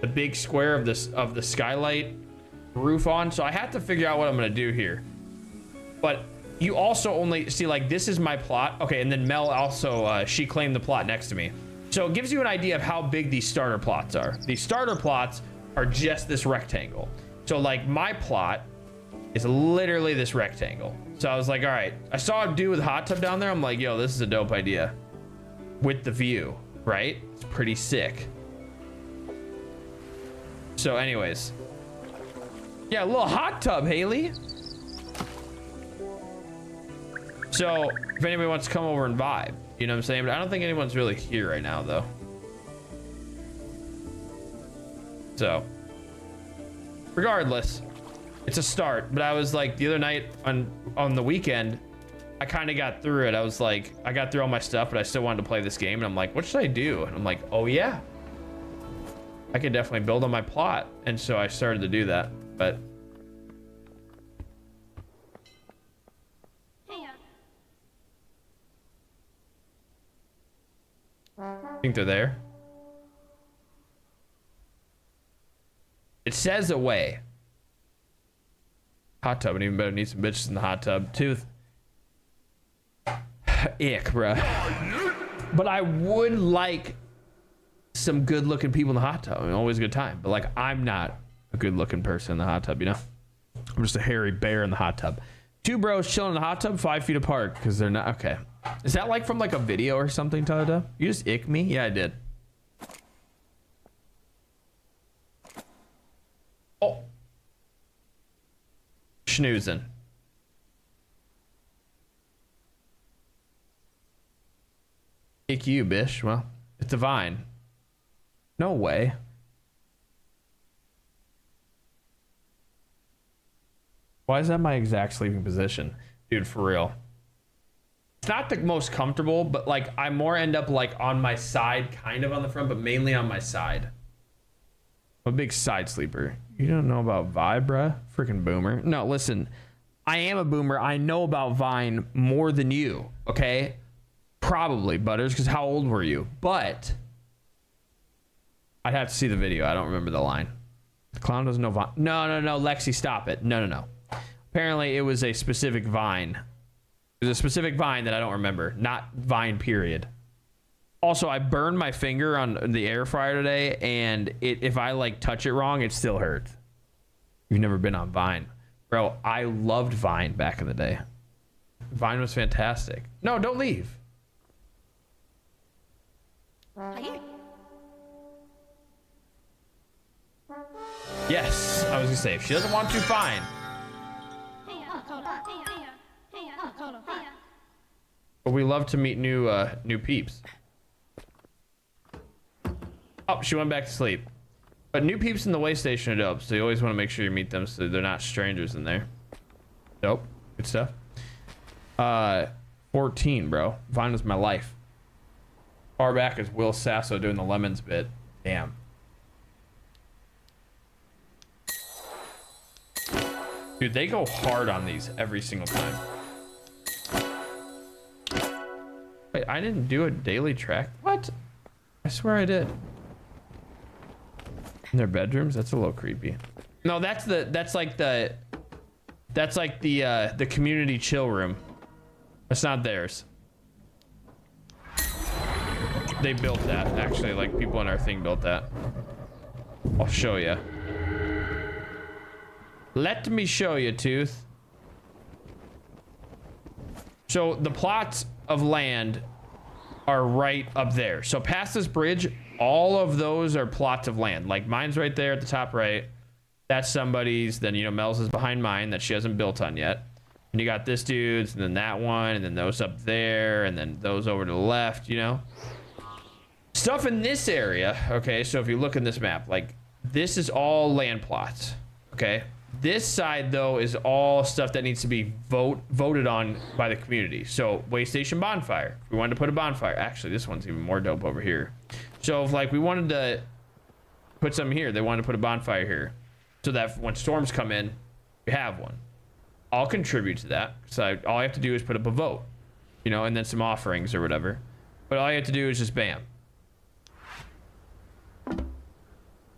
the big square of the skylight roof on. So I have to figure out what I'm gonna do here. But you also only see, like, this is my plot. Okay, and then Mel also, she claimed the plot next to me. So it gives you an idea of how big these starter plots are. These starter plots are just this rectangle. So, like, my plot is literally this rectangle. So I was like, all right, I saw a dude with a hot tub down there. I'm like, yo, this is a dope idea. With the view, right? It's pretty sick. So anyways. Yeah, a little hot tub, Haley. So if anybody wants to come over and vibe. You know what I'm saying? But I don't think anyone's really here right now, though. So, regardless, it's a start. But I was like, the other night on the weekend, I kind of got through it. I was like, I got through all my stuff, but I still wanted to play this game. And I'm like, what should I do? And I'm like, oh yeah, I could definitely build on my plot. And so I started to do that. But I think they're there. It says away. Hot tub, and even better, need some bitches in the hot tub. Tooth. Ick, bruh. But I would like some good looking people in the hot tub. I mean, always a good time. But like, I'm not a good looking person in the hot tub, you know? I'm just a hairy bear in the hot tub. Two bros chilling in the hot tub 5 feet apart because they're not. Okay. Is that like from like a video or something, Tyler? You just ick me? Yeah, I did. Oh. Schnoozing. Ick you, bish. Well, it's a vine. No way. Why is that my exact sleeping position? Dude, for real. It's not the most comfortable, but like I more end up like on my side, kind of on the front, but mainly on my side. I'm a big side sleeper. You don't know about Vibe, bruh? Freaking boomer. No, listen. I am a boomer. I know about Vine more than you, okay? Probably, Butters, because how old were you? But I'd have to see the video. I don't remember the line. The clown doesn't know Vine. No, Lexi, stop it. No. Apparently, it was a specific Vine. It was a specific Vine that I don't remember. Not Vine, period. Also, I burned my finger on the air fryer today, and if I like touch it wrong, it still hurts. You've never been on Vine. Bro, I loved Vine back in the day. Vine was fantastic. No, don't leave. Yes, I was gonna say, if she doesn't want to, fine. But we love to meet new peeps. Oh, she went back to sleep. But new peeps in the way station are dope, so you always want to make sure you meet them so they're not strangers in there. Dope. Good stuff. 14, bro. Vine was my life. Far back as Will Sasso doing the lemons bit. Damn. Dude, they go hard on these every single time. Wait, I didn't do a daily track? What? I swear I did. In their bedrooms? That's a little creepy. No, that's like the community chill room. That's not theirs. They built that, actually. Like, people in our thing built that. I'll show you. Let me show you, Tooth. So the plots of land are right up there. So past this bridge, all of those are plots of land. Like mine's right there at the top right. That's somebody's. Then, you know, Mel's is behind mine that she hasn't built on yet. And you got this dude's, and then that one, and then those up there, and then those over to the left, you know? Stuff in this area, okay? So if you look in this map, like, this is all land plots, okay? This side, though, is all stuff that needs to be voted on by the community. So, way station bonfire. If we wanted to put a bonfire. Actually, this one's even more dope over here. So, if, like, we wanted to put something here, they wanted to put a bonfire here. So that when storms come in, we have one. I'll contribute to that. So, all I have to do is put up a vote. You know, and then some offerings or whatever. But all you have to do is just bam.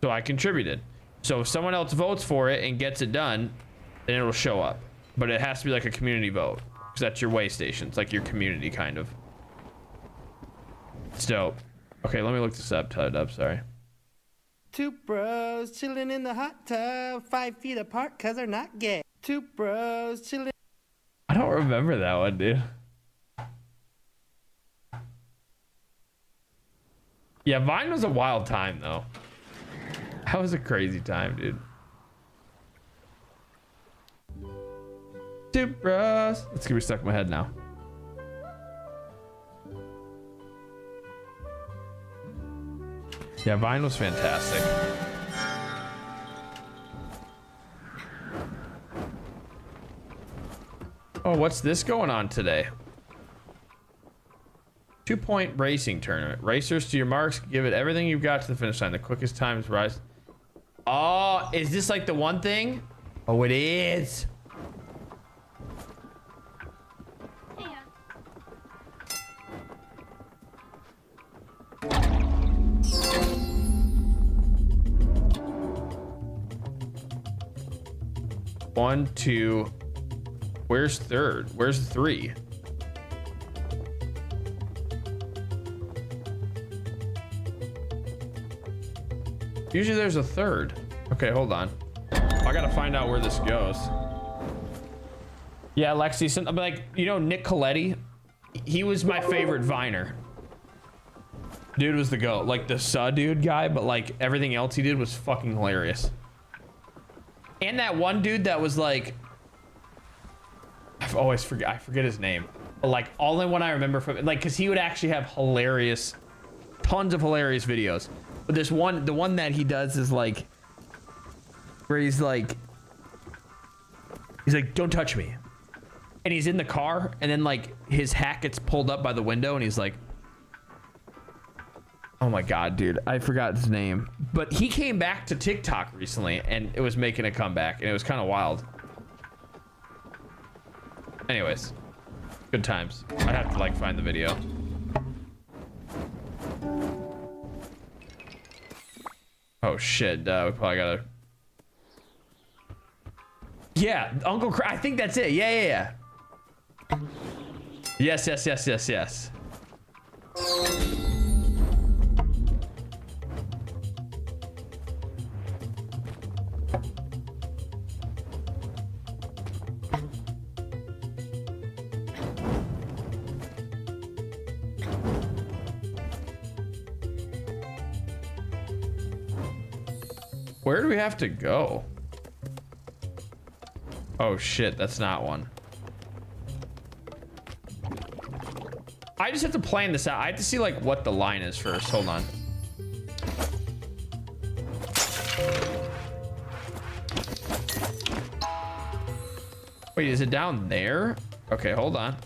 So, I contributed. So if someone else votes for it and gets it done, then it'll show up. But it has to be like a community vote. Because that's your way station. It's like your community, kind of. It's dope. Okay, let me look this up. Tell it up, sorry. Two bros chilling in the hot tub, 5 feet apart because they're not gay. Two bros chilling. I don't remember that one, dude. Yeah, Vine was a wild time, though. That was a crazy time, dude. Two bros. It's gonna be stuck in my head now. Yeah, Vine was fantastic. Oh, what's this going on today? 2-point racing tournament. Racers, to your marks, give it everything you've got to the finish line. The quickest times rise. Oh, is this like the one thing? Oh, it is. One, two. Where's third? Where's three? Usually there's a third. Okay, hold on. I gotta find out where this goes. Yeah, Lexi, I'm like, you know, Nick Coletti? He was my favorite Viner. Dude was the GOAT. Like the dude guy, but like everything else he did was fucking hilarious. And that one dude that was like, I forget his name. But like, only one I remember from, like, cause he would actually have hilarious, tons of hilarious videos. But this one, the one that he does is like, where he's like, don't touch me. And he's in the car, and then like his hat gets pulled up by the window, and he's like, oh my God, dude, I forgot his name. But he came back to TikTok recently, and it was making a comeback, and it was kind of wild. Anyways, good times. I have to like find the video. Oh shit, we probably gotta. Yeah, Uncle I think that's it. Yeah. Yes. Where do we have to go? Oh shit, that's not one. I just have to plan this out. I have to see like what the line is first. Hold on. Wait, is it down there? Okay, hold on.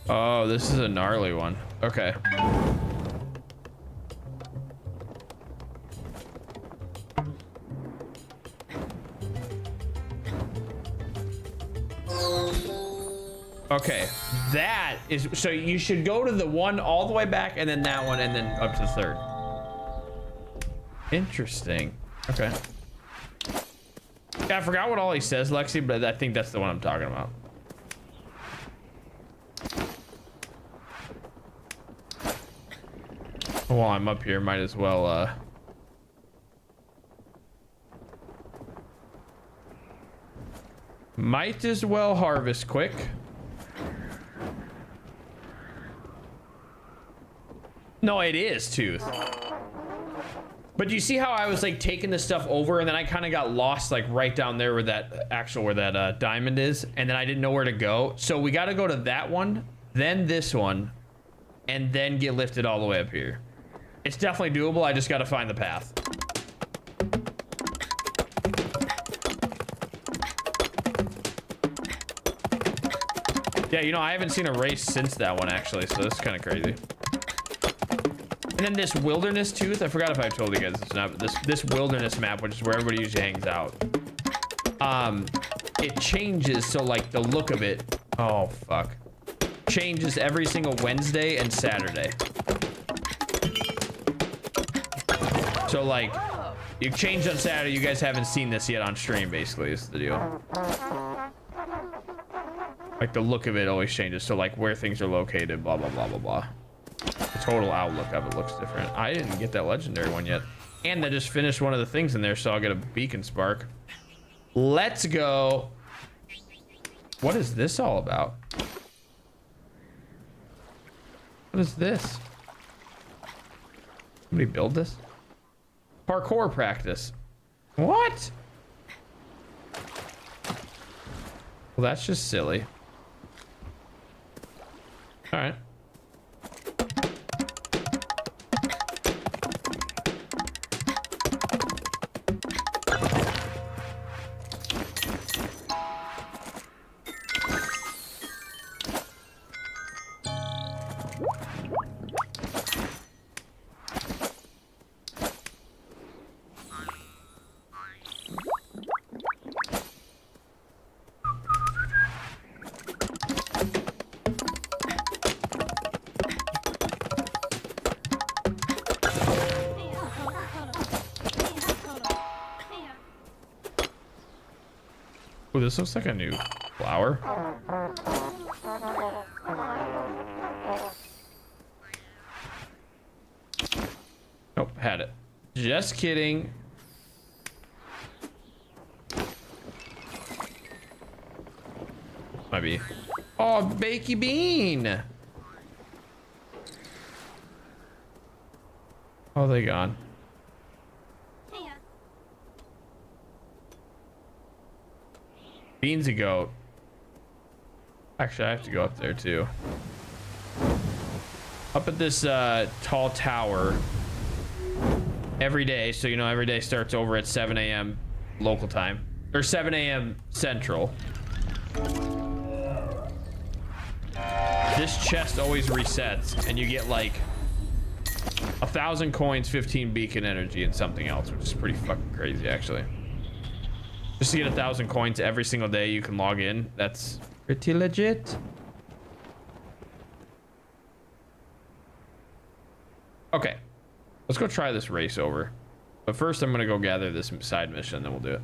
Oh, this is a gnarly one. Okay. Okay, that is, so you should go to the one all the way back and then that one and then up to the third. Interesting. Okay. Yeah, I forgot what all he says, Lexi, but I think that's the one I'm talking about. While I'm up here, might as well, harvest quick. No, it is Tooth. But you see how I was like taking this stuff over and then I kind of got lost like right down there where that diamond is, and then I didn't know where to go. So we got to go to that one, then this one, and then get lifted all the way up here. It's definitely doable. I just got to find the path. Yeah, you know, I haven't seen a race since that one actually, so it's kind of crazy. And then this wilderness Tooth, I forgot if I told you guys this or not, but this wilderness map, which is where everybody usually hangs out. It changes, so like the look of it, oh fuck, changes every single Wednesday and Saturday. So like, you change on Saturday, you guys haven't seen this yet on stream, basically, is the deal. Like the look of it always changes, so like where things are located, blah, blah, blah, blah, blah. The total outlook of it looks different. I didn't get that legendary one yet. And I just finished one of the things in there, so I'll get a beacon spark. Let's go. What is this all about? What is this? Somebody build this? Parkour practice. What? Well, that's just silly. All right. Oh, this looks like a new flower. Nope, had it. Just kidding. Might be. Oh, bakey bean. Oh, they gone. Beans a goat. Actually, I have to go up there too. Up at this tall tower every day. So, you know, every day starts over at 7 a.m. local time. Or 7 a.m. central. This chest always resets. And you get like 1,000 coins, 15 beacon energy, and something else. Which is pretty fucking crazy, actually. Just to get 1,000 coins every single day you can log in. That's pretty legit. Okay. Let's go try this race over. But first I'm gonna go gather this side mission, then we'll do it.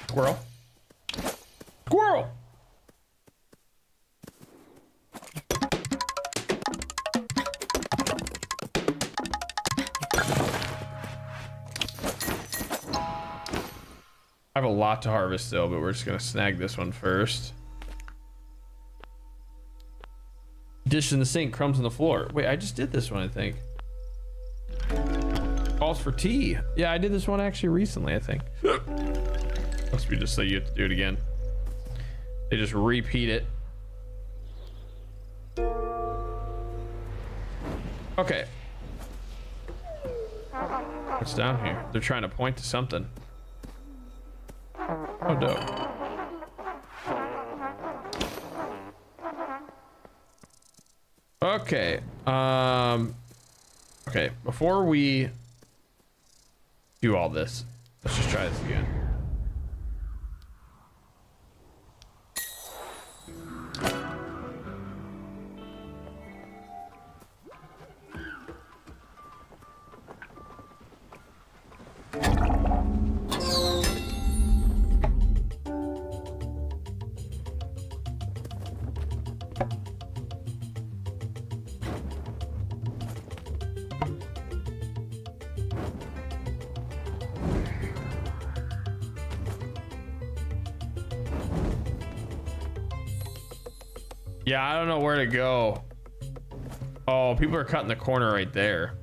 Squirrel. Squirrel! I have a lot to harvest still, but we're just gonna snag this one first. Dish in the sink, crumbs on the floor. Wait, I just did this one, I think. Calls for tea. Yeah, I did this one actually recently, I think. Must be just so you have to do it again. They just repeat it. Okay. What's down here? They're trying to point to something. Oh, dope. Okay. Okay, before we do all this, let's just try this again. Yeah, I don't know where to go. Oh, people are cutting the corner right there.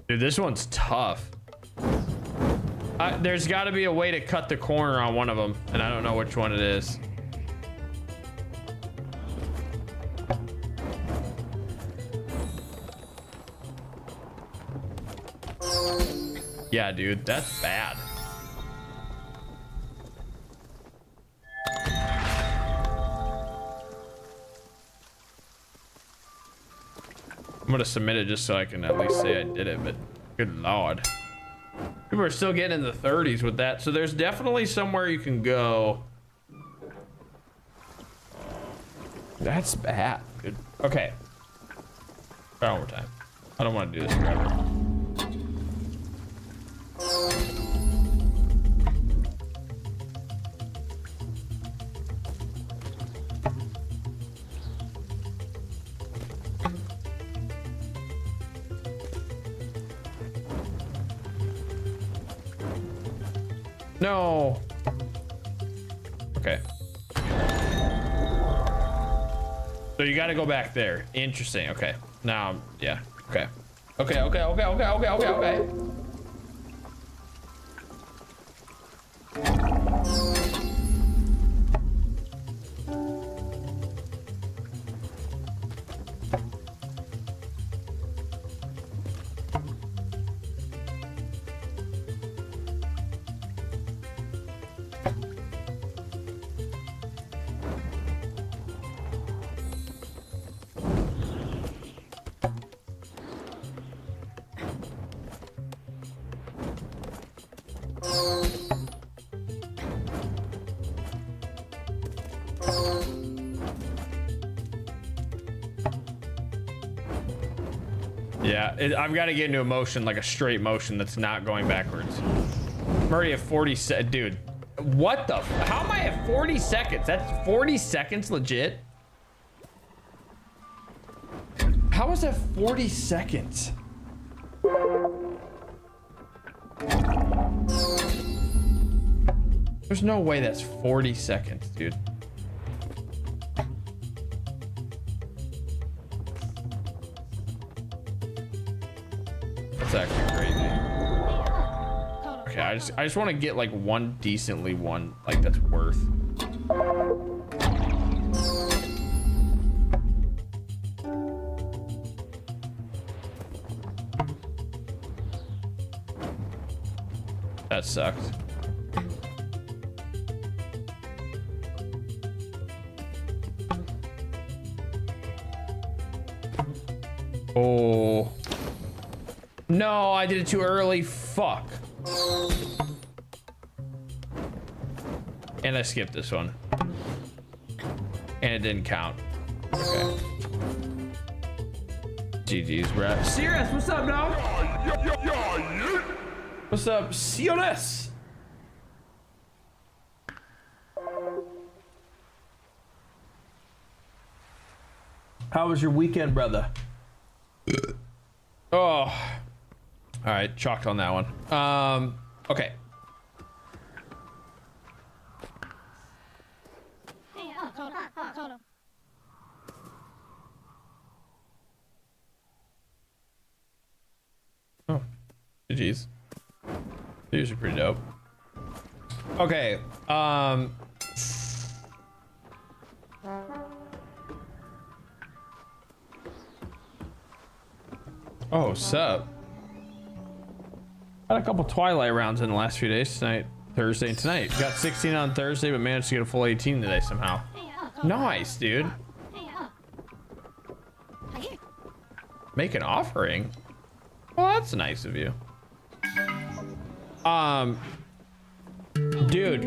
Dude, this one's tough. There's got to be a way to cut the corner on one of them, and I don't know which one it is. Yeah, dude, that's bad. I'm gonna submit it just so I can at least say I did it, but good lord. People are still getting in the 30s with that, so there's definitely somewhere you can go. That's bad, dude. Okay. Try one more time. I don't want to do this forever. No. Okay. So you got to go back there. Interesting. Okay. Now, yeah. Okay. Okay. Okay. Okay. Okay. Okay. Okay. Okay. Yeah, I've got to get into a motion, like a straight motion that's not going backwards. I'm already at 40 dude. What the how am I at 40 seconds? That's 40 seconds legit? How is that 40 seconds? There's no way that's 40 seconds, dude. That's actually crazy. Okay, I just want to get like one decently one, like that's worth. That sucks. Oh. No, I did it too early. Fuck. And I skipped this one. And it didn't count. Okay. GG's, bro. Sirius, what's up, dog? What's up, Sirius? How was your weekend, brother? Oh. All right, chalked on that one. Okay. Oh, GG's. These are pretty dope. Okay. Oh, sup? Had a couple Twilight rounds in the last few days. Tonight, Thursday, and tonight. Got 16 on Thursday, but managed to get a full 18 today somehow. Nice, dude. Make an offering? Well, that's nice of you. Dude.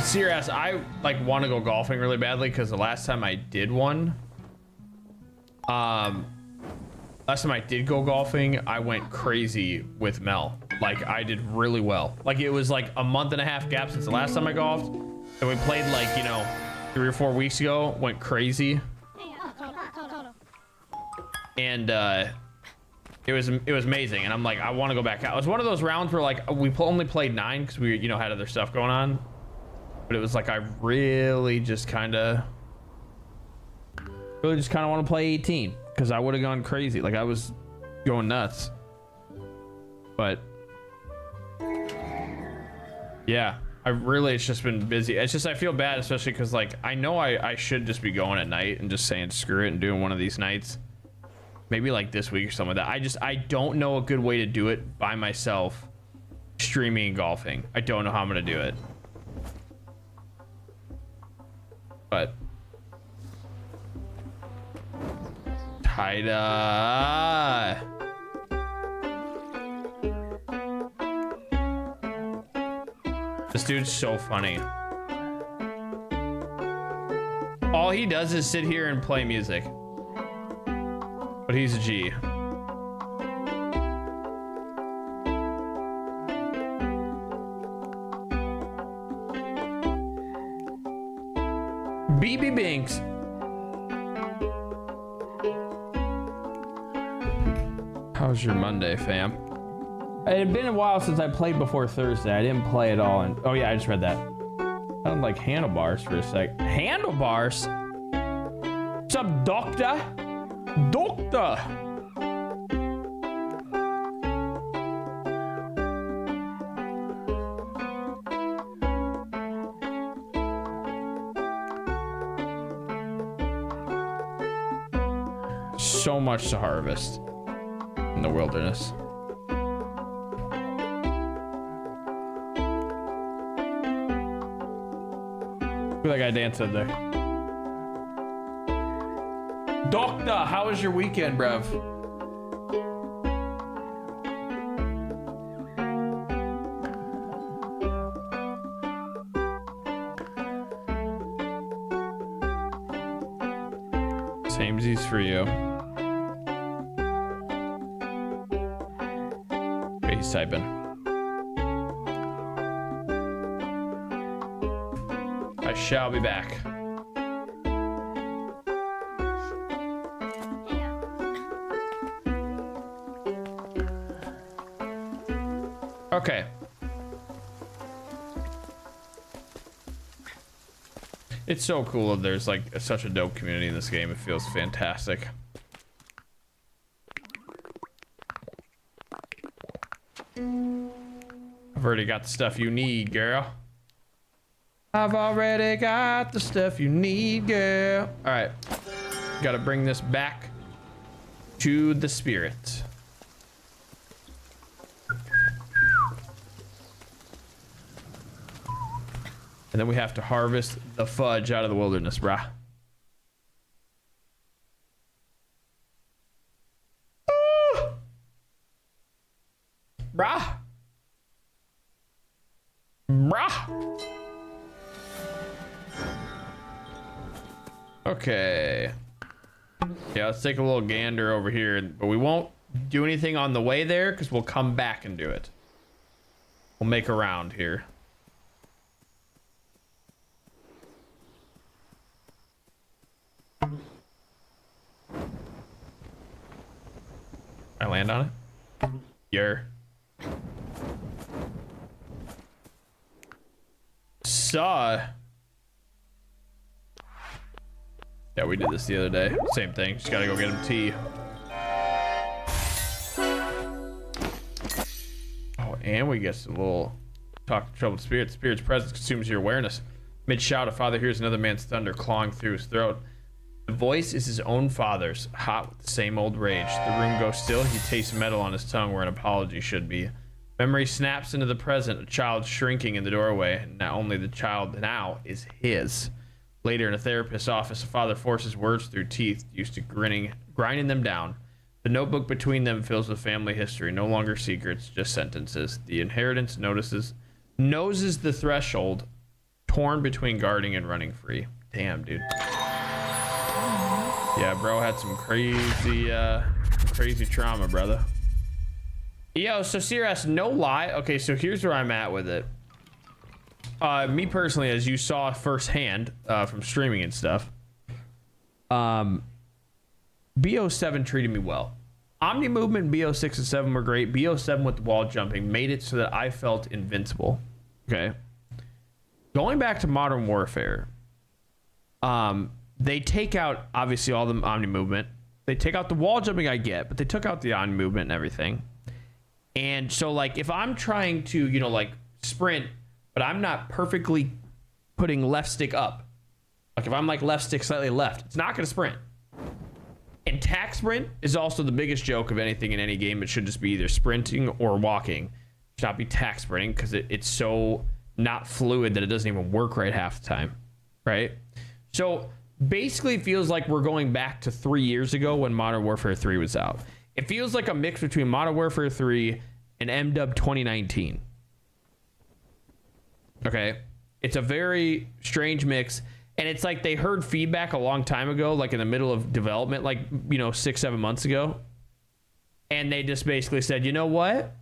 Serious, I like want to go golfing really badly because the last time I did one, last time I did go golfing, I went crazy with Mel. Like I did really well. Like it was like a month and a half gap since the last time I golfed, and we played like, you know, 3 or 4 weeks ago. Went crazy, and it was amazing. And I'm like, I want to go back out. It was one of those rounds where like we only played 9 because we, you know, had other stuff going on. But it was like I really just kind of want to play 18 because I would have gone crazy. Like I was going nuts. But yeah, it's just been busy. It's just I feel bad, especially because like I know I should just be going at night and just saying screw it and doing one of these nights. Maybe like this week or something like that. I don't know a good way to do it by myself, streaming and golfing. I don't know how I'm gonna do it. But Taida. This dude's so funny. All he does is sit here and play music. But he's a G. BB Binks. How's your Monday, fam? It had been a while since I played before Thursday. I didn't play at all. And oh yeah, I just read that. Sounded like handlebars for a sec. Handlebars? What's up, doctor? Doctor! So much to harvest in the wilderness. Look at that guy dancing there. Doctor, how was your weekend, bruv? Samesies for you. Okay, he's typing. I shall be back. Okay. It's so cool that there's like such a dope community in this game. It feels fantastic. I've already got the stuff you need, girl. I've already got the stuff you need, girl. All right. Gotta bring this back to the spirit. And then we have to harvest the fudge out of the wilderness, brah. Ooh. Brah. Brah. Okay. Yeah, let's take a little gander over here, but we won't do anything on the way there because we'll come back and do it. We'll make a round here. I land on it? Yeah. Saw. Yeah, we did this the other day. Same thing. Just gotta go get him tea. Oh, and we get a little talk to troubled spirit. Spirit's presence consumes your awareness. Mid shout, a father hears another man's thunder clawing through his throat. The voice is his own father's, hot with the same old rage. The room goes still. He tastes metal on his tongue where an apology should be. Memory snaps into the present, a child shrinking in the doorway. Not only the child now is his. Later in a therapist's office, a father forces words through teeth, used to grinding them down. The notebook between them fills with family history, no longer secrets, just sentences. The inheritance noses the threshold, torn between guarding and running free. Damn, dude. Yeah, bro had some crazy trauma, brother. Yo, so Sirius, no lie. Okay, so here's where I'm at with it. Me personally, as you saw firsthand from streaming and stuff, BO7 treated me well. Omni movement, BO6 and 7 were great. BO7 with the wall jumping made it so that I felt invincible. Okay. Going back to Modern Warfare, they take out obviously all the omni movement. They take out the wall jumping I get, but they took out the omni movement and everything. And so like if I'm trying to, you know, like sprint, but I'm not perfectly putting left stick up. Like if I'm like left stick slightly left, it's not gonna sprint. And tack sprint is also the biggest joke of anything in any game. It should just be either sprinting or walking. It should not be tack sprinting because it's so not fluid that it doesn't even work right half the time, right? So basically it feels like we're going back to 3 years ago when Modern Warfare 3 was out. It feels like a mix between Modern Warfare 3 and MW 2019. Okay, it's a very strange mix, And it's like they heard feedback a long time ago, like in the middle of development, like, you know, 6-7 months ago. And they just basically said, you know what?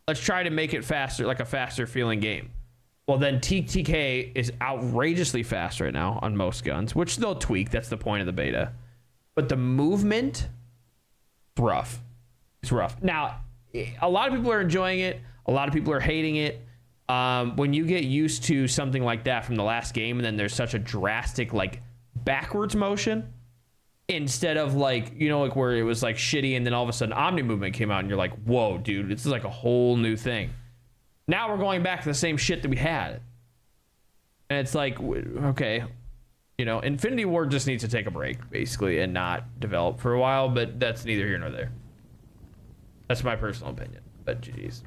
Let's try to make it faster, like a faster feeling game. Well, then TTK is outrageously fast right now on most guns, which they'll tweak. That's the point of the beta. But the movement, it's rough. It's rough. Now, a lot of people are enjoying it. A lot of people are hating it. When you get used to something like that from the last game, and then there's such a drastic, like, backwards motion, instead of, like, you know, like where it was like shitty, and then all of a sudden Omni movement came out, and you're like, whoa, dude, this is like a whole new thing. Now we're going back to the same shit that we had. And it's like, okay, you know, Infinity Ward just needs to take a break, basically, and not develop for a while, but that's neither here nor there. That's my personal opinion, but geez.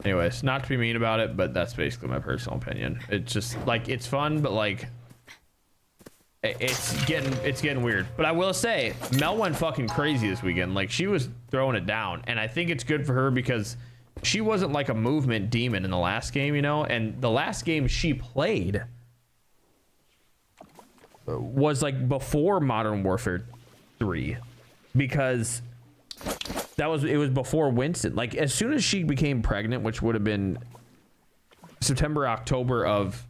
Anyways, not to be mean about it, but that's basically my personal opinion. It's just like, it's fun, but like it's getting weird. But I will say, Mel went fucking crazy this weekend. Like, she was throwing it down, and I think it's good for her because she wasn't like a movement demon in the last game, you know. And the last game she played was like before Modern Warfare 3, because it was before Winston. Like, as soon as she became pregnant, which would have been September, October of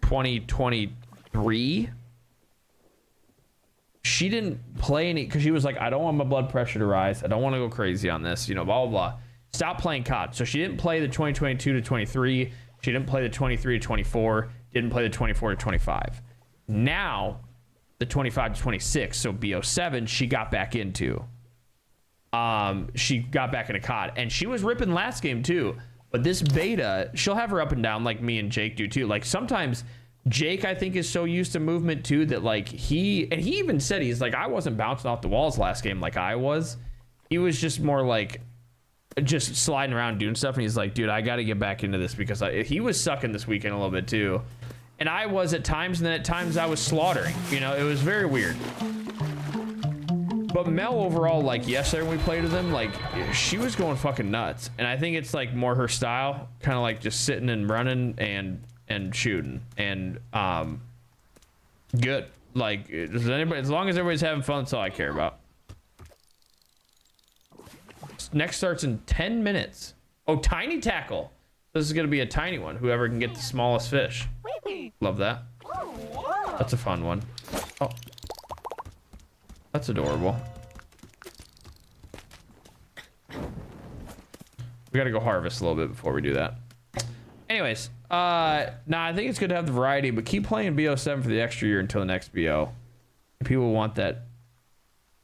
2023, she didn't play any, because she was like, I don't want my blood pressure to rise. I don't want to go crazy on this, you know, blah, blah, blah. Stop playing COD. So she didn't play the 2022 to 23. She didn't play the 23 to 24. Didn't play the 24 to 25. Now, the 25 to 26, so BO7, she got back into. She got back into COD, and she was ripping last game too. But this beta, she'll have her up and down like me and Jake do too. Like, sometimes Jake, I think, is so used to movement too that like he even said, he's like, I wasn't bouncing off the walls last game like I was. He was just more like just sliding around doing stuff, and he's like, dude, I got to get back into this, because he was sucking this weekend a little bit too, and I was at times, and then at times I was slaughtering. You know, it was very weird. But Mel overall, like yesterday when we played with him, like she was going fucking nuts, and I think it's like more her style, kind of like just sitting and running and shooting, and good. Like, does anybody, as long as everybody's having fun, that's all I care about. Next starts in 10 minutes. Oh, tiny tackle. This is gonna be a tiny one. Whoever can get the smallest fish. Love that. That's a fun one. Oh, that's adorable. We gotta go harvest a little bit before we do that. Anyways, nah, I think it's good to have the variety, but keep playing BO7 for the extra year until the next BO. If people want that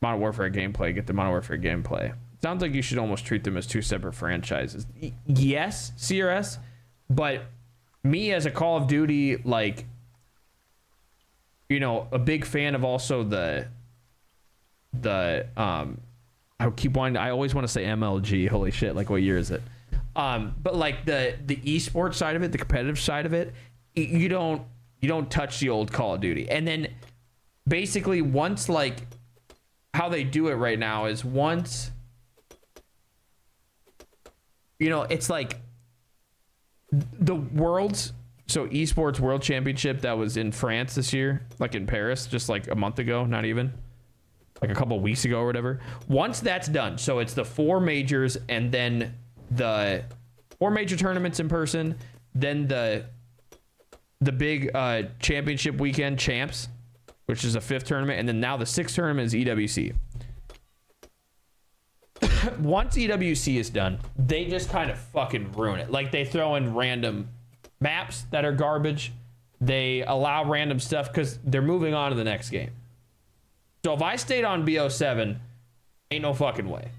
Modern Warfare gameplay, get the Modern Warfare gameplay. Sounds like you should almost treat them as two separate franchises. Yes, CRS, but me as a Call of Duty, like, you know, a big fan of also the I always want to say MLG. Holy shit, like, what year is it? But like the esports side of it, the competitive side of it, you don't touch the old Call of Duty. And then basically once, like, how they do it right now is once, you know, it's like the world's, so esports world championship that was in France this year, like in Paris, just like a month ago, not even, like a couple weeks ago or whatever. Once that's done, so it's the 4 majors, and then the 4 major tournaments in person, then the big championship weekend champs, which is a 5th tournament, and then now the 6th tournament is EWC. Once EWC is done, they just kind of fucking ruin it. Like, they throw in random maps that are garbage. They allow random stuff because they're moving on to the next game. So if I stayed on BO7, ain't no fucking way.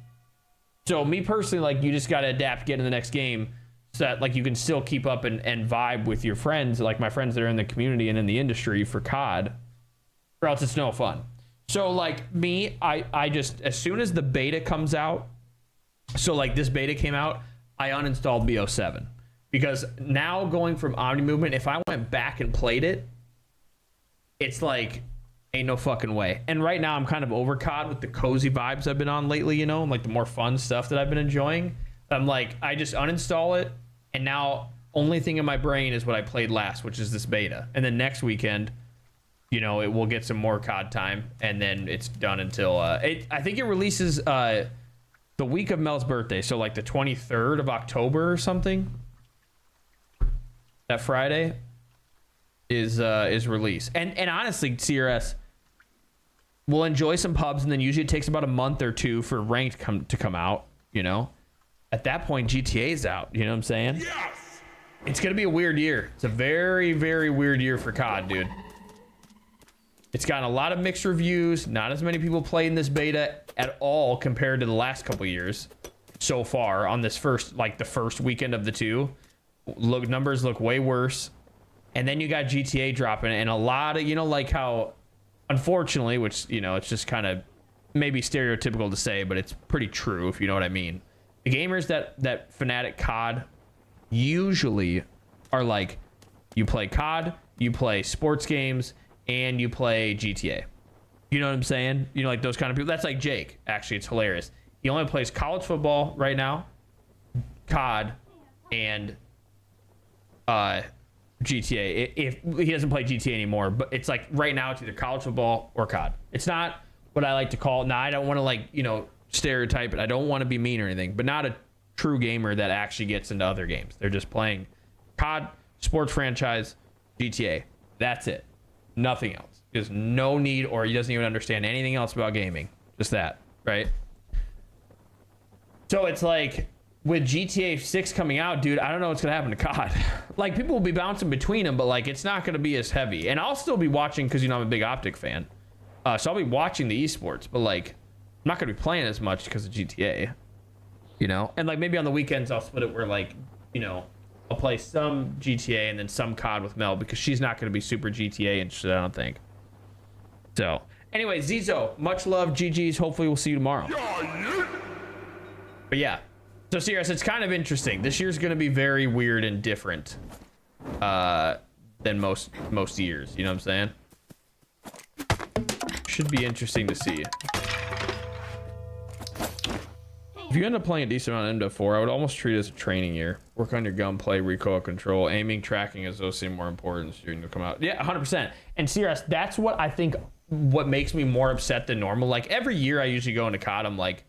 So me personally, like, you just got to adapt, get in the next game, so that, like, you can still keep up and vibe with your friends, like my friends that are in the community and in the industry for COD, or else it's no fun. So, like, me, I just, as soon as the beta comes out, so, like, this beta came out, I uninstalled BO7. Because now going from Omni Movement, if I went back and played it, it's like Ain't no fucking way. And right now I'm kind of over COD with the cozy vibes I've been on lately, you know, and like the more fun stuff that I've been enjoying. I'm like, I just uninstall it, and now only thing in my brain is what I played last, which is this beta. And then next weekend, you know, it will get some more COD time, and then it's done until I think it releases the week of Mel's birthday, so like the 23rd of October or something. That Friday is release. And honestly, CRS, we'll enjoy some pubs, and then usually it takes about a month or two for ranked to come out, you know. At that point, GTA's out, you know what I'm saying? Yes! It's gonna be a weird year. It's a very, very weird year for COD, dude. It's gotten a lot of mixed reviews. Not as many people playing this beta at all compared to the last couple years so far on this first, like the first weekend of the two. Look, numbers look way worse. And then you got GTA dropping, and a lot of, you know, like how, unfortunately, which, you know, it's just kind of maybe stereotypical to say, but it's pretty true if you know what I mean. The gamers that fanatic COD usually are like, you play COD, you play sports games, and you play GTA. You know what I'm saying? You know, like those kind of people. That's like Jake. Actually, it's hilarious. He only plays college football right now, COD, and GTA. If he doesn't play GTA anymore, but it's like right now it's either college football or COD. It's not what I like to call. Now I don't want to, like, you know, stereotype it. I don't want to be mean or anything, but not a true gamer that actually gets into other games. They're just playing COD, sports franchise, GTA. That's it. Nothing else. There's no need, or he doesn't even understand anything else about gaming. Just that, right? So it's like, with GTA 6 coming out, dude, I don't know what's gonna happen to COD. Like, people will be bouncing between them, but like, it's not gonna be as heavy. And I'll still be watching, because, you know, I'm a big Optic fan, so I'll be watching the esports, but like, I'm not gonna be playing as much because of GTA, you know. And like, maybe on the weekends I'll split it where, like, you know, I'll play some GTA and then some COD with Mel, because she's not gonna be super GTA interested, I don't think. So anyway, Zizo, much love, GG's. Hopefully we'll see you tomorrow. But yeah. So serious, it's kind of interesting. This year's gonna be very weird and different than most years. You know what I'm saying? Should be interesting to see. If you end up playing a decent amount of M4, I would almost treat it as a training year. Work on your gunplay, recoil control, aiming, tracking, as those seem more important. Shooting to come out. Yeah, 100%. And serious, that's what I think. What makes me more upset than normal. Like, every year I usually go into COD, I'm like,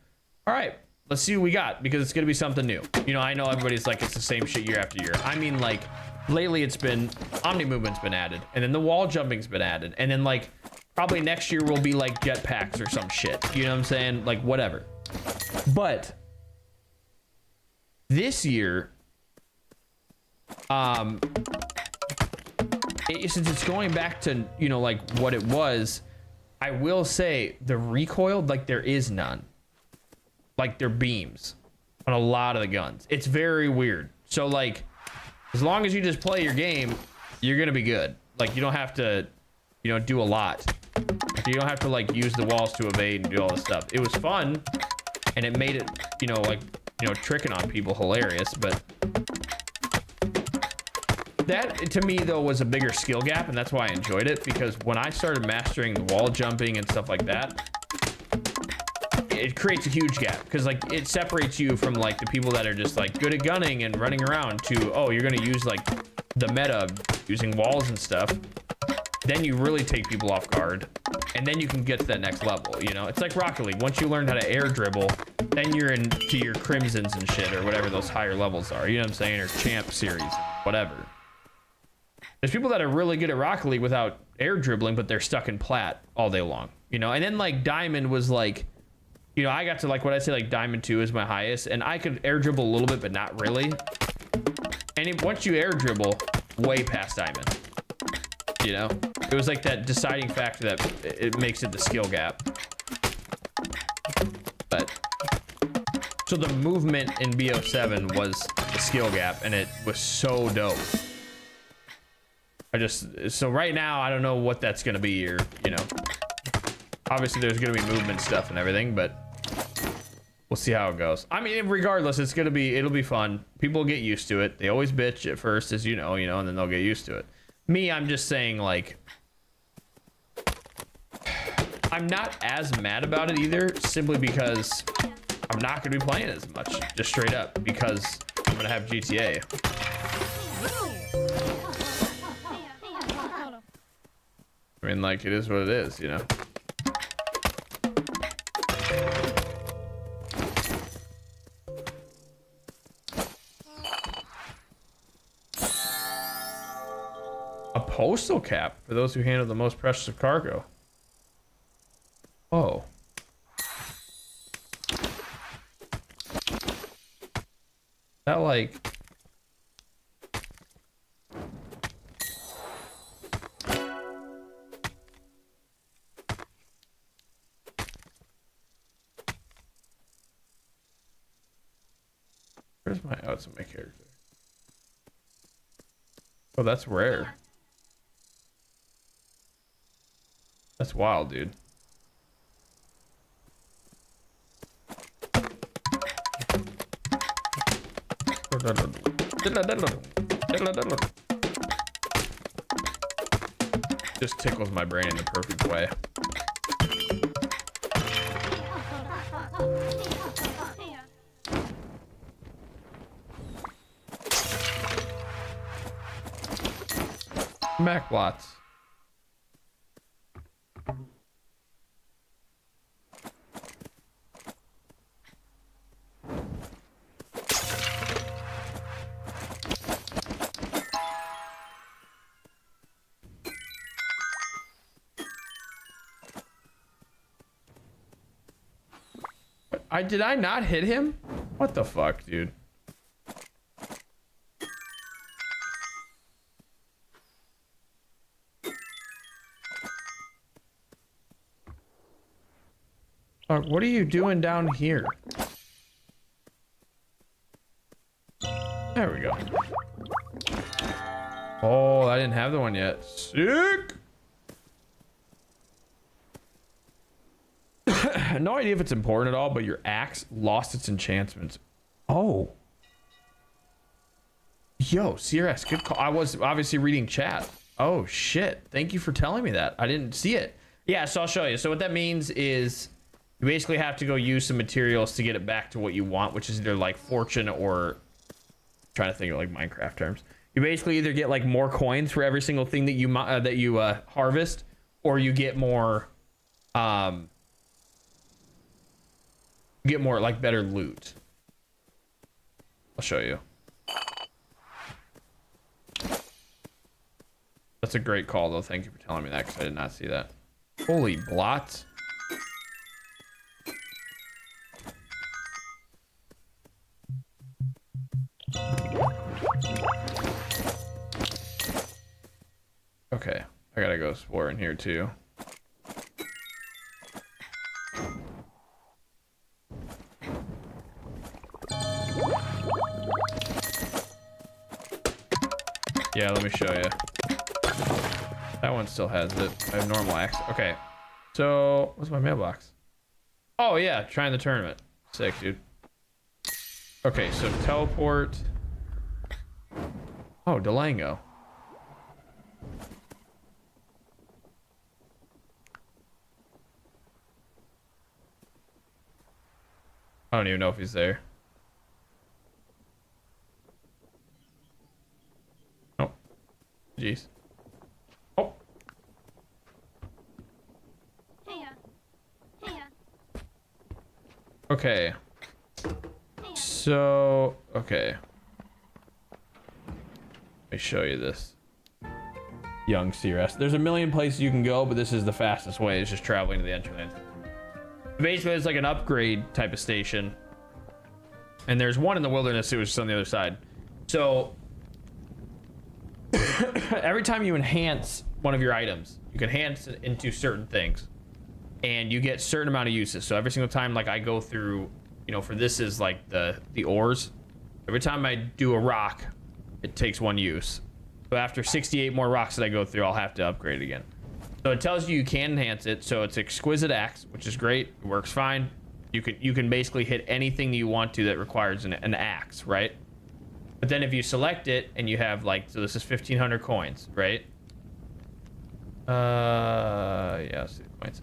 all right, let's see what we got, because it's gonna be something new. You know, I know everybody's like, it's the same shit year after year. I mean, like, lately it's been omni movement's been added, and then the wall jumping's been added, and then like probably next year will be like jetpacks or some shit. You know what I'm saying? Like, whatever. But this year, since it's going back to, you know, like what it was, I will say the recoil, like, there is none. Like, they're beams on a lot of the guns. It's very weird. So like, as long as you just play your game, you're gonna be good. Like, you don't have to, you know, do a lot. Like, you don't have to like use the walls to evade and do all this stuff. It was fun, and it made it, you know, like, you know, tricking on people hilarious. But that, to me, though, was a bigger skill gap, and that's why I enjoyed it, because when I started mastering the wall jumping and stuff like that, it creates a huge gap, because like, it separates you from like the people that are just like good at gunning and running around to, oh, you're gonna use like the meta using walls and stuff. Then you really take people off guard, and then you can get to that next level. You know, it's like Rocket League. Once you learn how to air dribble, then you're into your crimsons and shit, or whatever those higher levels are, you know what I'm saying, or champ series, whatever. There's people that are really good at Rocket League without air dribbling, but they're stuck in plat all day long, you know. And then like Diamond was like, you know, I got to like, what I say, like Diamond 2 is my highest, and I could air dribble a little bit, but not really. And once you air dribble, way past Diamond, you know. It was like that deciding factor that it makes it the skill gap. But so the movement in BO7 was the skill gap, and it was so dope. So right now I don't know what that's gonna be, or, you know, obviously there's gonna be movement stuff and everything, but we'll see how it goes. I mean, regardless, it'll be fun. People will get used to it. They always bitch at first, as you know, and then they'll get used to it. Me, I'm just saying, like, I'm not as mad about it either, simply because I'm not going to be playing as much, just straight up, because I'm going to have GTA. I mean, like, it is what it is, you know? A postal cap for those who handle the most precious of cargo. Oh. That, like... Where's my outs of my character? Oh, that's rare. That's wild, dude. Just tickles my brain in the perfect way. Mac lots. Did I not hit him? What the fuck, dude? What are you doing down here? There we go. Oh, I didn't have the one yet. Sick! No idea if it's important at all, but your axe lost its enchantments. Oh. Yo, CRS, good call. I was obviously reading chat. Oh, shit. Thank you for telling me that. I didn't see it. Yeah, so I'll show you. So what that means is you basically have to go use some materials to get it back to what you want, which is either like fortune or... I'm trying to think of like Minecraft terms. You basically either get like more coins for every single thing that you harvest, or you get more... get more like better loot. I'll show you. That's a great call though. Thank you for telling me that, because I did not see that. Holy blots. Okay, I gotta go explore in here too. Yeah, let me show you. That one still has it. I have normal axe. Okay. So, what's my mailbox? Oh, yeah. Trying the tournament. Sick, dude. Okay, so teleport. Oh, Delango. I don't even know if he's there. Jeez. Oh. Okay. So, okay. Let me show you this. Young CRS. There's a million places you can go, but this is the fastest way. It's just traveling to the Enterland. Basically, it's like an upgrade type of station. And there's one in the wilderness, which is on the other side. So... every time you enhance one of your items, you can enhance it into certain things, and you get certain amount of uses. So every single time, like I go through, you know, for this is like the ores. Every time I do a rock, it takes one use. So after 68 more rocks that I go through, I'll have to upgrade it again. So it tells you can enhance it. So it's exquisite axe, which is great. It works fine. You can basically hit anything that you want to that requires an axe, right? But then if you select it and you have like, so this is 1,500 coins, right? Yeah, see the points.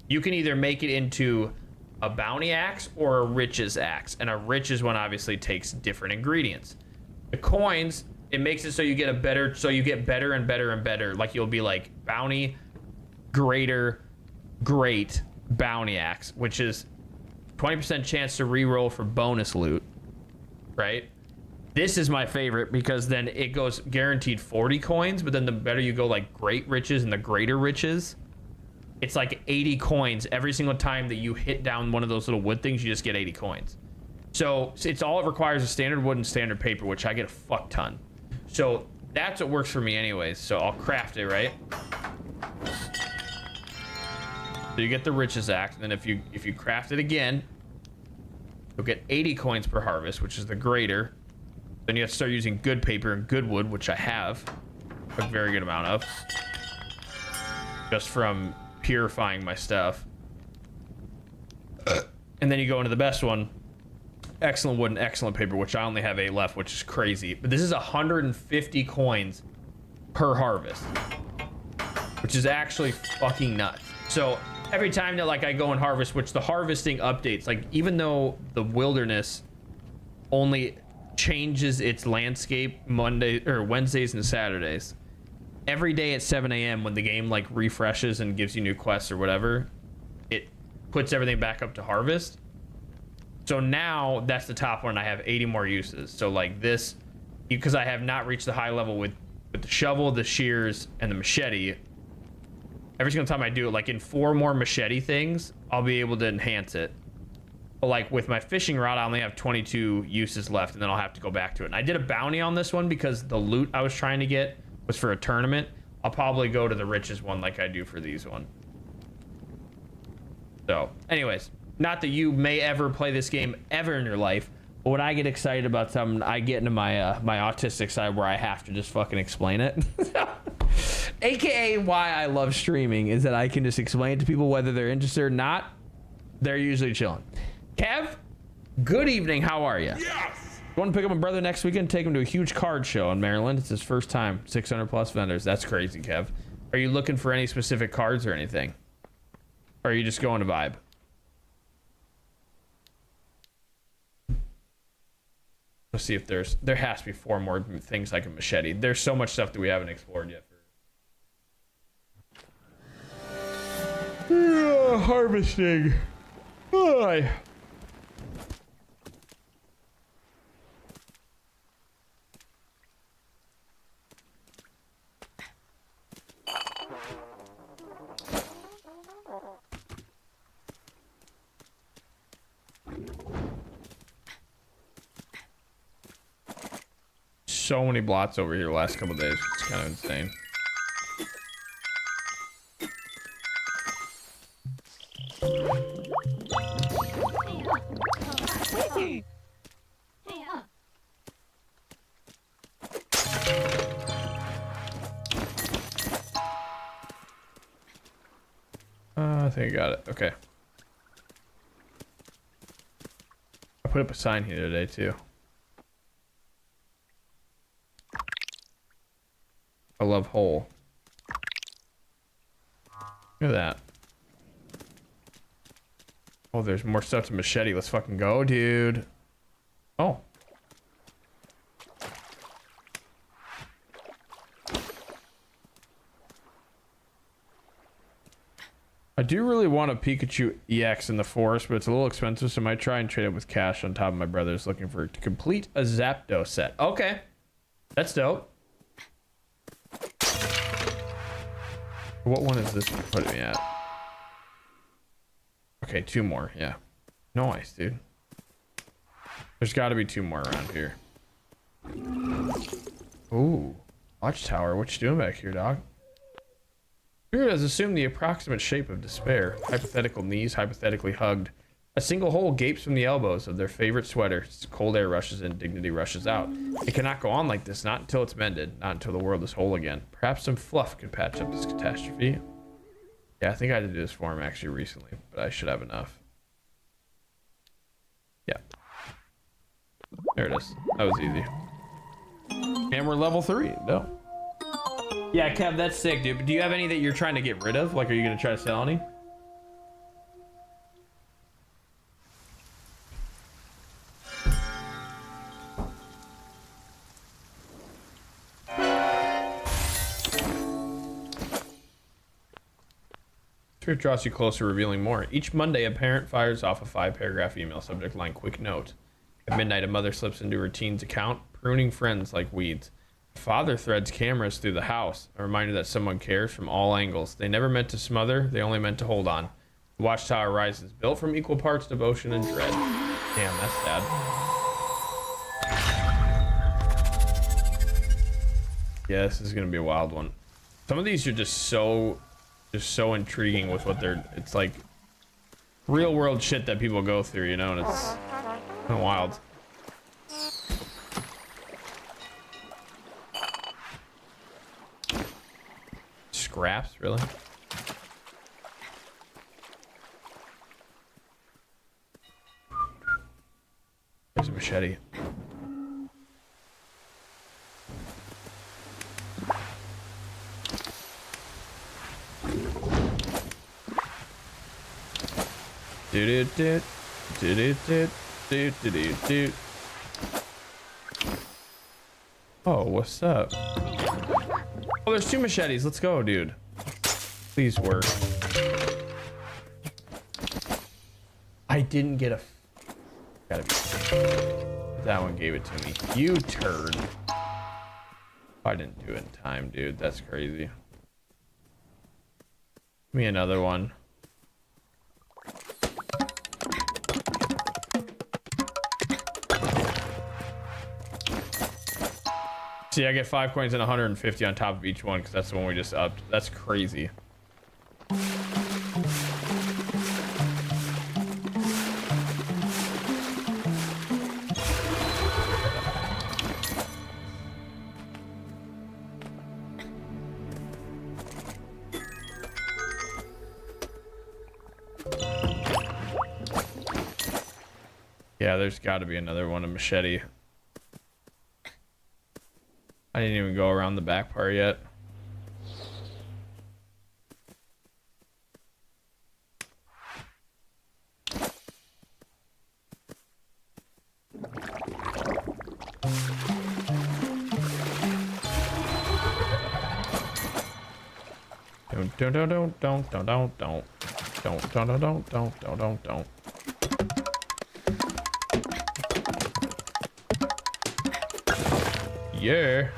You can either make it into a bounty axe or a riches axe, and a riches one obviously takes different ingredients. The coins, it makes it so you get better and better and better. Like you'll be like bounty, greater, great, bounty axe, which is 20% chance to re-roll for bonus loot, right? This is my favorite because then it goes guaranteed 40 coins, but then the better you go, like great riches and the greater riches, it's like 80 coins every single time that you hit down one of those little wood things. You just get 80 coins. So it's all it requires is standard wood and standard paper, which I get a fuck ton. So that's what works for me anyways. So I'll craft it, right? So you get the riches axe, and then if you craft it again, you'll get 80 coins per harvest, which is the greater. Then you have to start using good paper and good wood, which I have a very good amount of, just from purifying my stuff. And then you go into the best one, excellent wood and excellent paper, which I only have 8 left, which is crazy. But this is 150 coins per harvest, which is actually fucking nuts. So every time that like I go and harvest, which the harvesting updates, like even though the wilderness only changes its landscape Wednesdays and Saturdays, every day at 7 a.m. when the game like refreshes and gives you new quests or whatever, it puts everything back up to harvest. So now that's the top one. I have 80 more uses. So like this, because I have not reached the high level with the shovel, the shears, and the machete, every single time I do it, like in 4 more machete things, I'll be able to enhance it. But like with my fishing rod, I only have 22 uses left, and then I'll have to go back to it. And I did a bounty on this one because the loot I was trying to get was for a tournament. I'll probably go to the riches one like I do for these one. So anyways, not that you may ever play this game ever in your life, but when I get excited about something, I get into my my autistic side where I have to just fucking explain it. AKA why I love streaming is that I can just explain to people whether they're interested or not. They're usually chilling. Kev, good evening. How are you? Yes. I want to pick up my brother next weekend, take him to a huge card show in Maryland. It's his first time. 600 plus vendors. That's crazy, Kev. Are you looking for any specific cards or anything? Or are you just going to vibe? Let's see if there has to be 4 more things like a machete. There's so much stuff that we haven't explored yet. Harvesting. Boy. So many blots over here the last couple days. It's kind of insane. I think I got it. Okay. I put up a sign here today too. I love hole. Look at that. Oh, there's more stuff to machete. Let's fucking go, dude. Oh. I do really want a Pikachu EX in the forest, but it's a little expensive, so I might try and trade it with cash on top of my brother's looking for to complete a Zapdos set. Okay. That's dope. What one is this one putting me at? Okay, 2 more. Yeah. Nice, dude. There's got to be 2 more around here. Ooh. Watchtower. What you doing back here, dog? Spirit has assumed the approximate shape of despair. Hypothetical knees, hypothetically hugged. A single hole gapes from the elbows of their favorite sweater. Cold air rushes in, dignity rushes out. It cannot go on like this, not until it's mended, not until the world is whole again. Perhaps some fluff could patch up this catastrophe. Yeah, I think I had to do this for him actually recently, but I should have enough. Yeah. There it is. That was easy. And we're level 3. No. Yeah, Kev, that's sick, dude. But do you have any that you're trying to get rid of? Like, are you gonna try to sell any? Truth draws you closer, revealing more. Each Monday, a parent fires off a 5-paragraph email. Subject line, quick note. At midnight, a mother slips into her teen's account, pruning friends like weeds. Father threads cameras through the house, a reminder that someone cares from all angles. They never meant to smother, they only meant to hold on. The watchtower rises, built from equal parts devotion and dread. Damn, that's sad. Yeah, this is gonna be a wild one. Some of these are just so intriguing with what they're, it's like real world shit that people go through, you know, and it's kind of wild. Scraps, really? There's a machete. Do do do do do do do do. Oh, what's up? Oh, there's 2 machetes. Let's go, dude. Please work. I didn't get a. Gotta be. That one gave it to me. You turd. I didn't do it in time, dude. That's crazy. Give me another one. See, I get 5 coins and 150 on top of each one because that's the one we just upped. That's crazy. Yeah, there's got to be another one, a machete. I didn't even go around the back part yet. Don't. Yeah.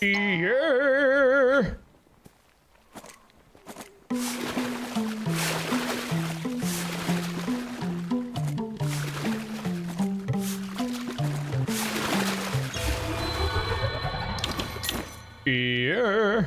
Yeah. Yeah.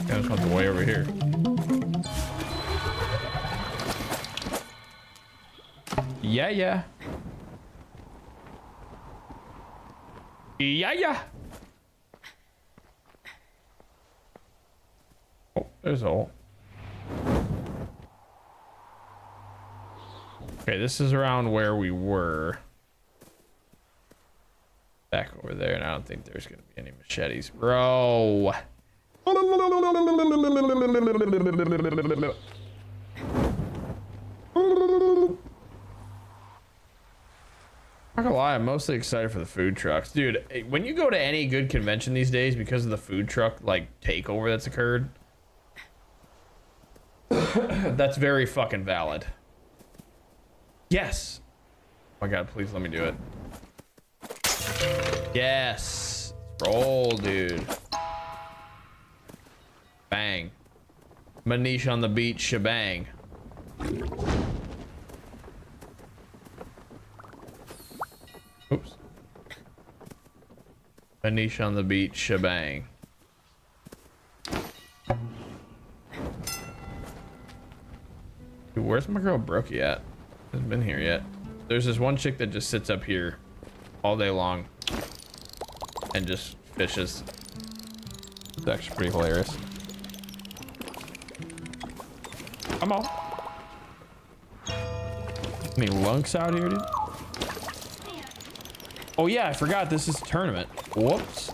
This one's way over here. Yeah. Yeah. Oh, there's a hole. Okay, this is around where we were. Back over there, and I don't think there's gonna be any machetes, bro. Not gonna lie, I'm mostly excited for the food trucks. Dude, when you go to any good convention these days because of the food truck, like, takeover that's occurred, that's very fucking valid. Yes. Oh my god, please let me do it. Yes. Roll, dude. Bang. Manish on the beach, shebang. Oops. Manish on the beach, shebang. Dude, where's my girl Brookie at? Hasn't been here yet. There's this one chick that just sits up here all day long and just fishes. It's actually pretty hilarious. Come on. Any lunks out here, dude? Oh yeah, I forgot this is a tournament. Whoops.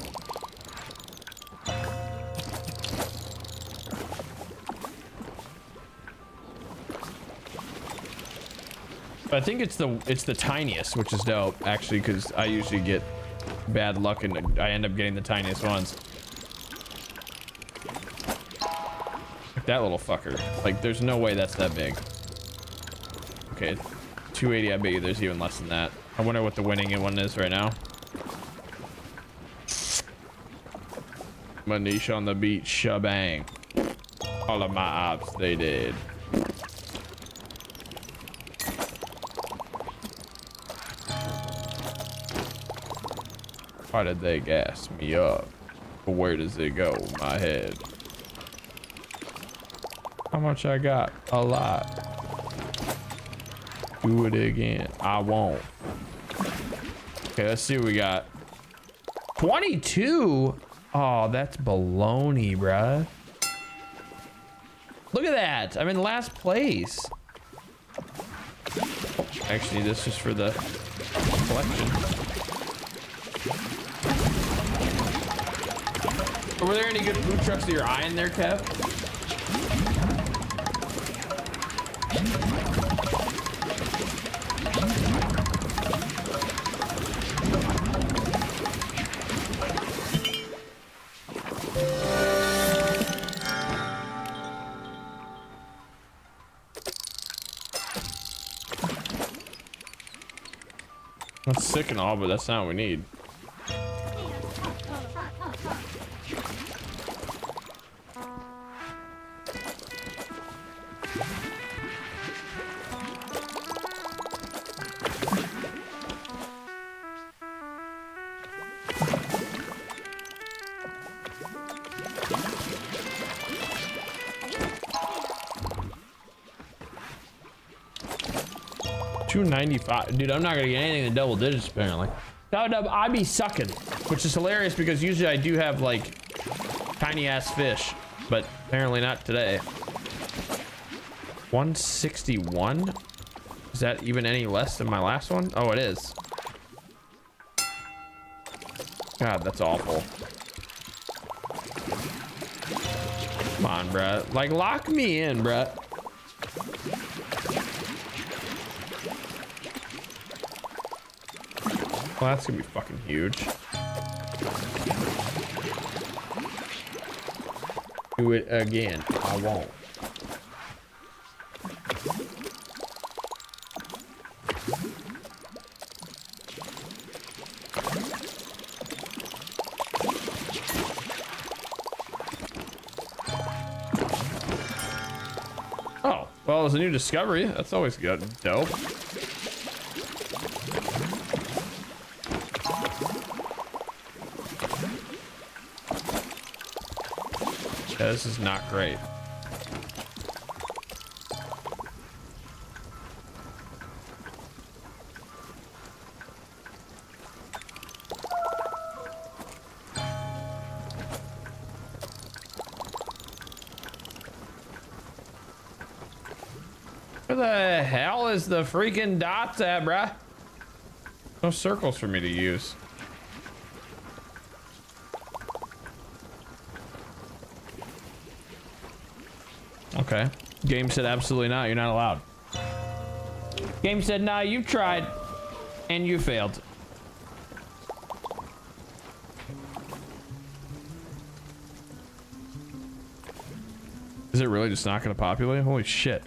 I think it's the tiniest, which is dope actually, because I usually get bad luck and I end up getting the tiniest ones. Like that little fucker. Like there's no way that's that big. Okay, 280. I bet you there's even less than that. I wonder what the winning one is right now. Manish on the beach, shabang. All of my ops, they did. Why did they gas me up? Where does it go? My head. How much I got? A lot. Do it again. I won't. Okay, let's see what we got. 22? Oh, that's baloney, bruh. Look at that. I'm in last place. Actually, this is for the collection. Were there any good food trucks that you're eyeing there, Kev? That's sick and all, but that's not what we need. $295, dude. I'm not gonna get anything in double digits apparently. I be sucking, which is hilarious because usually I do have like tiny ass fish, but apparently not today. 161. Is that even any less than my last one? Oh, it is. God, that's awful. Come on, bruh. Like, lock me in, bruh. Well, that's gonna be fucking huge. Do it again. I won't. Oh, well, it's a new discovery. That's always good. Dope. Yeah, this is not great. Where the hell is the freaking dots at, bruh? No circles for me to use. Okay. Game said absolutely not. You're not allowed. Game said, nah, you tried and you failed. Is it really just not going to populate? Holy shit.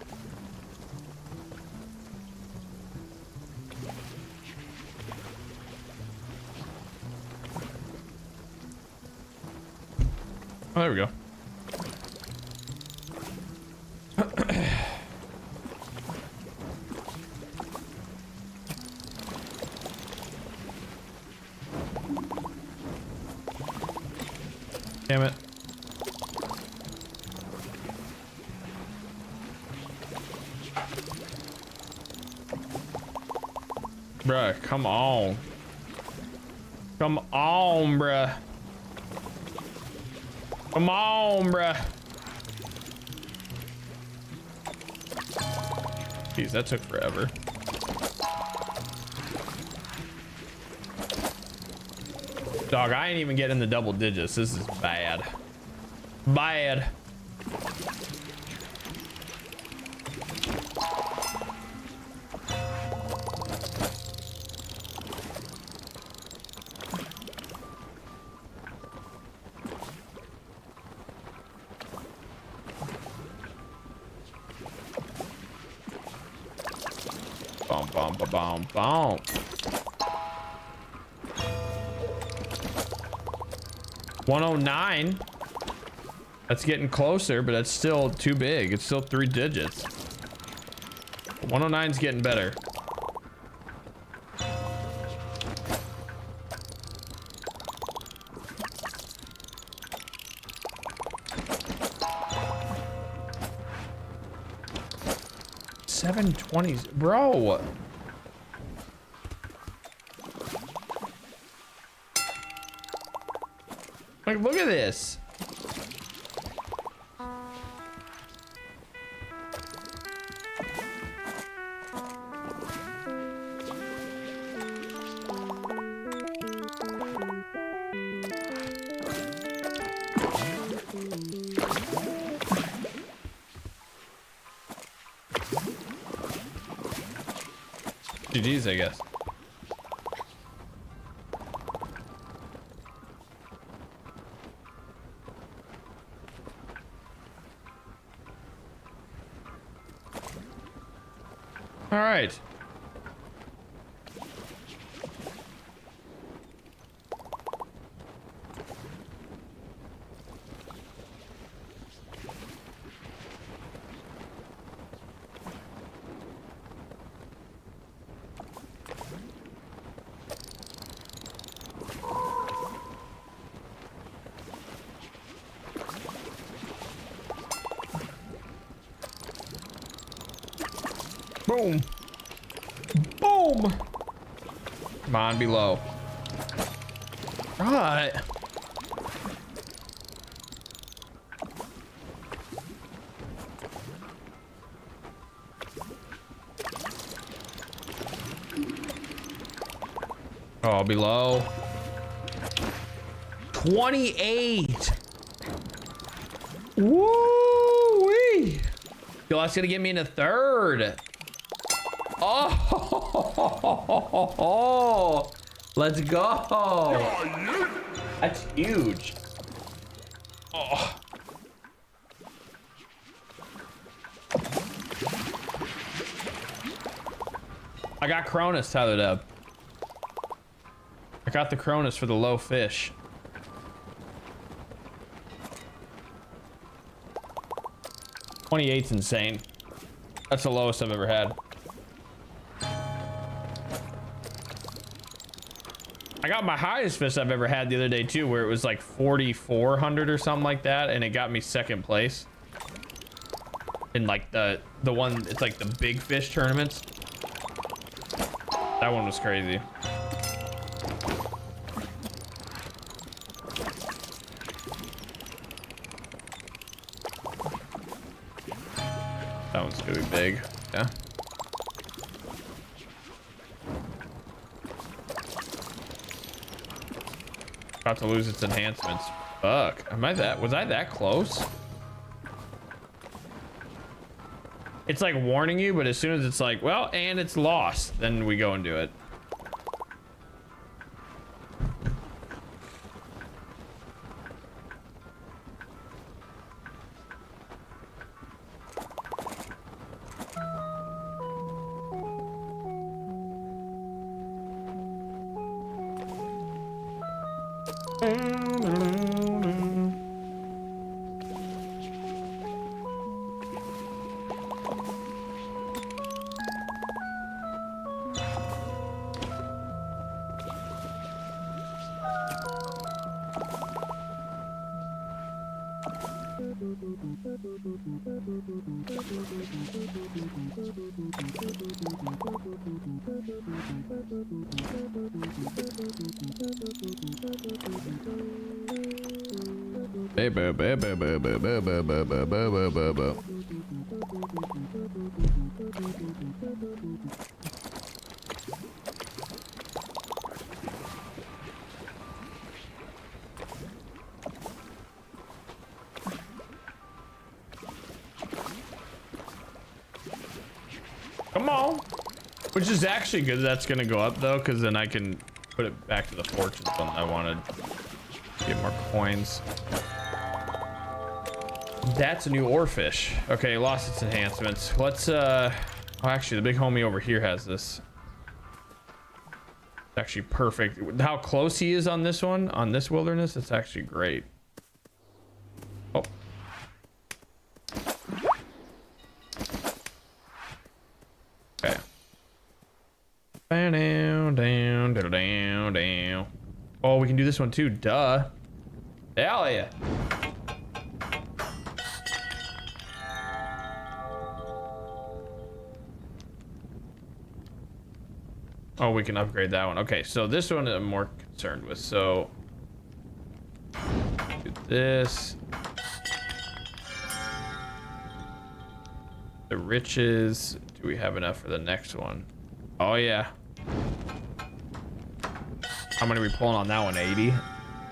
Oh, there we go. Damn it. Bruh, come on. Come on, bruh. Come on, bruh. Jeez, that took forever. Dog, I ain't even getting the double digits. This is bad. Bad. Bum, bum, ba, bum, bum. $109. That's getting closer, but that's still too big. It's still 3 digits. 109 is getting better. $720s, bro. Like, look at this. GG's, I guess. All right. Boom. Boom. Come on, below. Right. Oh, below. 28. Woo-wee. Yo, that's gonna get me in a third. Oh, let's go. That's huge. Oh. I got Cronus, Tyler Dub. I got the Cronus for the low fish. $28's insane. That's the lowest I've ever had. I got my highest fish I've ever had the other day too, where it was like 4,400 or something like that, and it got me second place in like the one. It's like the big fish tournaments. That one was crazy. That one's gonna be big. Yeah. About to lose its enhancements. Fuck. Was I that close? It's like warning you, but as soon as it's like, well, and it's lost, then we go and do it. Hey, boo, boo, boo, boo, boo, boo, boo, boo, boo, boo, boo, boo. Come on. Which is actually good that's gonna go up though, because then I can put it back to the fortunes when I want to get more coins. That's a new oarfish. Okay, lost its enhancements. Let's oh, actually the big homie over here has this. It's actually perfect. How close he is on this one, on this wilderness, it's actually great. Oh. Okay. Down, down, down, down, down. Oh, we can do this one too. Duh. Hell yeah. Oh, we can upgrade that one. Okay, so this one I'm more concerned with. So do this. The riches. Do we have enough for the next one? Oh yeah. How many are we pulling on that one? 80?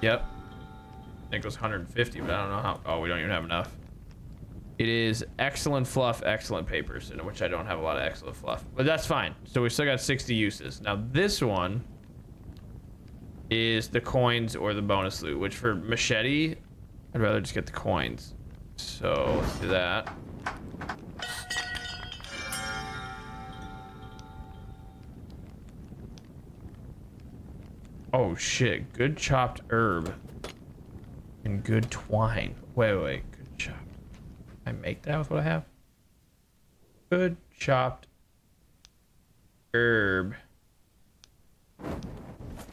Yep. I think it was 150, but I don't know how. Oh, we don't even have enough. It is excellent fluff, excellent papers, in which I don't have a lot of excellent fluff, but that's fine. So we still got 60 uses. Now this one is the coins or the bonus loot, which for machete, I'd rather just get the coins. So let's do that. Oh shit, good chopped herb and good twine. Wait, good chopped. Can I make that with what I have? Good chopped herb.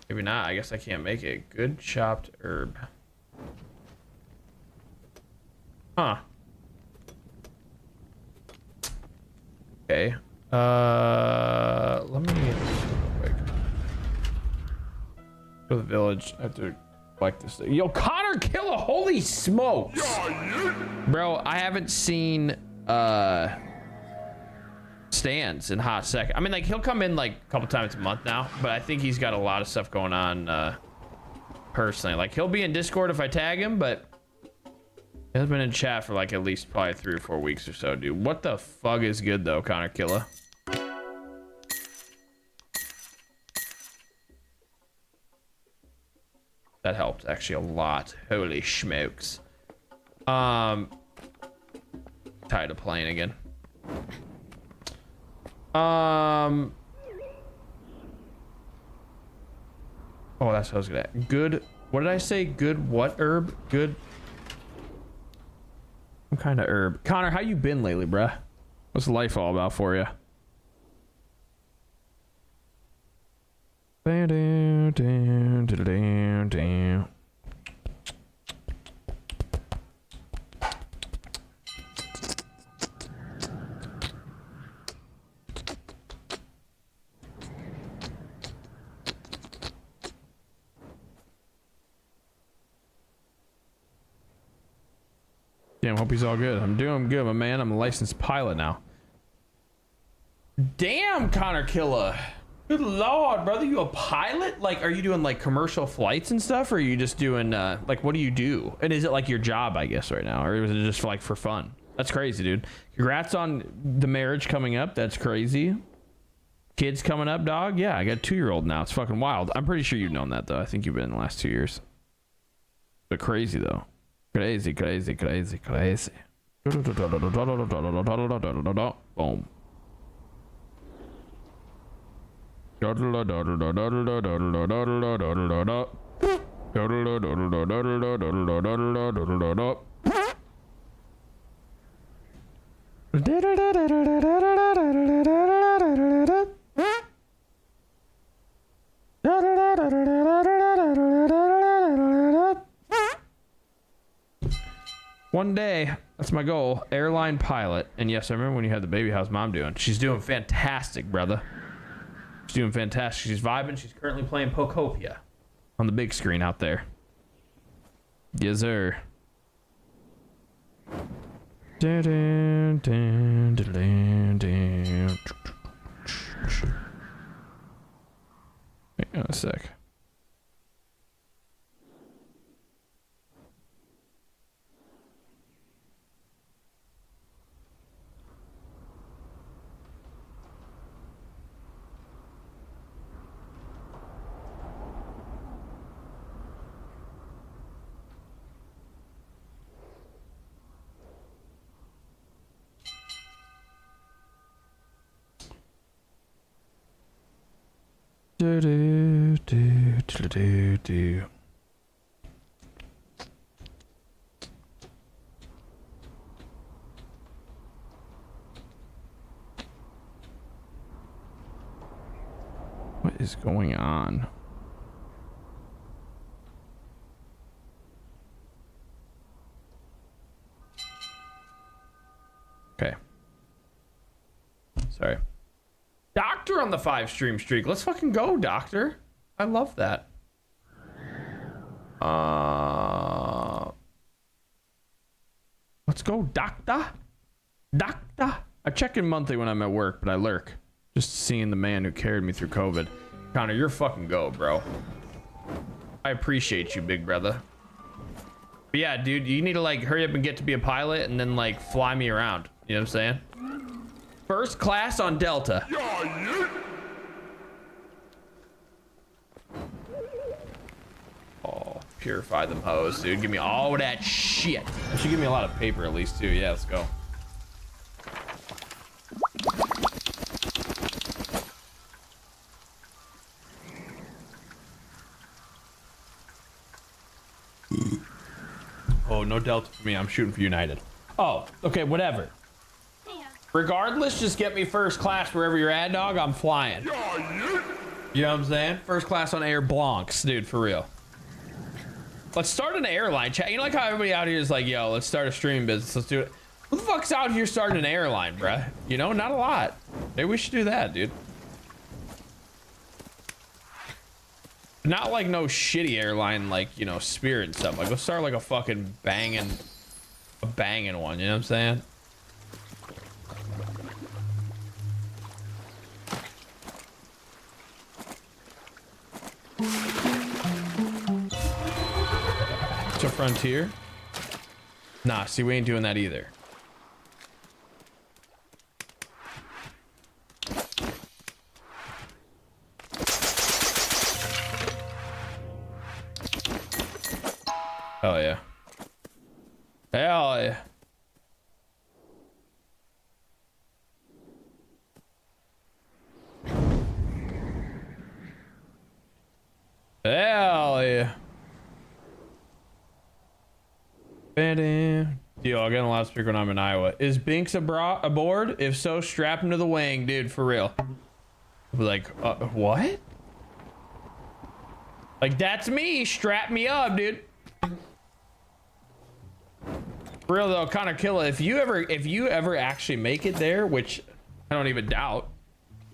Maybe not, I guess I can't make it. Good chopped herb. Huh. Okay. Let me get this real quick. Go to the village. I have to collect this thing. Yo, Connor Killer, holy smokes. Bro, I haven't seen stands in hot sec. I mean, like, he'll come in like a couple times a month now, but I think he's got a lot of stuff going on personally. Like, he'll be in Discord if I tag him, but he hasn't been in chat for like at least probably 3 or 4 weeks or so, dude. What the fuck is good though, Connor Killer? That helped actually a lot. Holy smokes. Tired of playing again. Oh, that's what I was gonna. Good. What did I say? Good what herb? Good. Some kind of herb. Connor, how you been lately, bruh? What's life all about for you? Damn, hope he's all good. I'm doing good, my man. I'm a licensed pilot now. Damn, Connor Killa. Good lord, brother. You a pilot? Like, are you doing like commercial flights and stuff? Or are you just doing like, what do you do? And is it like your job, I guess, right now? Or is it just like for fun? That's crazy, dude. Congrats on the marriage coming up. That's crazy. Kids coming up, dog. Yeah, I got a 2-year-old now. It's fucking wild. I'm pretty sure you've known that though. I think you've been in the last 2 years. But crazy though. Crazy, crazy, crazy, crazy. Boom. One day, that's my goal. Airline pilot. And yes, I remember when you had the baby. How's mom doing? She's doing fantastic, brother. She's doing fantastic. She's vibing. She's currently playing Pokopia on the big screen out there. Yes, sir. Hang on a sec. Do, do, do, do, do, do. What is going on? Okay. Sorry. Doctor on the 5 stream streak. Let's fucking go, Doctor. I love that. Let's go, Doctor. Doctor. I check in monthly when I'm at work, but I lurk. Just seeing the man who carried me through COVID. Connor, you're fucking go, bro. I appreciate you, big brother. But yeah, dude, you need to like hurry up and get to be a pilot and then like fly me around. You know what I'm saying? First class on Delta. Oh, purify them hoes, dude. Give me all that shit. That should give me a lot of paper at least too. Yeah, let's go. Oh, no Delta for me. I'm shooting for United. Oh, okay, whatever. Regardless, just get me first class wherever you're at, dog. I'm flying. You know what I'm saying? First class on Air Blancs, dude, for real. Let's start an airline chat. You know, like how everybody out here is like, yo, let's start a streaming business. Let's do it. Who the fuck's out here starting an airline, bruh? You know, not a lot. Maybe we should do that, dude. Not like no shitty airline, like, you know, Spirit and stuff. Like, let's start like a fucking banging one. You know what I'm saying? To Frontier? Nah, see, we ain't doing that either. Hell yeah. Hell yeah. Hell yeah. Yo, I got a loudspeaker when I'm in Iowa. Is Binks aboard? If so, strap him to the wing, dude, for real. Like, what? Like, that's me. Strap me up, dude. For real though, kind of kill it. If you ever actually make it there, which I don't even doubt,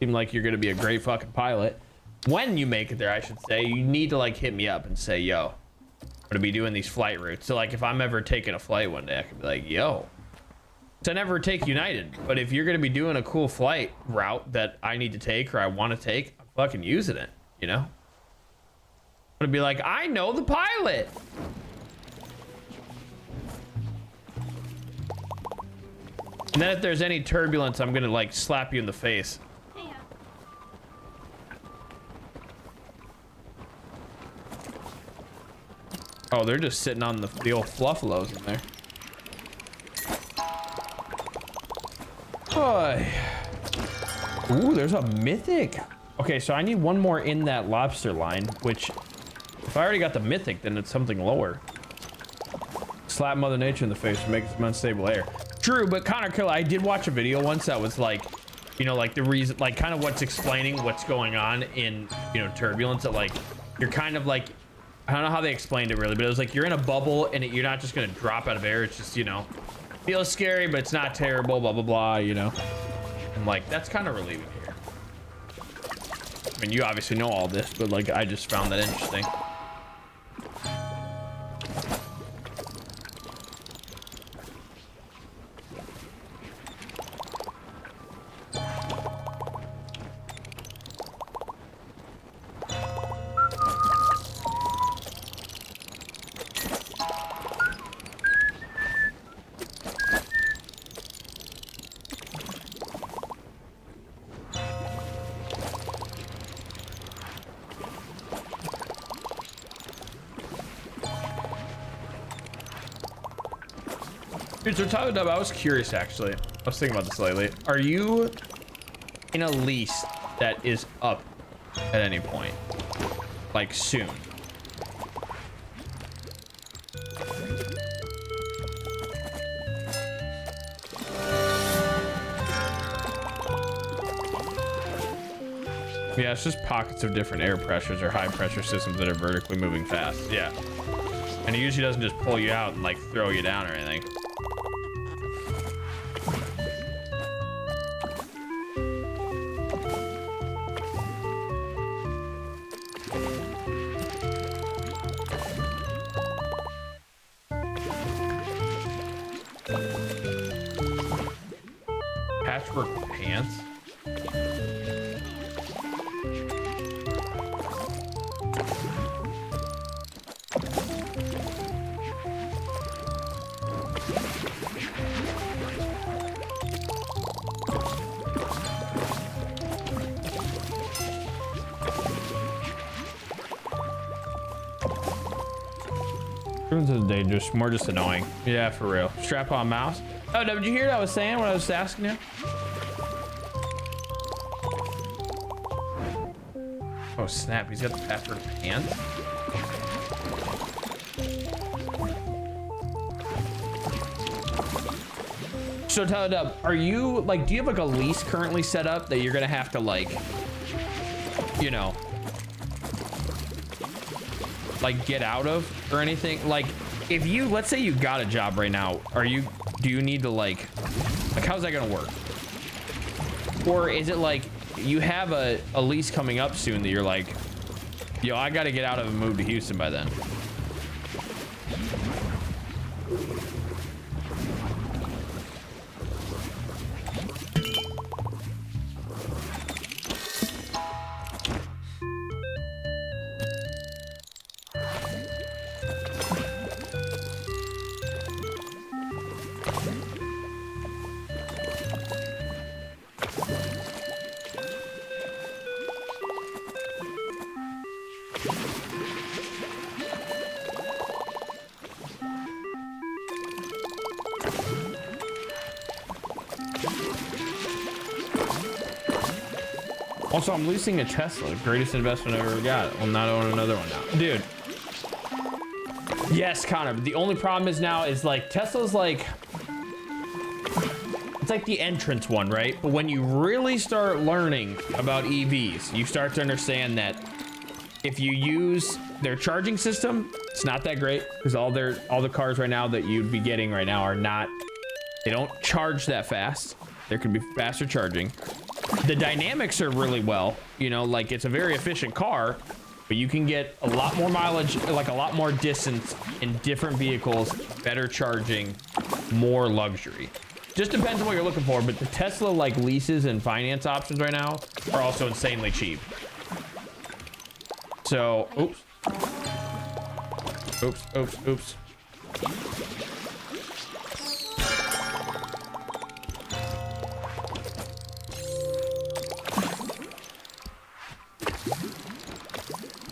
seem like you're gonna be a great fucking pilot. When you make it there, I should say, you need to like hit me up and say, yo, I'm gonna be doing these flight routes. So like if I'm ever taking a flight one day, I could be like, yo. So I never take United, but if you're gonna be doing a cool flight route that I need to take or I want to take, I'm fucking using it, you know? I'm gonna be like, I know the pilot. And then if there's any turbulence, I'm gonna like slap you in the face. Oh, they're just sitting on the old fluffalos in there. Oh. Ooh, there's a mythic. Okay, so I need one more in that lobster line, which if I already got the mythic, then it's something lower. Slap Mother Nature in the face to make some unstable air. True, but Connor Killer, I did watch a video once that was like, you know, like the reason, like kind of what's explaining what's going on in, you know, turbulence, that like, you're kind of like, I don't know how they explained it really, but it was like you're in a bubble and you're not just gonna drop out of air. It's just, you know, feels scary, but it's not terrible, blah, blah, blah, you know? And like, that's kind of relieving here. I mean, you obviously know all this, but like, I just found that interesting. Dude, so Tyler Dub, I was curious actually. I was thinking about this lately. Are you in a lease that is up at any point? Like soon? Yeah, it's just pockets of different air pressures or high pressure systems that are vertically moving fast. Yeah. And it usually doesn't just pull you out and like throw you down or anything. Patchwork pants? Dangerous, more just annoying. Yeah, for real. Strap on mouse. Oh, no, did you hear what I was saying when I was asking you? Oh snap, he's got the password pants. So tell it up, are you like, do you have like a lease currently set up that you're gonna have to like, you know, like get out of or anything? Like if you, let's say you got a job right now, do you need to like how's that gonna work? Or is it like you have a lease coming up soon that you're like, yo, I gotta get out of and move to Houston by then? Also, I'm leasing a Tesla. Greatest investment I ever got. Will not own another one now. Dude. Yes, Connor. The only problem is now is like Tesla's like, it's like the entrance one, right? But when you really start learning about EVs, you start to understand that if you use their charging system, it's not that great because all the cars right now that you'd be getting right now are not, they don't charge that fast. There can be faster charging. The dynamics are really well, you know, like it's a very efficient car, but you can get a lot more mileage, like a lot more distance in different vehicles, better charging, more luxury. Just depends on what you're looking for, but the Tesla like leases and finance options right now are also insanely cheap. So, oops.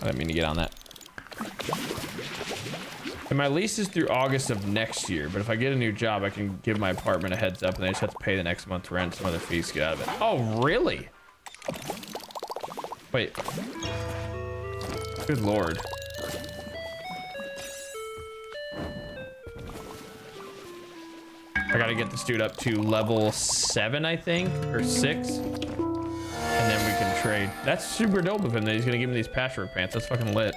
I didn't mean to get on that. And my lease is through August of next year, but if I get a new job, I can give my apartment a heads up and they just have to pay the next month's rent, some other fees to get out of it. Oh, really? Wait. Good Lord. I gotta get this dude up to level 7, I think, or 6. And then we can trade. That's super dope of him that he's gonna give me these patchwork pants. That's fucking lit.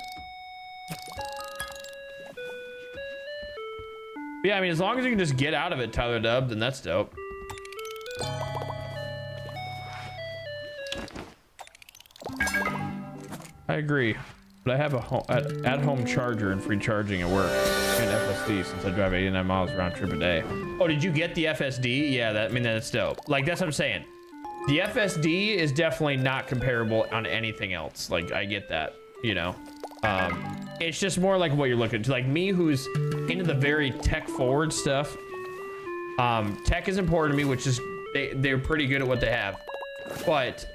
Yeah, I mean, as long as you can just get out of it, Tyler Dub, then that's dope. I agree, but I have a at-home charger and free charging at work and FSD since I drive 89 miles round trip a day. Oh, did you get the FSD? Yeah, I mean, that's dope. Like, that's what I'm saying. The FSD is definitely not comparable on anything else. Like, I get that, you know. It's just more like what you're looking to. Like me, who's into the very tech-forward stuff. Tech is important to me, which is they're pretty good at what they have, but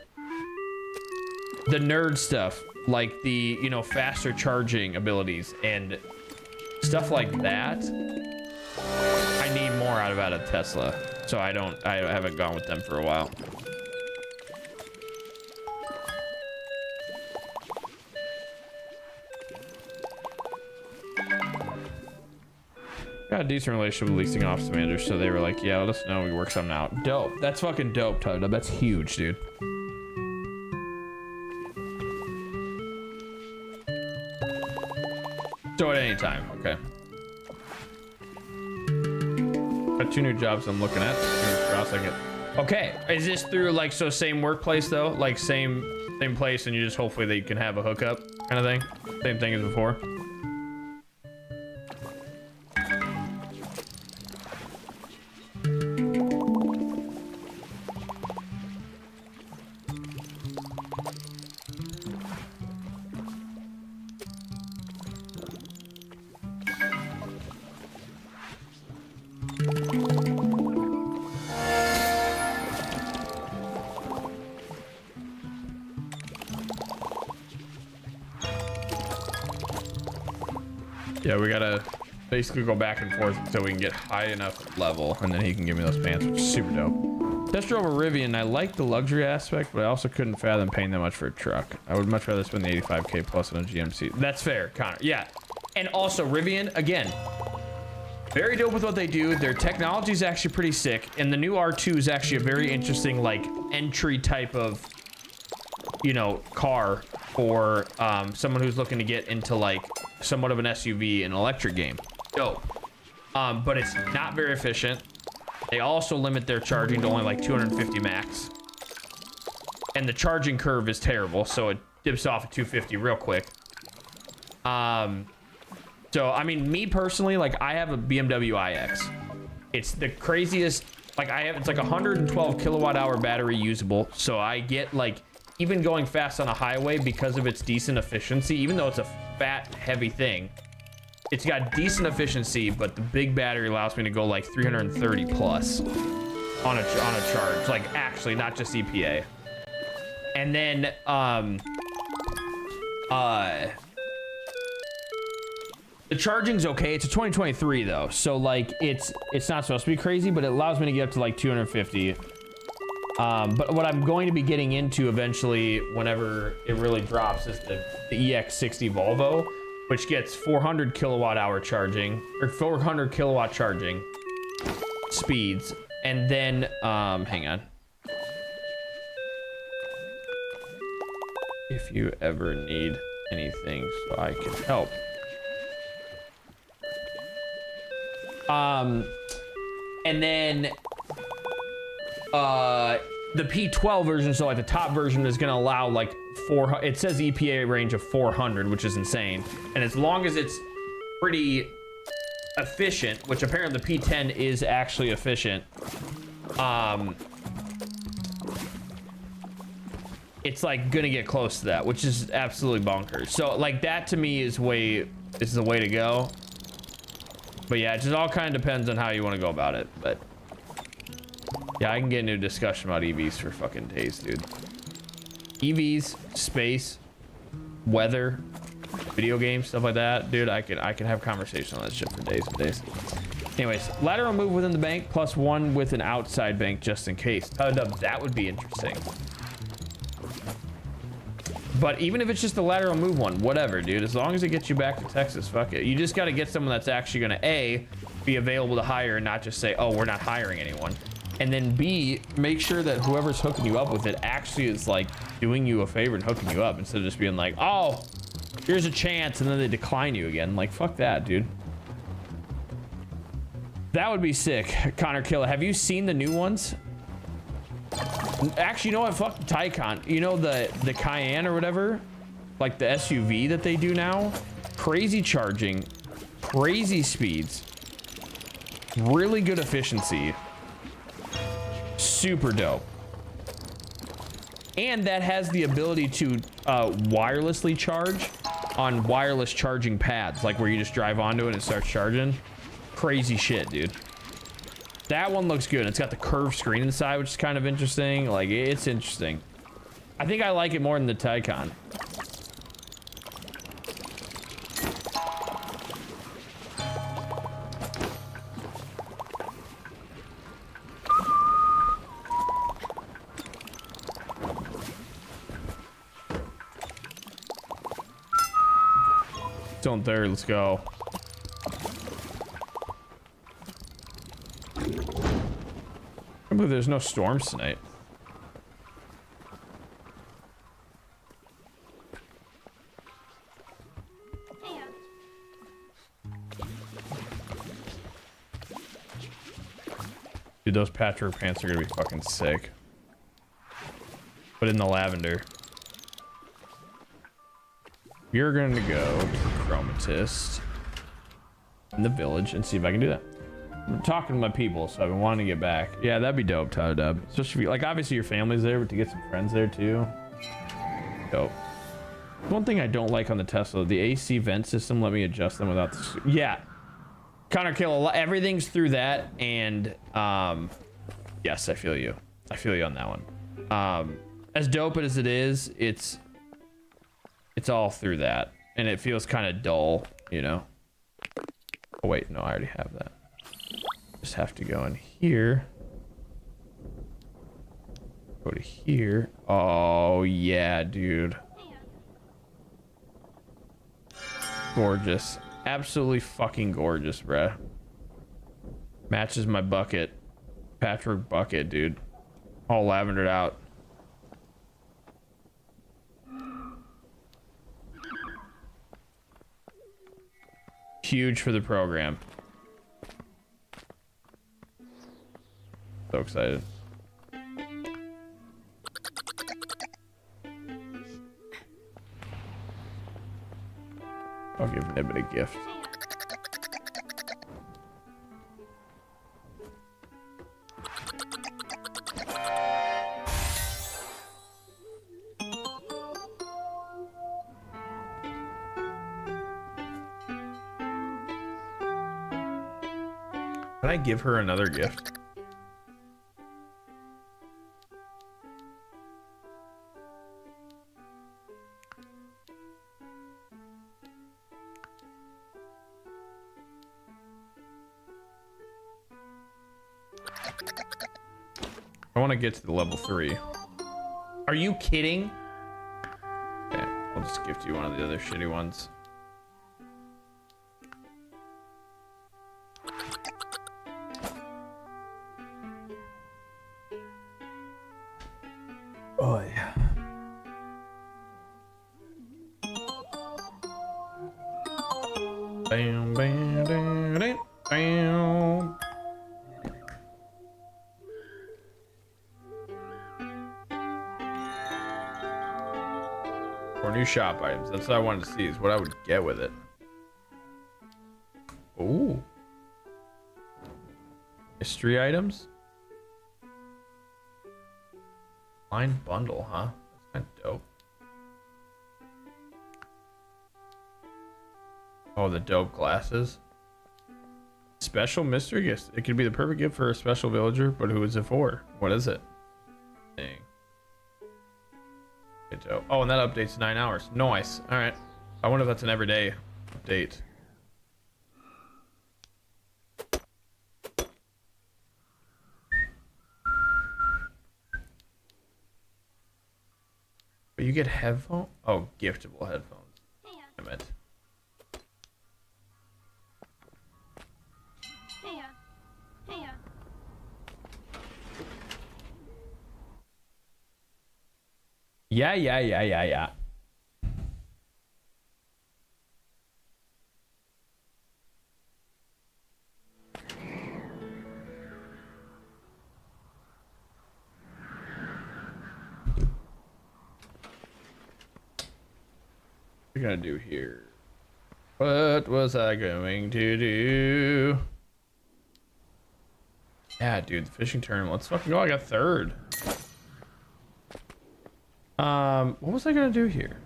the nerd stuff, like the, you know, faster charging abilities and stuff like that, I need more out of Tesla. So I haven't gone with them for a while. Got a decent relationship with leasing office managers, so they were like, yeah, let us know, we work something out. Dope. That's fucking dope, Tyler. That's huge, dude. So at any time, okay. Got 2 new jobs I'm looking at. Okay, is this through like, so same workplace though? Like same place, and you just hopefully they can have a hookup kind of thing? Same thing as before? Yeah, we gotta basically go back and forth until we can get high enough level, and then he can give me those pants, which is super dope. Test drove a Rivian. I like the luxury aspect, but I also couldn't fathom paying that much for a truck. I would much rather spend the 85K plus on a GMC. That's fair, Connor. Yeah, and also Rivian, again, very dope with what they do. Their technology is actually pretty sick, and the new R2 is actually a very interesting, like, entry type of, you know, car for someone who's looking to get into like somewhat of an SUV in an electric game. Dope. But it's not very efficient. They also limit their charging to only like 250 max, and the charging curve is terrible, so it dips off at 250 real quick. So I mean, me personally, like, I have a BMW iX. It's the craziest. Like, it's like 112 kilowatt hour battery usable, so I get like, even going fast on a highway, because of its decent efficiency, even though it's a fat, heavy thing, it's got decent efficiency, but the big battery allows me to go like 330 plus on a charge, like actually, not just EPA. And then, the charging's okay. It's a 2023 though, so like it's not supposed to be crazy, but it allows me to get up to like 250. But what I'm going to be getting into eventually, whenever it really drops, is the EX60 Volvo, which gets 400 kilowatt hour charging, or 400 kilowatt charging speeds. And then, hang on. If you ever need anything so I can help. And then, the P12 version, so like the top version, is gonna allow like it says EPA range of 400, which is insane. And as long as it's pretty efficient, which apparently the P10 is actually efficient, it's like gonna get close to that, which is absolutely bonkers. So like that to me is the way to go. But yeah, it just all kind of depends on how you want to go about it. But yeah, I can get into a discussion about EVs for fucking days, dude. EVs, space, weather, video games, stuff like that, dude. I can have conversation on that shit for days and days. Anyways, lateral move within the bank plus 1 with an outside bank just in case. That would be interesting. But even if it's just the lateral move one, whatever, dude. As long as it gets you back to Texas, fuck it. You just got to get someone that's actually going to A, be available to hire and not just say, oh, we're not hiring anyone. And then B, make sure that whoever's hooking you up with it actually is like doing you a favor and hooking you up, instead of just being like, oh, here's a chance, and then they decline you again. Like, fuck that, dude. That would be sick. Connor Killer, have you seen the new ones? Actually, you know what? Fuck the Taycan. You know the Cayenne or whatever? Like the SUV that they do now? Crazy charging, crazy speeds, really good efficiency. Super dope. And that has the ability to wirelessly charge on wireless charging pads, like where you just drive onto it and it starts charging. Crazy shit, dude. That one looks good. It's got the curved screen inside, which is kind of interesting. Like, it's interesting. I think I like it more than the Taycan. Still in third, let's go. I can't believe there's no storms tonight. Dude, those patchwork pants are gonna be fucking sick. But in the lavender. You're going to go to Chromatist in the village and see if I can do that. I'm talking to my people, so I've been wanting to get back. Yeah, that'd be dope, Tyler Dub. Especially if you, like, obviously your family's there, but to get some friends there too. Dope. One thing I don't like on the Tesla, the AC vent system, let me adjust them without the... Yeah. Connor Kill, everything's through that, and yes, I feel you. I feel you on that one. As dope as it is, it's all through that, and it feels kind of dull, you know. Oh wait, no, I already have that. Just have to go in here. Go to here. Oh yeah, dude. Gorgeous. Absolutely fucking gorgeous, bruh. Matches my bucket. Patchwork bucket, dude. All lavendered out. Huge for the program. So excited. I'll give Nibbit a gift. Can I give her another gift? I want to get to the level 3. Are you kidding? Okay, I'll just gift you one of the other shitty ones. Oh yeah. Bam, bam, bam, bam, bam. Or new shop items. That's what I wanted to see, is what I would get with it. Ooh. History items? Line bundle, huh? That's kind of dope. Oh, the dope glasses. Special mystery gift. It could be the perfect gift for a special villager, but who is it for? What is it? Dang. Good dope. Oh, and that update's 9 hours. Nice. All right. I wonder if that's an everyday update. But you get headphones? Oh, giftable headphones. Damn it. Yeah. I gonna do here? What was I going to do? Yeah, dude, the fishing tournament. Let's fucking go. I got third. What was I gonna do here?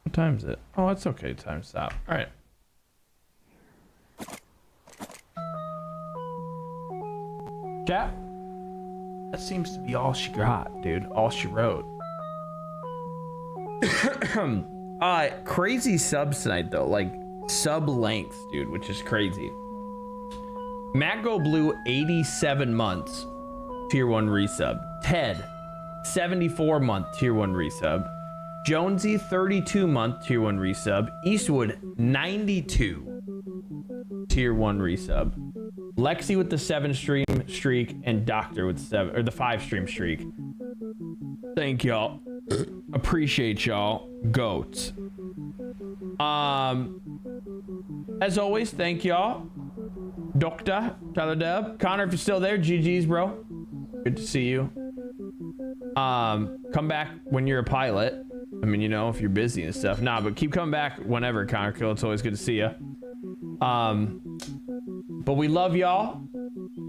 What time is it? Oh, it's okay. Time to stop. All right. Chat. That seems to be all she got, dude. All she wrote. Crazy subs tonight though, like sub length, dude, which is crazy. Matt Go Blue, 87 months, tier 1 resub. Ted, 74 month tier 1 resub. Jonesy, 32 month tier 1 resub. Eastwood, 92 tier 1 resub. Lexi with the 7 stream streak and Doctor with the 5 stream streak. Thank y'all. Appreciate y'all. Goats. As always, thank y'all. Doctor Tyler Dub. Connor, if you're still there, GG's, bro. Good to see you. Come back when you're a pilot. I mean, you know, if you're busy and stuff. Nah, but keep coming back whenever, Connor Kill. It's always good to see you. But we love y'all.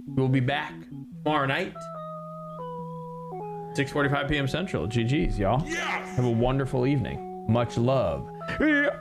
We'll be back tomorrow night. 6:45 p.m. Central. GG's, y'all. Yes! Have a wonderful evening. Much love. Yeah.